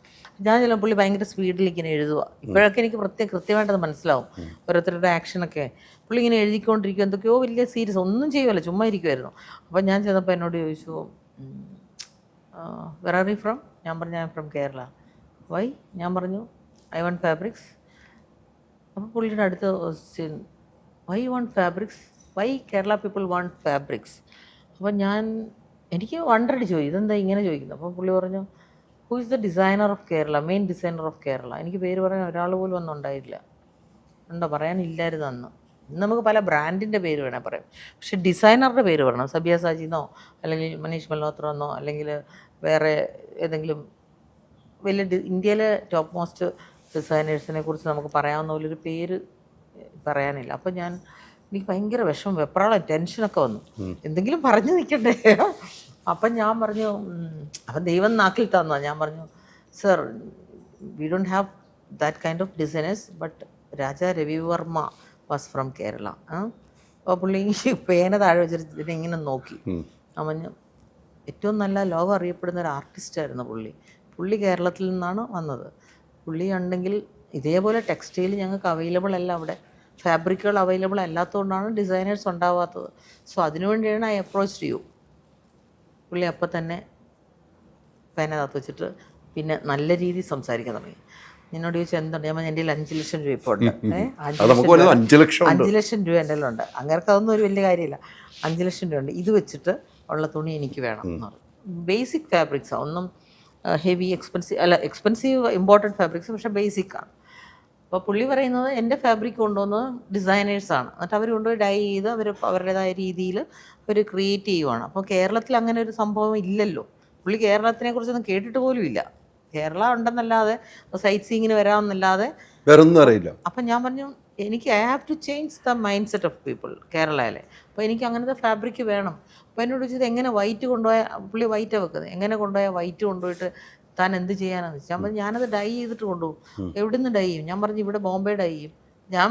Speaker 1: ഞാൻ ചില പുള്ളി ഭയങ്കര സ്പീഡിൽ ഇങ്ങനെ എഴുതുക. ഇപ്പോഴൊക്കെ എനിക്ക് കൃത്യമായിട്ടത് മനസ്സിലാവും ഓരോരുത്തരുടെ ആക്ഷനൊക്കെ. പുള്ളി ഇങ്ങനെ എഴുതിക്കൊണ്ടിരിക്കും, എന്തൊക്കെയോ വലിയ സീരിയസ്, ഒന്നും ചെയ്യുമല്ലോ, ചുമ്മാ ഇരിക്കുമായിരുന്നു. അപ്പം ഞാൻ ചെന്നപ്പോൾ എന്നോട് ചോദിച്ചു, വെർ ആർ യു ഫ്രം? ഞാൻ പറഞ്ഞു I am from Kerala. Why? ഞാൻ പറഞ്ഞു ഐ വാണ്ട് ഫാബ്രിക്സ്. അപ്പോൾ പുള്ളിയുടെ അടുത്ത question, why you want fabrics? Why Kerala people want fabrics? അപ്പം എനിക്ക് വണ്ടടിച്ചു പോയി, ഇതെന്താ ഇങ്ങനെ ചോദിക്കുന്നത്. അപ്പോൾ പുള്ളി പറഞ്ഞു, who is the designer of Kerala, main designer of Kerala. എനിക്ക് പേര് പറയാൻ ഒരാൾ പോലും ഒന്നും ഉണ്ടായില്ല. ഉണ്ടോ? പറയാനില്ലായിരുന്നു അന്ന്. ഇന്ന് നമുക്ക് പല ബ്രാൻഡിൻ്റെ പേര് വേണേൽ പറയാം, പക്ഷെ ഡിസൈനറുടെ പേര് പറയണം. സബ്യാസാജിന്നോ അല്ലെങ്കിൽ മനീഷ് മൽഹോത്രന്നോ അല്ലെങ്കിൽ വേറെ ഏതെങ്കിലും വലിയ ഇന്ത്യയിലെ ടോപ്പ് മോസ്റ്റ് ഡിസൈനേഴ്സിനെ കുറിച്ച് നമുക്ക് പറയാവുന്ന പോലൊരു പേര് പറയാനില്ല. അപ്പം എനിക്ക് ഭയങ്കര വിഷമം, വെപ്രാളം, ടെൻഷനൊക്കെ വന്നു. എന്തെങ്കിലും പറഞ്ഞു നിൽക്കണ്ടേ. അപ്പം ഞാൻ പറഞ്ഞു, അപ്പം ദൈവം നാക്കിൽ തന്നോ. ഞാൻ പറഞ്ഞു, sir we don't have that kind of designers, but Raja Ravi Varma was from Kerala. അപ്പോൾ പുള്ളി പേന താഴെ വെച്ചിട്ട് ഇങ്ങനെ നോക്കി. അവന് ഏറ്റവും നല്ല ലോകം അറിയപ്പെടുന്ന ഒരു ആർട്ടിസ്റ്റായിരുന്നു പുള്ളി കേരളത്തിൽ നിന്നാണ് വന്നത്. പുള്ളി ഉണ്ടെങ്കിൽ ഇതേപോലെ ടെക്സ്റ്റൈൽ ഞങ്ങൾക്ക് അവൈലബിൾ അല്ല, അവിടെ ഫാബ്രിക്കുകൾ അവൈലബിൾ അല്ലാത്തതുകൊണ്ടാണ് ഡിസൈനേഴ്സ് ഉണ്ടാവാത്തത്. സോ അതിനുവേണ്ടിയാണ് ഐ അപ്രോച്ച്ഡ് യു. പുള്ളി അപ്പം തന്നെ പേന താത്ത് വെച്ചിട്ട് പിന്നെ നല്ല രീതിയിൽ സംസാരിക്കാൻ തുടങ്ങി. എന്നോട് ചോദിച്ചാൽ എന്തുണ്ട്? ഞാൻ എൻ്റെ 5 ലക്ഷം രൂപ ഇപ്പോൾ ഉണ്ട്.
Speaker 2: 5
Speaker 1: ലക്ഷം രൂപ എൻ്റെ ഉണ്ട്. അങ്ങനെ അതൊന്നും ഒരു വലിയ കാര്യമില്ല. 5 ലക്ഷം രൂപ ഉണ്ട്, ഇത് വെച്ചിട്ട് ഉള്ള തുണി എനിക്ക് വേണം എന്ന് പറഞ്ഞു. ബേസിക് ഫാബ്രിക്സാണ്, ഒന്നും ഹെവി എക്സ്പെൻസീവ് ഇമ്പോർട്ടൻറ്റ് ഫാബ്രിക്സ്, പക്ഷേ ബേസിക്കാണ്. അപ്പോൾ പുള്ളി പറയുന്നത് എൻ്റെ ഫാബ്രിക് കൊണ്ടുവന്നത് ഡിസൈനേഴ്സാണ്, എന്നിട്ട് അവർ കൊണ്ടുപോയി ഡൈ ചെയ്ത് അവരുടേതായ രീതിയിൽ അവർ ക്രിയേറ്റ് ചെയ്യുവാണ്. അപ്പോൾ കേരളത്തിൽ അങ്ങനെ ഒരു സംഭവം ഇല്ലല്ലോ. പുള്ളി കേരളത്തിനെ കുറിച്ചൊന്നും കേട്ടിട്ട് പോലും ഇല്ല. കേരള ഉണ്ടെന്നല്ലാതെ സൈറ്റ് സീയിങ്ങിന് വരാമെന്നല്ലാതെ
Speaker 2: വേറൊന്നും അറിയില്ല.
Speaker 1: അപ്പം ഞാൻ പറഞ്ഞു, I have to change the mindset of people കേരളയിലെ. അപ്പോൾ എനിക്ക് അങ്ങനത്തെ ഫാബ്രിക് വേണം. അപ്പോൾ എന്നോട് ചോദിച്ചത് എങ്ങനെ വൈറ്റ് കൊണ്ടുപോയാൽ, പുള്ളി വൈറ്റാണ് വെക്കുന്നത്, എങ്ങനെ കൊണ്ടുപോയാൽ വൈറ്റ് കൊണ്ടുപോയിട്ട് താൻ എന്ത് ചെയ്യാനാന്ന് വെച്ചാൽ. ഞാൻ പറഞ്ഞു ഞാനത് ഡൈ ചെയ്തിട്ട് കൊണ്ടുപോകും. എവിടെ നിന്ന് ഡൈ ചെയ്യും? ഞാൻ പറഞ്ഞു ഇവിടെ ബോംബെ ഡൈ ചെയ്യും. ഞാൻ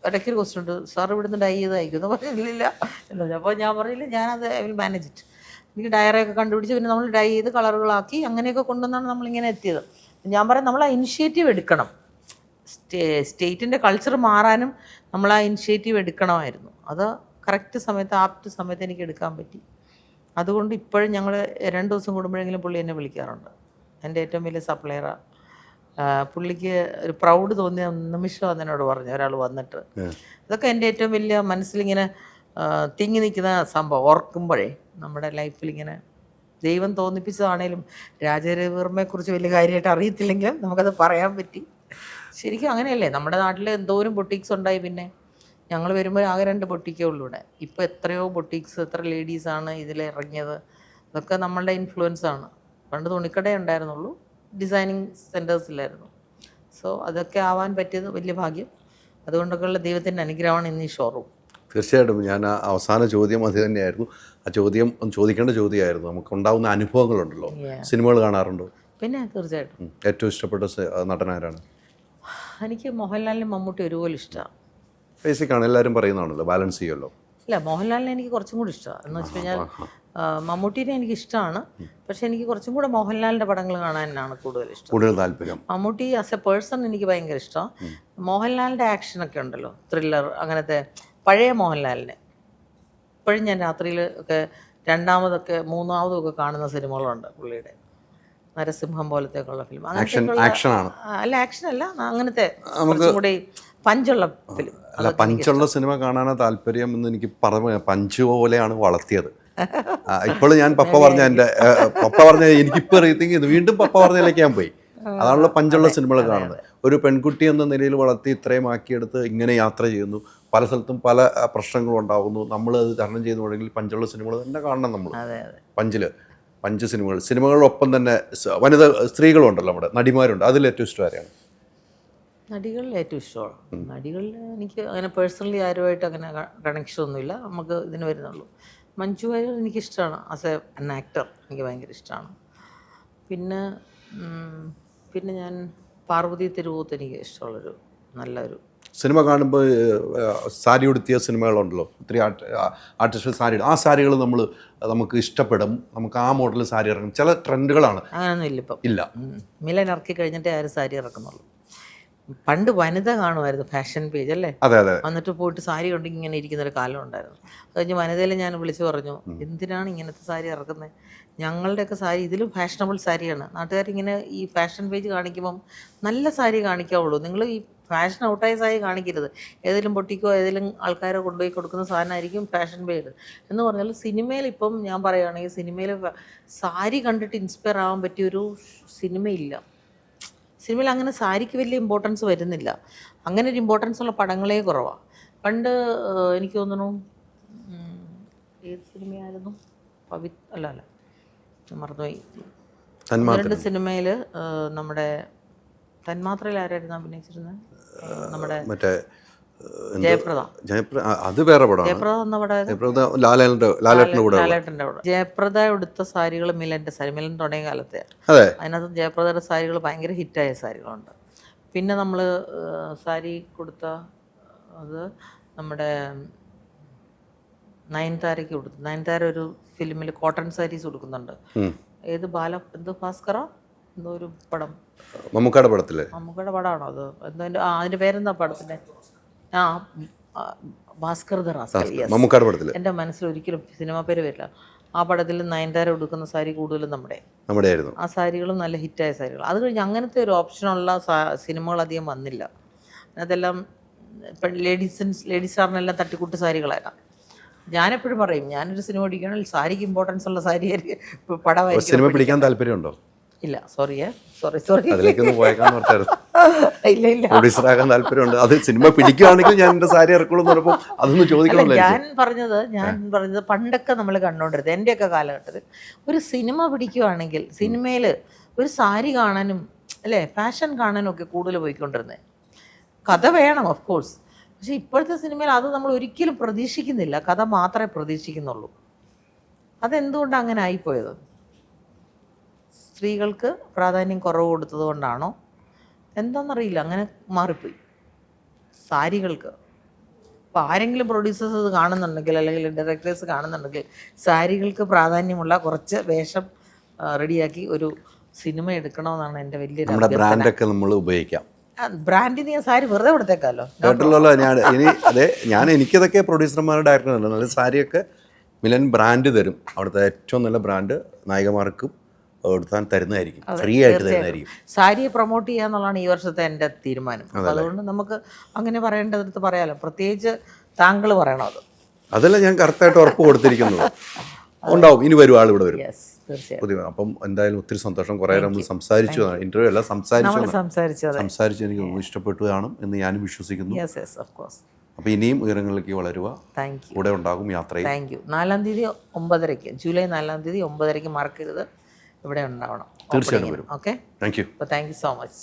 Speaker 1: ഇടയ്ക്കൊരു ക്വസ്റ്റ്യൻ ഉണ്ട്, സാർ ഇവിടുന്ന് ഡൈ ചെയ്ത് അയക്കുമെന്ന് പറഞ്ഞില്ല എന്ന് പറഞ്ഞു. അപ്പോൾ ഞാൻ പറഞ്ഞില്ല, ഞാനത് ഐ വിൽ മാനേജ് ഇറ്റ്. എനിക്ക് ഡയറൊക്കെ കണ്ടുപിടിച്ച് പിന്നെ നമ്മൾ ഡൈ ചെയ്ത് കളറുകളാക്കി അങ്ങനെയൊക്കെ കൊണ്ടുവന്നാണ് നമ്മളിങ്ങനെ എത്തിയത്. ഞാൻ പറയാം, നമ്മൾ ആ ഇനിഷ്യേറ്റീവ് എടുക്കണം. സ്റ്റേറ്റിൻ്റെ കൾച്ചർ മാറാനും നമ്മൾ ആ ഇനിഷ്യേറ്റീവ് എടുക്കണമായിരുന്നു. അത് കറക്റ്റ് സമയത്ത് ആപ്റ്റ് സമയത്ത് എനിക്ക് എടുക്കാൻ പറ്റി. അതുകൊണ്ട് ഇപ്പോഴും ഞങ്ങൾ 2 ദിവസം കൂടുമ്പോഴെങ്കിലും പുള്ളി എന്നെ വിളിക്കാറുണ്ട്. എൻ്റെ ഏറ്റവും വലിയ സപ്ലയറാണ്. പുള്ളിക്ക് ഒരു പ്രൗഡ് തോന്നിയ നിമിഷം അതിനോട് പറഞ്ഞു ഒരാൾ വന്നിട്ട്. ഇതൊക്കെ എൻ്റെ ഏറ്റവും വലിയ മനസ്സിലിങ്ങനെ തിങ്ങി നിൽക്കുന്ന സംഭവം ഓർക്കുമ്പോഴേ, നമ്മുടെ ലൈഫിലിങ്ങനെ ദൈവം തോന്നിപ്പിച്ചതാണേലും രാജരവിവർമ്മയെക്കുറിച്ച് വലിയ കാര്യമായിട്ട് അറിയത്തില്ലെങ്കിലും നമുക്കത് പറയാൻ പറ്റി. ശരിക്കും അങ്ങനെയല്ലേ, നമ്മുടെ നാട്ടിൽ എന്തോരം ബൊട്ടീക്സ് ഉണ്ടായി. പിന്നെ ഞങ്ങൾ വരുമ്പോൾ ആകെ 2 ബൊട്ടീക്കേ ഉള്ളൂ ഇവിടെ. ഇപ്പോൾ എത്രയോ ബൊട്ടീക്സ്, എത്ര ലേഡീസാണ് ഇതിലിറങ്ങിയത്. ഇതൊക്കെ നമ്മളുടെ ഇൻഫ്ലുവൻസാണ്. പണ്ട് തുണിക്കട ഉണ്ടായിരുന്നുള്ളൂ, ഡിസൈനിങ് സെൻറ്റേഴ്സിലായിരുന്നു. സോ അതൊക്കെ ആവാൻ പറ്റിയത് വലിയ ഭാഗ്യം. അതുകൊണ്ടൊക്കെയുള്ള ദൈവത്തിൻ്റെ അനുഗ്രഹമാണ് ഇന്ന് ഈ ഷോറൂം.
Speaker 2: തീർച്ചയായിട്ടും. ഞാൻ അവസാന ചോദ്യം അത് തന്നെയായിരുന്നു. ആ ചോദ്യം ചോദിക്കേണ്ട ചോദ്യമായിരുന്നു. നമുക്കുണ്ടാകുന്ന അനുഭവങ്ങളുണ്ടല്ലോ, സിനിമകൾ കാണാറുണ്ടോ?
Speaker 1: പിന്നെ തീർച്ചയായിട്ടും.
Speaker 2: ഏറ്റവും ഇഷ്ടപ്പെട്ട നടനാരാണ്?
Speaker 1: എനിക്ക് മോഹൻലാലിനും മമ്മൂട്ടി ഒരുപോലെ ഇഷ്ടമാണ്.
Speaker 2: ബേസിക്കാണ്, എല്ലാവരും പറയുന്നതാണല്ലോ, ബാലൻസ് ചെയ്യുമല്ലോ.
Speaker 1: ഇല്ല, മോഹൻലാലിനെ എനിക്ക് കുറച്ചും കൂടി ഇഷ്ടമാണ്. എന്ന് വെച്ച് കഴിഞ്ഞാൽ മമ്മൂട്ടീനെ എനിക്ക് ഇഷ്ടമാണ്, പക്ഷെ എനിക്ക് കുറച്ചും കൂടെ മോഹൻലാലിൻ്റെ പടങ്ങൾ കാണാനാണ് കൂടുതൽ ഇഷ്ടം,
Speaker 2: കൂടുതൽ താല്പര്യം.
Speaker 1: മമ്മൂട്ടി ആസ് എ പേഴ്സൺ എനിക്ക് ഭയങ്കര ഇഷ്ടമാണ്. മോഹൻലാലിൻ്റെ ആക്ഷനൊക്കെ ഉണ്ടല്ലോ, ത്രില്ലർ, അങ്ങനത്തെ പഴയ മോഹൻലാലിനെ ഇപ്പോഴും ഞാൻ രാത്രിയിൽ ഒക്കെ 2ാമതൊക്കെ 3ാമതും ഒക്കെ കാണുന്ന സിനിമകളുണ്ട് പുള്ളിയുടെ. നരസിംഹം പോലത്തെ ഉള്ള ഫിലിം, അല്ല ആക്ഷൻ അല്ല, അങ്ങനത്തെ കുറച്ചും കൂടി പഞ്ചുള്ള ഫിലിം.
Speaker 2: അല്ല, പഞ്ചുള്ള സിനിമ കാണാനാ താല്പര്യം എന്ന് എനിക്ക് പറഞ്ഞു. പഞ്ച് പോലെയാണ് വളർത്തിയത്. ഇപ്പോഴും ഞാൻ പപ്പ പറഞ്ഞ എനിക്കിപ്പോൾ അറിയത്തെങ്കിൽ വീണ്ടും പപ്പ പറഞ്ഞതിലേക്ക് ഞാൻ പോയി. അതാണല്ലോ പഞ്ചുള്ള സിനിമകൾ കാണുന്നത്. ഒരു പെൺകുട്ടി എന്ന നിലയിൽ വളർത്തി ഇത്രയും ആക്കിയെടുത്ത് ഇങ്ങനെ യാത്ര ചെയ്യുന്നു, പല സ്ഥലത്തും പല പ്രശ്നങ്ങളും ഉണ്ടാകുന്നു. നമ്മൾ അത് തരണം ചെയ്യുന്നുണ്ടെങ്കിൽ പഞ്ചുള്ള സിനിമകൾ തന്നെ കാണണം. നമ്മൾ പഞ്ച് സിനിമകളിലൊപ്പം തന്നെ സ്ത്രീകളുണ്ടല്ലോ, നമ്മുടെ നടിമാരുണ്ട്. അതിൽ ഏറ്റവും ഇഷ്ടം ആരെയാണ്?
Speaker 1: നടികളിൽ ഏറ്റവും ഇഷ്ടമാണ്. നടികളിൽ എനിക്ക് അങ്ങനെ പേഴ്സണലി ആരുമായിട്ട് അങ്ങനെ കണക്ഷൻ ഒന്നുമില്ല, നമുക്ക് ഇതിന് വരുന്നുള്ളൂ. മഞ്ജു വാര്യർ എനിക്കിഷ്ടമാണ്, ആസ് എൻ ആക്ടർ എനിക്ക് ഭയങ്കര ഇഷ്ടമാണ്. പിന്നെ പിന്നെ ഞാൻ പാർവതി തിരുവോത്ത് എനിക്ക് ഇഷ്ടമുള്ളൊരു നല്ലൊരു
Speaker 2: സിനിമ കാണുമ്പോൾ സാരി ഉടുത്തിയ സിനിമകളുണ്ടല്ലോ, ഒത്തിരി ആർട്ടിസ്റ്റുകൾ സാരി, ആ സാരികൾ നമുക്ക് ഇഷ്ടപ്പെടും, നമുക്ക് ആ മോഡൽ സാരി ഇറങ്ങും. ചില ട്രെൻഡുകളാണ്,
Speaker 1: അങ്ങനെയൊന്നും ഇല്ല ഇപ്പം.
Speaker 2: ഇല്ല.
Speaker 1: മിലൻ ഇറക്കി കഴിഞ്ഞിട്ടേ ആരും സാരി ഇറക്കുന്നുള്ളൂ. പണ്ട് വനിത കാണുമായിരുന്നു, ഫാഷൻ പേജ് അല്ലേ,
Speaker 2: അതെ അതെ,
Speaker 1: വന്നിട്ട് പോയിട്ട് സാരി കൊണ്ട് ഇങ്ങനെ ഇരിക്കുന്നൊരു കാലം ഉണ്ടായിരുന്നു. അത് കഴിഞ്ഞ് വനിതയിൽ ഞാൻ വിളിച്ചു പറഞ്ഞു, എന്തിനാണ് ഇങ്ങനത്തെ സാരി ഇറക്കുന്നത്, ഞങ്ങളുടെയൊക്കെ സാരി ഇതിലും ഫാഷനബിൾ സാരിയാണ്, നാട്ടുകാരിങ്ങനെ ഈ ഫാഷൻ പേജ് കാണിക്കുമ്പം നല്ല സാരി കാണിക്കാവുള്ളൂ, നിങ്ങൾ ഈ ഫാഷൻ ഔട്ടായ സാരി കാണിക്കരുത്, ഏതെങ്കിലും പൊട്ടിക്കോ ഏതെങ്കിലും ആൾക്കാരെ കൊണ്ടുപോയി കൊടുക്കുന്ന സാധനമായിരിക്കും ഫാഷൻ പേജ് എന്ന് പറഞ്ഞാൽ. സിനിമയിൽ ഇപ്പം ഞാൻ പറയുകയാണെങ്കിൽ സിനിമയിൽ സാരി കണ്ടിട്ട് ഇൻസ്പയർ ആവാൻ പറ്റിയൊരു സിനിമയില്ല. സിനിമയിൽ അങ്ങനെ സാരിക്ക് വലിയ ഇമ്പോർട്ടൻസ് വരുന്നില്ല, അങ്ങനെ ഒരു ഇമ്പോർട്ടൻസ് ഉള്ള പടങ്ങളേ കുറവാണ്. പണ്ട് എനിക്ക് തോന്നുന്നു ഏത് സിനിമയായിരുന്നു, അല്ല മറന്നുപോയി, രണ്ട് സിനിമയിൽ നമ്മുടെ തന്മാത്രയിൽ ആരായിരുന്നു അഭിനയിച്ചിരുന്നത്, നമ്മുടെ
Speaker 2: മറ്റേ
Speaker 1: ജയപ്രദ.
Speaker 2: അത് വേറെ പടം.
Speaker 1: ജയപ്രദ എന്ന പടം
Speaker 2: ലാലേട്ടൻ്റെ കൂടെ.
Speaker 1: ജയപ്രദ എടുത്ത സാരികൾ മിലൻ്റെ സാരി, മിലൻ തുടങ്ങിയ കാലത്തെ. അതിനകത്ത് ജയപ്രദയുടെ സാരികൾ ഭയങ്കര ഹിറ്റായ സാരികളുണ്ട്. പിന്നെ നമ്മൾ സാരി കൊടുത്ത അത് നമ്മുടെ നയൻതാരയ്ക്ക് കൊടുത്തു. നയൻതാര ഒരു ഫിലിമിൽ കോട്ടൺ സാരീസ് കൊടുക്കുന്നുണ്ട്. ഏത് എന്തോ ഭാസ്കറ എന്തോ ഒരു പടം,
Speaker 2: മമ്മൂക്കയുടെ പടത്തില്ലേ,
Speaker 1: മമ്മൂക്കയുടെ പടമാണോ അത്, എന്തോ അതിൻ്റെ പേരെന്താ പടത്തിൻ്റെ, ഭാസ്കർ ദ റാസ്കൽ.
Speaker 2: മമ്മൂക്കയുടെ പടത്തിൽ
Speaker 1: എൻ്റെ മനസ്സിൽ ഒരിക്കലും സിനിമ പേര് വരില്ല. ആ പടത്തിൽ നയൻതാര കൊടുക്കുന്ന സാരി കൂടുതലും നമ്മുടെ
Speaker 2: ആയിരുന്നു.
Speaker 1: ആ സാരികളും നല്ല ഹിറ്റായ സാരികൾ. അത് കഴിഞ്ഞ് അങ്ങനത്തെ ഒരു ഓപ്ഷനുള്ള സിനിമകൾ അധികം വന്നില്ല. അതെല്ലാം ഇപ്പം ലേഡീസാറിനെല്ലാം തട്ടിക്കൂട്ട് സാരികളായിരുന്നു. ഞാനെപ്പോഴും പറയും, ഞാനൊരു സിനിമ പിടിക്കണമെങ്കിൽ സാരിക്ക് ഇമ്പോർട്ടൻസ് ഉള്ള സാരി പടമായിരിക്കും.
Speaker 2: സിനിമ പിടിക്കാൻ താല്പര്യമുണ്ടോ?
Speaker 1: ഇല്ല, സോറി
Speaker 2: അതിലേക്കൊന്നും പോയേക്കാന്ന് പറഞ്ഞായിരുന്നു.
Speaker 1: ഇല്ല,
Speaker 2: പ്രൊഡ്യൂസറാകാൻ താല്പര്യമുണ്ട്. അത് സിനിമ പിടിക്കുകയാണെങ്കിൽ ഞാൻ എൻ്റെ സാരി ഇറക്കുള്ളൂ എന്ന് പറഞ്ഞപ്പോൾ അതൊന്ന് ചോദിക്കണമല്ലോ.
Speaker 1: ഞാൻ പറഞ്ഞത് പണ്ടൊക്കെ നമ്മൾ കണ്ടോണ്ടിരുന്നത്, എൻ്റെയൊക്കെ കാലഘട്ടത്തിൽ ഒരു സിനിമ പിടിക്കുകയാണെങ്കിൽ സിനിമയിൽ ഒരു സാരി കാണാനും അല്ലേ ഫാഷൻ കാണാനും ഒക്കെ കൂടുതൽ പോയിക്കൊണ്ടിരുന്നത്. കഥ വേണം ഓഫ് കോഴ്സ്, പക്ഷെ ഇപ്പോഴത്തെ സിനിമയിൽ അത് നമ്മൾ ഒരിക്കലും പ്രതീക്ഷിക്കുന്നില്ല, കഥ മാത്രമേ പ്രതീക്ഷിക്കുന്നുള്ളൂ. അതെന്തുകൊണ്ടാണ് അങ്ങനെ ആയിപ്പോയത്? സ്ത്രീകൾക്ക് പ്രാധാന്യം കുറവ് കൊടുത്തത് കൊണ്ടാണോ എന്താണെന്നറിയില്ല, അങ്ങനെ മാറിപ്പോയി സാരികൾക്ക്. അപ്പോൾ ആരെങ്കിലും പ്രൊഡ്യൂസേഴ്സ് ഇത് കാണുന്നുണ്ടെങ്കിൽ അല്ലെങ്കിൽ ഡയറക്ടേഴ്സ് കാണുന്നുണ്ടെങ്കിൽ സാരികൾക്ക് പ്രാധാന്യമുള്ള കുറച്ച് വേഷം റെഡിയാക്കി ഒരു സിനിമ എടുക്കണമെന്നാണ് എൻ്റെ വലിയൊരു
Speaker 2: നമ്മുടെ ബ്രാൻഡൊക്കെ നമ്മൾ ഉപയോഗിക്കാം.
Speaker 1: ബ്രാൻഡിന് ഞാൻ സാരി വെറുതെ കൊടുത്തേക്കാമല്ലോ.
Speaker 2: കേട്ടല്ലോ, ഞാൻ എനിക്കതൊക്കെ പ്രൊഡ്യൂസർമാരുടെ ഡയറക്ടർ നല്ല സാരിയൊക്കെ മിലൻ ബ്രാൻഡ് തരും. അവിടുത്തെ ഏറ്റവും നല്ല ബ്രാൻഡ് നായികമാർക്കും കൊടുത്താൻ തരുന്നതായിരിക്കും, ഫ്രീ ആയിട്ട് തരുന്നതായിരിക്കും.
Speaker 1: സാരിയെ പ്രൊമോട്ട് ചെയ്യുക എന്നുള്ളതാണ് ഈ വർഷത്തെ എൻ്റെ തീരുമാനം. അതുകൊണ്ട് നമുക്ക് അങ്ങനെ പറയേണ്ടതെടുത്ത് പറയാമല്ലോ, പ്രത്യേകിച്ച് താങ്കൾ പറയണം അത്.
Speaker 2: അതല്ല, ഞാൻ കറക്റ്റായിട്ട് ഉറപ്പ് കൊടുത്തിരിക്കുന്നത്. ഉണ്ടാവും, ഇനി വരും, ആളിവിടെ വരും പുതിയ. അപ്പം എന്തായാലും ഒത്തിരി സന്തോഷം. കുറേ നമ്മൾ സംസാരിച്ചു, ഇന്റർവ്യൂ എല്ലാം സംസാരിച്ചു എനിക്ക് ഇഷ്ടപ്പെട്ടു കാണും എന്ന് ഞാനും വിശ്വസിക്കുന്നു. അപ്പോൾ ഇനിയും ഉയരങ്ങളിലേക്ക് വളരുക, കൂടെ ഉണ്ടാകും യാത്രയിൽ.
Speaker 1: Thank you. 4-ാം തീയതി 9:30, ജൂലൈ 4-ാം തീയതി 9:30 മറക്കരുത്, ഇവിടെ ഉണ്ടാവണം.
Speaker 2: തീർച്ചയായിട്ടും വരും.
Speaker 1: Okay,
Speaker 2: thank you.
Speaker 1: Thank you so much.